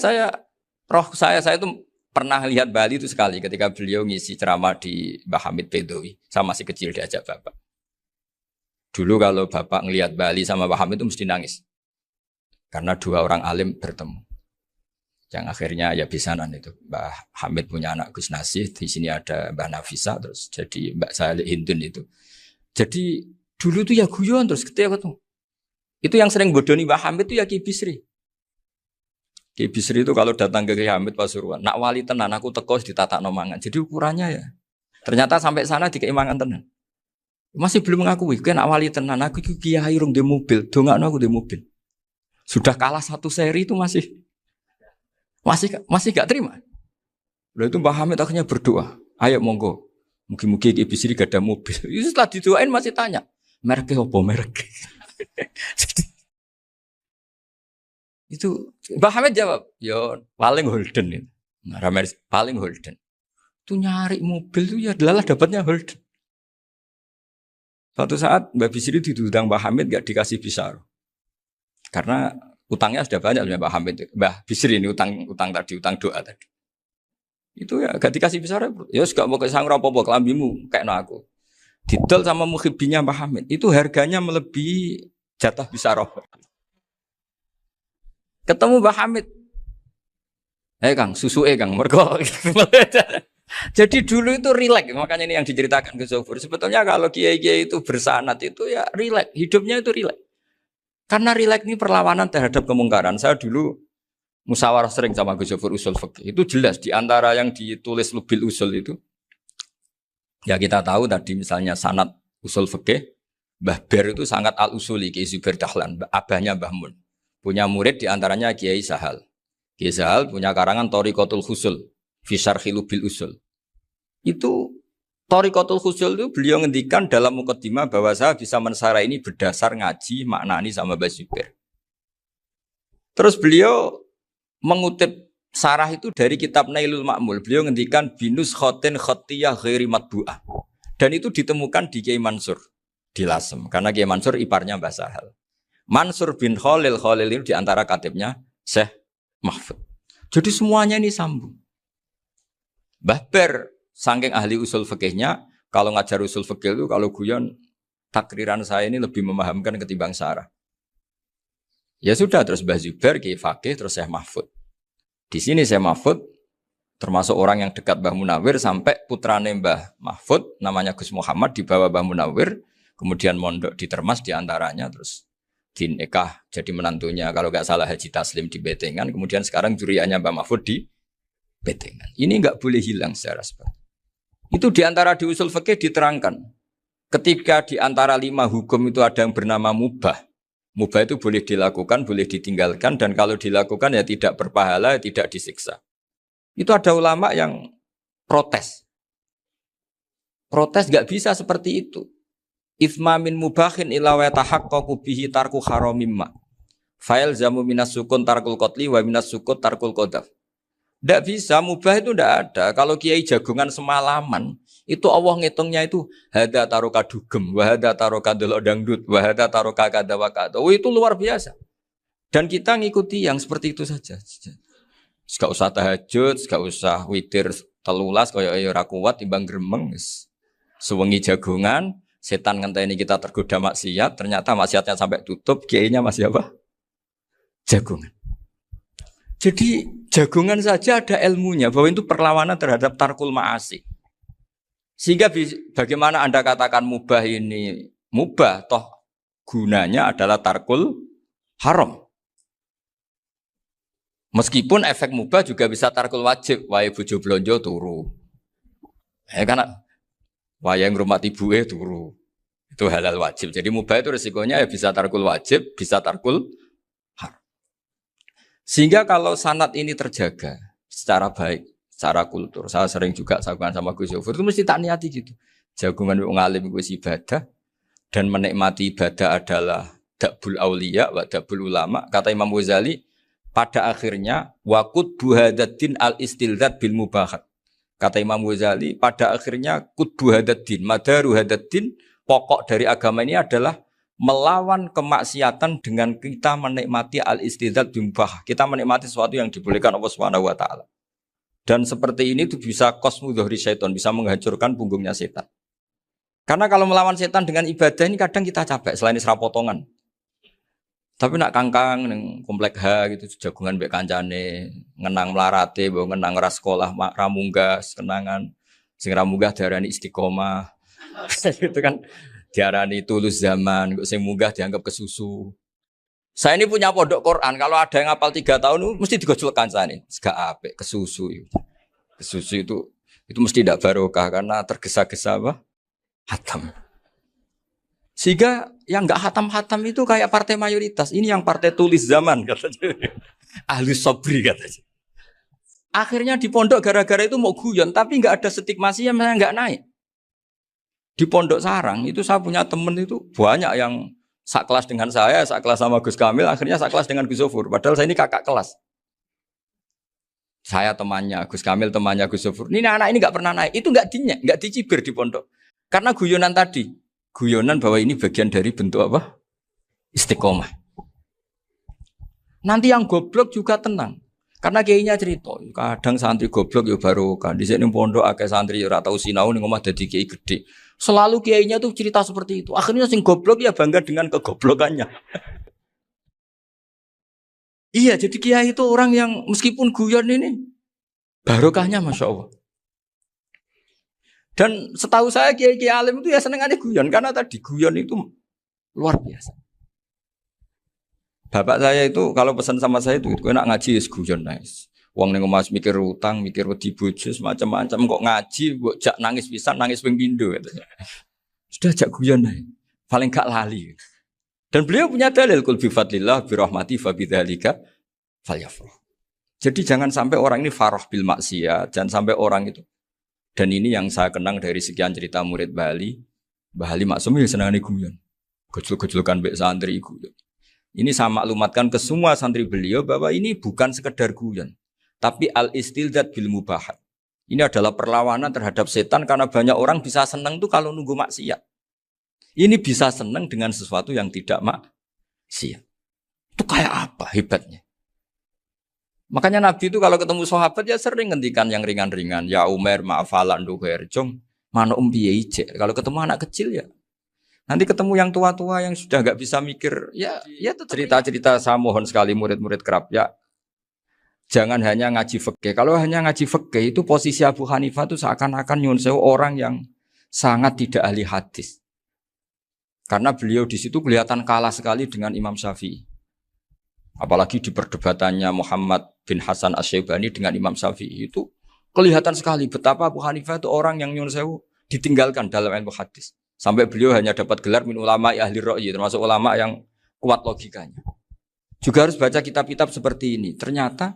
itu pernah lihat Bali itu sekali ketika beliau ngisi ceramah di Mbah Hamid Bedowi. Saya masih kecil diajak bapak. Dulu kalau bapak ngelihat Bali sama Mbah Hamid itu mesti nangis. Karena dua orang alim bertemu. Yang akhirnya ya bisanan itu. Mbah Hamid punya anak Gus Nasih, di sini ada Mbah Nafisa, terus jadi Mbak Salih Hindun itu. Jadi dulu tuh ya guyon terus ketika ketemu. Itu yang sering bodoni Mbah Hamid itu ya Ki Bisri. Ki Bisri itu kalau datang ke Ki Hamid Pasuruan, nak wali tenan aku teko ditata nomangan. Jadi ukurannya ya. Ternyata sampai sana dikeimangan tenan. Masih belum mengakui, kan nak wali tenan aku itu kiai rung di mobil, dongakno aku di mobil. Sudah kalah satu seri itu masih gak terima. Lalu itu Mbah Hamid akhirnya berdoa, ayo monggo, mungkin-mungkin Ki Bisri gak ada mobil. Itu setelah didoain masih tanya, mereknya apa merek? Itu Mbah Hamid jawab, yo paling Holden itu. Nah, paling Holden. Itu nyari mobil itu ya adalah dapatnya Holden. Suatu saat Mbah Bisri diundang Mbah Hamid gak dikasih bisar. Karena utangnya sudah banyak Mbah Hamid. Mbah Bisri ini utang tadi, utang doa tadi. Itu ya gak dikasih bisar. Ya gak mau kesang apa-apa kelambimu kayak aku. Didol sama muhibbinya Mbah Hamid. Itu harganya melebihi jatah bisar. Ketemu Mbah Hamid. Kang, susu Kang, mergo. Jadi dulu itu rileks, makanya ini yang diceritakan ke Zofur. Sebetulnya kalau kiai-kiai itu bersanat itu ya rileks, hidupnya itu rileks. Karena rileks ini perlawanan terhadap kemungkaran. Saya dulu musyawarah sering sama Gus Zofur usul fikih. Itu jelas di antara yang ditulis Lubil Usul itu. Ya kita tahu tadi misalnya sanad usul fikih, Mbah Ber itu sangat al-usuli, Kiai Zubair Dahlan, abahnya Mbah Mun. Punya murid diantaranya Kiai Sahal. Kiai Sahal punya karangan Thariqatul Husul, fi syarhi Lubil Usul. Itu Thariqatul Husul itu beliau ngendikan dalam mukaddimah bahwa saya bisa mensarah ini berdasar ngaji maknani sama Mbah Zubair. Terus beliau mengutip sarah itu dari kitab Nailul Ma'mul. Beliau ngendikan binus khotin khotiyah ghairi matbu'ah. Dan itu ditemukan di Kiai Mansur di Lasem. Karena Kiai Mansur iparnya Mbah Sahal. Mansur bin Khalil itu diantara katibnya Syekh Mahfud. Jadi semuanya ini sambung. Mbah Ber, saking ahli usul fikihnya, kalau ngajar usul fikih itu, kalau guyon, takriran saya ini lebih memahamkan ketimbang sarah. Ya sudah, terus Mbah Zubair, Kiai Fakih, terus Syekh Mahfud. Di sini Syekh Mahfud, termasuk orang yang dekat Mbah Munawir, sampai putrane Mbah Mahfud, namanya Gus Muhammad, dibawa Mbah Munawir, kemudian mondok di Termas diantaranya, terus dinikah jadi menantunya, kalau nggak salah Haji Taslim di Betengan, kemudian sekarang juriannya Mbah Mahfud di Betengan. Ini nggak boleh hilang secara seperti itu. Diantara di usul fikih diterangkan, ketika diantara 5 hukum itu ada yang bernama mubah. Mubah itu boleh dilakukan, boleh ditinggalkan, dan kalau dilakukan ya tidak berpahala, tidak disiksa. Itu ada ulama yang protes. Protes nggak bisa seperti itu. Ithma min mubahin ila wa tahaqqaqu bihi tarku haramimma. Fail zamu minas sukun tarkul qatli wa minas sukut tarkul qadaf. Tidak bisa, mubah itu tidak ada. Kalau kiai jagungan semalaman, itu Allah ngitungnya itu hada taroka dugem, wahada taroka delok dangdut, wahada taroka kada wa kada. Oh, itu luar biasa. Dan kita ngikuti yang seperti itu saja. Gak usah tahajud, gak usah witir telulas kaya ora kuat timbang gremeng. Sewengi jagungan, setan ngenteni kita tergoda maksiat, ternyata maksiatnya sampai tutup, kiainya masih apa? Jagungan. Jadi jagungan saja ada ilmunya bahwa itu perlawanan terhadap tarkul ma'asi. Sehingga bagaimana Anda katakan mubah ini mubah, toh gunanya adalah tarkul haram. Meskipun efek mubah juga bisa tarkul wajib, wae bojo blonjo turu. Karena Wayang ngurmati ibuke turu. Itu halal wajib. Jadi mubah itu resikonya ya bisa tarkul wajib, bisa tarkul haram. Sehingga kalau sanad ini terjaga secara baik, secara kultur, saya sering juga sakuan sama Gus Yofur, itu mesti tak niati gitu. Jagungan wong alim gue ibadah dan menikmati ibadah adalah dabul aulia wa dabul ulama. Kata Imam Ghazali, pada akhirnya waqud buhadatin al istilzat bil mubahat. Kata Imam Ghazali, pada akhirnya qutbu hadaddin, madaru hadaddin, pokok dari agama ini adalah melawan kemaksiatan dengan kita menikmati al-istidzat bimubah. Kita menikmati sesuatu yang dibolehkan Allah Subhanahu wa taala. Dan seperti ini itu bisa qasmu dhuhri syaitan, bisa menghancurkan punggungnya setan. Karena kalau melawan setan dengan ibadah ini kadang kita capek selain isra potongan. Tapi nak kangkang neng komplek H gitu jagungan mbek kancane, ngenang melarate, mbok ngenang ora sekolah ramunggah, kenangan sing ramunggah diarani istiqomah. Gitu kan diarani tulus zaman, kok sing munggah dianggap kesusu. Saya ini punya pondok Quran, kalau ada yang hafal 3 tahun mesti digojol kancane. Gak apik kesusu itu. Kesusu itu mesti tidak barokah karena tergesa-gesa apa? Hatam. Sehingga yang enggak hatam-hatam itu kayak partai mayoritas. Ini yang partai tulis zaman katanya. Ahli sobri katanya. Akhirnya di pondok gara-gara itu mau guyon, tapi enggak ada stigmasi yang enggak naik. Di pondok sarang itu saya punya temen itu banyak yang sekelas dengan saya, sekelas sama Gus Kamil, akhirnya sekelas dengan Gus Sofur. Padahal saya ini kakak kelas. Saya temannya, Gus Kamil temannya Gus Sofur. Ini anak ini enggak pernah naik. Itu enggak dicibir di pondok. Karena guyonan tadi. Guyonan bahwa ini bagian dari bentuk apa? Istiqomah. Nanti yang goblok juga tenang. Karena kiainya cerita, kadang santri goblok ya barokah. Di sini pondok akeh santri ora tau sinau ning omah dadi kiai gede. Selalu kiainya tuh cerita seperti itu. Akhirnya sing goblok ya bangga dengan kegoblokannya. Iya, jadi kiai itu orang yang meskipun guyon ini barokahnya Masya Allah. Dan setahu saya kiai-kiai alim itu ya senengannya guyon karena tadi guyon itu luar biasa. Bapak saya itu kalau pesan sama saya itu enak ngaji es guyon nice. Wong ning omah mikir utang, mikir wedi bojo macam-macam kok ngaji mbok jak nangis pisan, nangis ping pindho katanya. Sudah jak guyon ae. Paling gak lali. Dan beliau punya dalil kul bi fadlillah bi rahmati fa bidzalika falyafrah. Jadi jangan sampai orang ini farah bil maksiat, jangan sampai orang itu. Dan ini yang saya kenang dari sekian cerita murid Bali. Mbah Ali Maksum ya senangane guyon. Gojol-gojolkan mbek santri guyon. Ini saya maklumatkan ke semua santri beliau bahwa ini bukan sekedar guyon, tapi al-istilzat bil mubahat. Ini adalah perlawanan terhadap setan karena banyak orang bisa senang tuh kalau nunggu maksiat. Ini bisa senang dengan sesuatu yang tidak maksiat. Itu kayak apa hebatnya? Makanya Nabi itu kalau ketemu sahabat ya sering ngendikan yang ringan-ringan. Ya Umar ma'afalan duher jong mana piye ijek. Kalau ketemu anak kecil ya. Nanti ketemu yang tua-tua yang sudah enggak bisa mikir ya cerita-cerita saya mohon sekali murid-murid kerap ya. Jangan hanya ngaji fikih. Kalau hanya ngaji fikih itu posisi Abu Hanifah itu seakan-akan nyuwun sewu orang yang sangat tidak ahli hadis. Karena beliau di situ kelihatan kalah sekali dengan Imam Syafi'i. Apalagi di perdebatannya Muhammad bin Hasan Asy-Syaibani dengan Imam Syafi'i itu kelihatan sekali betapa Abu Hanifah itu orang yang nyuwun sewu ditinggalkan dalam ilmu hadis. Sampai beliau hanya dapat gelar min ulama ahli ra'yi, termasuk ulama yang kuat logikanya. Juga harus baca kitab-kitab seperti ini. Ternyata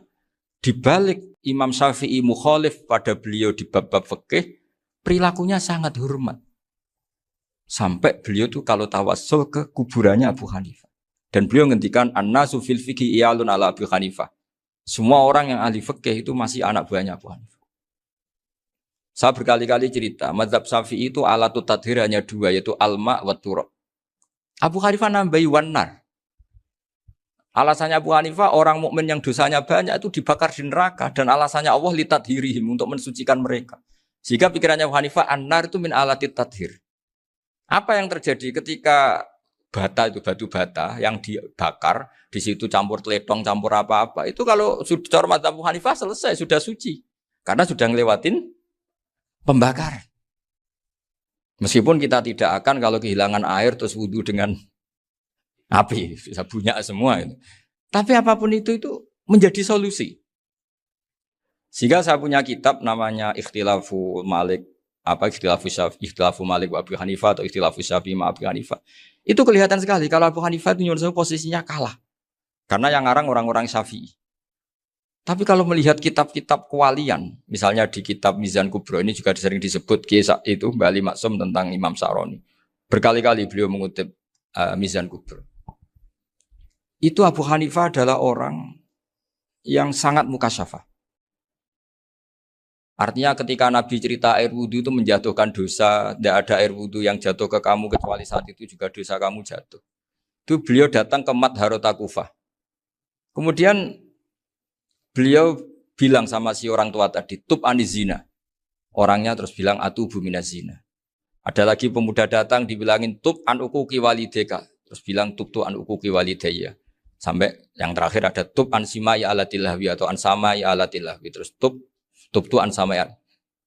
di balik Imam Syafi'i mukhalif pada beliau di bab-bab fikih, perilakunya sangat hormat. Sampai beliau tuh kalau tawassul ke kuburannya Abu Hanifah. Dan beliau ngendikan an-nasu fil fiqhi iyalun ala Abu Hanifah. Semua orang yang ahli fikih itu masih anak buahnya Abu Hanifah. Saya berkali-kali cerita, mazhab Syafi'i itu alatut tadhir hanya 2, yaitu alma wa turab. Abu Hanifah nambahi wanar. Alasannya Abu Hanifah orang mukmin yang dosanya banyak itu dibakar di neraka dan alasannya Allah litadhirihim untuk mensucikan mereka. Jika pikirannya Abu Hanifah an-nar itu min alatit tadhir. Apa yang terjadi ketika bata itu batu bata yang dibakar di situ campur teletong campur apa-apa itu kalau sudah mazhab Abu Hanifah selesai sudah suci karena sudah ngelewatin pembakaran. Meskipun kita tidak akan kalau kehilangan air terus wudu dengan api bisa bunyak semua itu. Tapi apapun itu menjadi solusi. Sehingga saya punya kitab namanya Ikhtilaful Malik apa ikhtilafu Malik wa Abu Hanifah atau ikhtilafu Syafi'i ma Abu Hanifah. Itu kelihatan sekali kalau Abu Hanifah itu nyuruh posisinya kalah. Karena yang ngarang orang-orang Syafi'i. Tapi kalau melihat kitab-kitab kewalian, misalnya di kitab Mizan Kubro ini juga sering disebut kisah itu Bali Maksum tentang Imam Sa'roni. Berkali-kali beliau mengutip Mizan Kubro. Itu Abu Hanifah adalah orang yang sangat mukasyafah. Artinya ketika Nabi cerita air wudhu itu menjatuhkan dosa, tidak ada air wudhu yang jatuh ke kamu kecuali saat itu juga dosa kamu jatuh. Itu beliau datang ke Madharota Kufah. Kemudian beliau bilang sama si orang tua tadi, tub anizina. Orangnya terus bilang atubu minazina. Ada lagi pemuda datang dibilangin tub an ukuki walideka. Terus bilang tub tu an ukuki walidaya. Sampai yang terakhir ada tub an simai alatilahwi atau an samai alatilahwi. Terus tub tu an samai.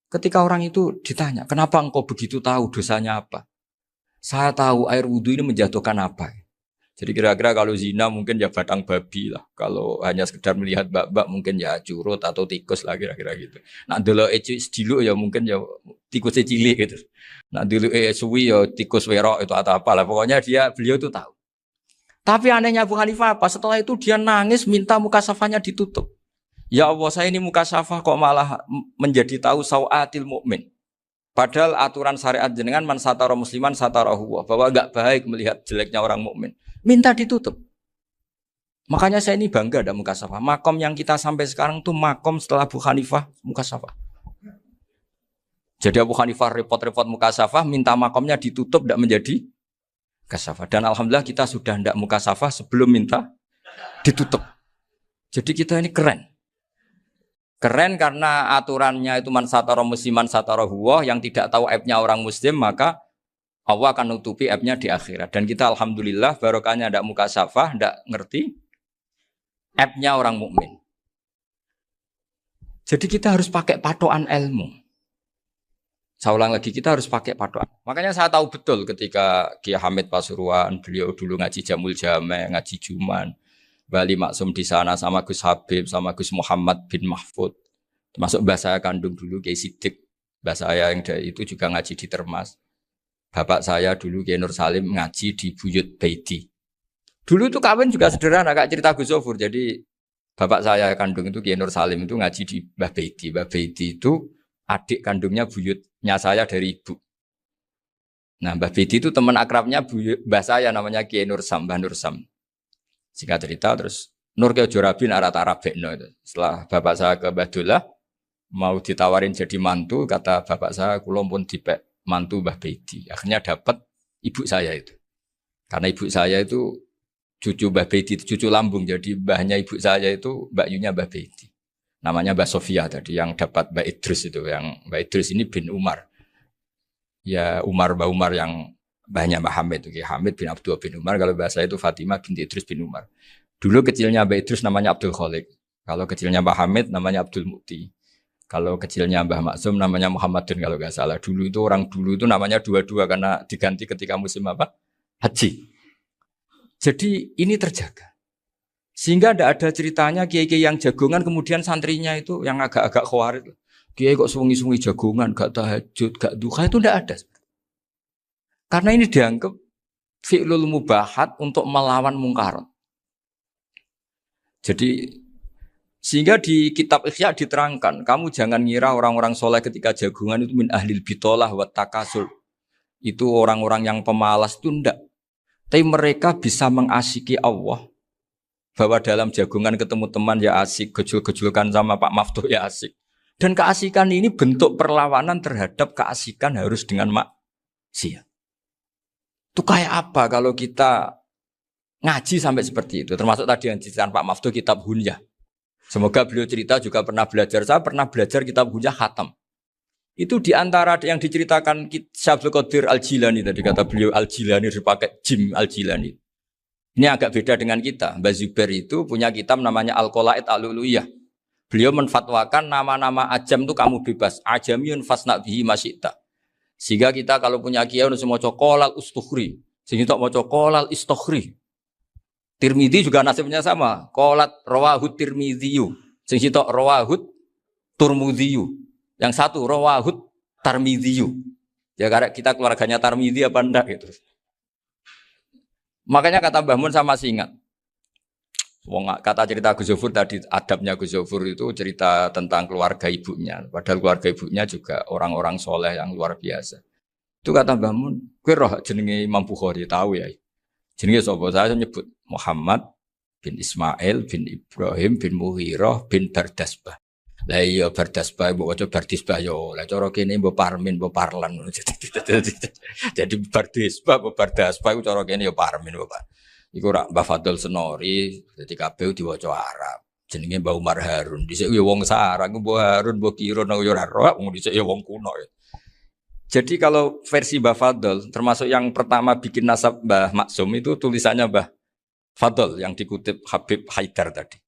Ketika orang itu ditanya, kenapa engkau begitu tahu dosanya apa? Saya tahu air wudhu ini menjatuhkan apa. Jadi kira-kira kalau zina mungkin ya batang babi lah. Kalau hanya sekedar melihat bak-bak mungkin ya curut atau tikus lah kira-kira gitu. Nak dulu dulu ya mungkin ya tikus cilik gitu. Nak dulu suwi ya tikus werok itu atau apalah. Pokoknya beliau itu tahu. Tapi anehnya Abu Hanifah apa? Setelah itu dia nangis minta mukasafahnya ditutup. Ya Allah, saya ini mukasafah kok malah menjadi tahu sawatil mukmin. Padahal aturan syariat jenengan man satara musliman satarahu, bahwa enggak baik melihat jeleknya orang mukmin. Minta ditutup. Makanya saya ini bangga ada mukasafah. Makom yang kita sampai sekarang tuh makom setelah Abu Hanifah mukasafah. Jadi Abu Hanifah repot-repot mukasafah, minta makomnya ditutup tidak menjadi mukasafah. Dan alhamdulillah kita sudah tidak mukasafah sebelum minta ditutup. Jadi kita ini keren. Keren karena aturannya itu man satara musliman satara huwa, yang tidak tahu aibnya orang muslim maka Allah akan nutupi aibnya di akhirat. Dan kita alhamdulillah barokahnya tidak mukasafah, tidak ngerti aibnya orang mukmin. Jadi kita harus pakai patokan ilmu. Saya ulang lagi, kita harus pakai patokan. Makanya saya tahu betul ketika Kiai Hamid Pasuruan, beliau dulu ngaji Jamul Jame, ngaji Juman, Bali Maksum di sana sama Gus Habib, sama Gus Muhammad bin Mahfud. Termasuk mbah saya kandung dulu Kiai Sidik. Mbah saya yang dari itu juga ngaji di Termas. Bapak saya dulu Kiai Nur Salim ngaji di Buyut Baiti. Dulu itu kawin juga sederhana, Kak, cerita Gus Sofur. Jadi bapak saya kandung itu Kiai Nur Salim itu ngaji di Mbah Baiti. Mbah Baiti itu adik kandungnya buyutnya saya dari ibu. Nah, Mbah Baiti itu teman akrabnya mbah saya namanya Kiai Nur Sam, Mbah Nur Sam. Singkat cerita terus Nur Kiai Jorabin arah-arah bekno itu. Setelah bapak saya ke Badullah mau ditawarin jadi mantu, kata bapak saya kula pun dipek mantu Mbah Baiti. Akhirnya dapat ibu saya itu. Karena ibu saya itu cucu Mbah Baiti, cucu lambung. Jadi mbahnya ibu saya itu Mbak Yunya Mbah Baiti. Namanya Mbak Sofia tadi yang dapat Mbak Idris itu. Yang Mbak Idris ini bin Umar. Ya Mbak Umar yang mbahnya Mbak Hamid. Hamid bin Abdul bin Umar. Kalau bahasa itu Fatimah binti Idris bin Umar. Dulu kecilnya Mbak Idris namanya Abdul Khalik. Kalau kecilnya Mbak Hamid namanya Abdul Mukti. Kalau kecilnya Mbah Maksum namanya Muhammadun kalau nggak salah. Dulu itu orang dulu itu namanya dua-dua karena diganti ketika musim apa? Haji. Jadi ini terjaga. Sehingga tidak ada ceritanya kiai-kiai yang jagongan kemudian santrinya itu yang agak-agak khawatir. Kiai kok sungi-sungi jagongan, gak tahajud, gak duha, itu tidak ada. Karena ini dianggap fi'lul mubahat untuk melawan mungkar. Jadi sehingga di kitab Ihya diterangkan, kamu jangan ngira orang-orang soleh ketika jagungan itu min ahlil bitolah wa takasul. Itu orang-orang yang pemalas itu enggak. Tapi mereka bisa mengasyiki Allah. Bahwa dalam jagungan ketemu teman ya asik, gejul-gejulkan sama Pak Maftuh ya asik. Dan keasikan ini bentuk perlawanan terhadap keasikan harus dengan maksiat. Itu kayak apa kalau kita ngaji sampai seperti itu. Termasuk tadi yang diceritakan Pak Maftuh kitab Hunyah. Semoga beliau cerita juga pernah belajar. Saya pernah belajar kitab Hunyah khatam. Itu diantara yang diceritakan Syabdul Qadir Al-Jilani tadi kata beliau Al-Jilani dipakai Jim Al-Jilani. Ini agak beda dengan kita. Mbah Zubair itu punya kitab namanya Al-Qolaid Al-Uluyah. Beliau menfatwakan nama-nama ajam itu kamu bebas. Ajamiyun fasna bihi masyita. Sehingga kita kalau punya kiai harus mau cokolal ustukhri. Sehingga tak mau cokolal istukhri. Tirmidzi juga nasibnya sama. Qolat rawahut Tirmidziyu. Sing sitok rawahut Turmudziyu. Yang satu rawahut Tarmidhiyu. Ya karena kita keluarganya Tarmidhi apa enggak gitu. Makanya kata Mbah Mun sama masih ingat. Kata cerita Gus Zofur tadi, adabnya Gus Zofur itu cerita tentang keluarga ibunya. Padahal keluarga ibunya juga orang-orang soleh yang luar biasa. Itu kata Mbah Mun, kowe roh jenenge Imam Bukhari tahu ya. Jenenge sapa? Saya nyebut Muhammad bin Ismail bin Ibrahim bin Mughirah bin Bardasbah. Lah iya Bardasbah mbok waca Bardisbah yo. Lah cara kene mbok Parmin mbok Parlan. Jadi Bardisbah mbok Bardasbah iku cara kene yo Parmin mbok. Iku rak Mbah Fadl Senori, dadi kabeh diwaca Arab. Jenenge Mbah Umar Harun. Dhisik yo wong sarang Mbah Harun mbok kira nang yo ora roh, wong dhisik yo wong kuno ya. Jadi kalau versi Mbah Fadl, termasuk yang pertama bikin nasab Mbah Maksum itu tulisannya Mbah Fadl yang dikutip Habib Haidar tadi.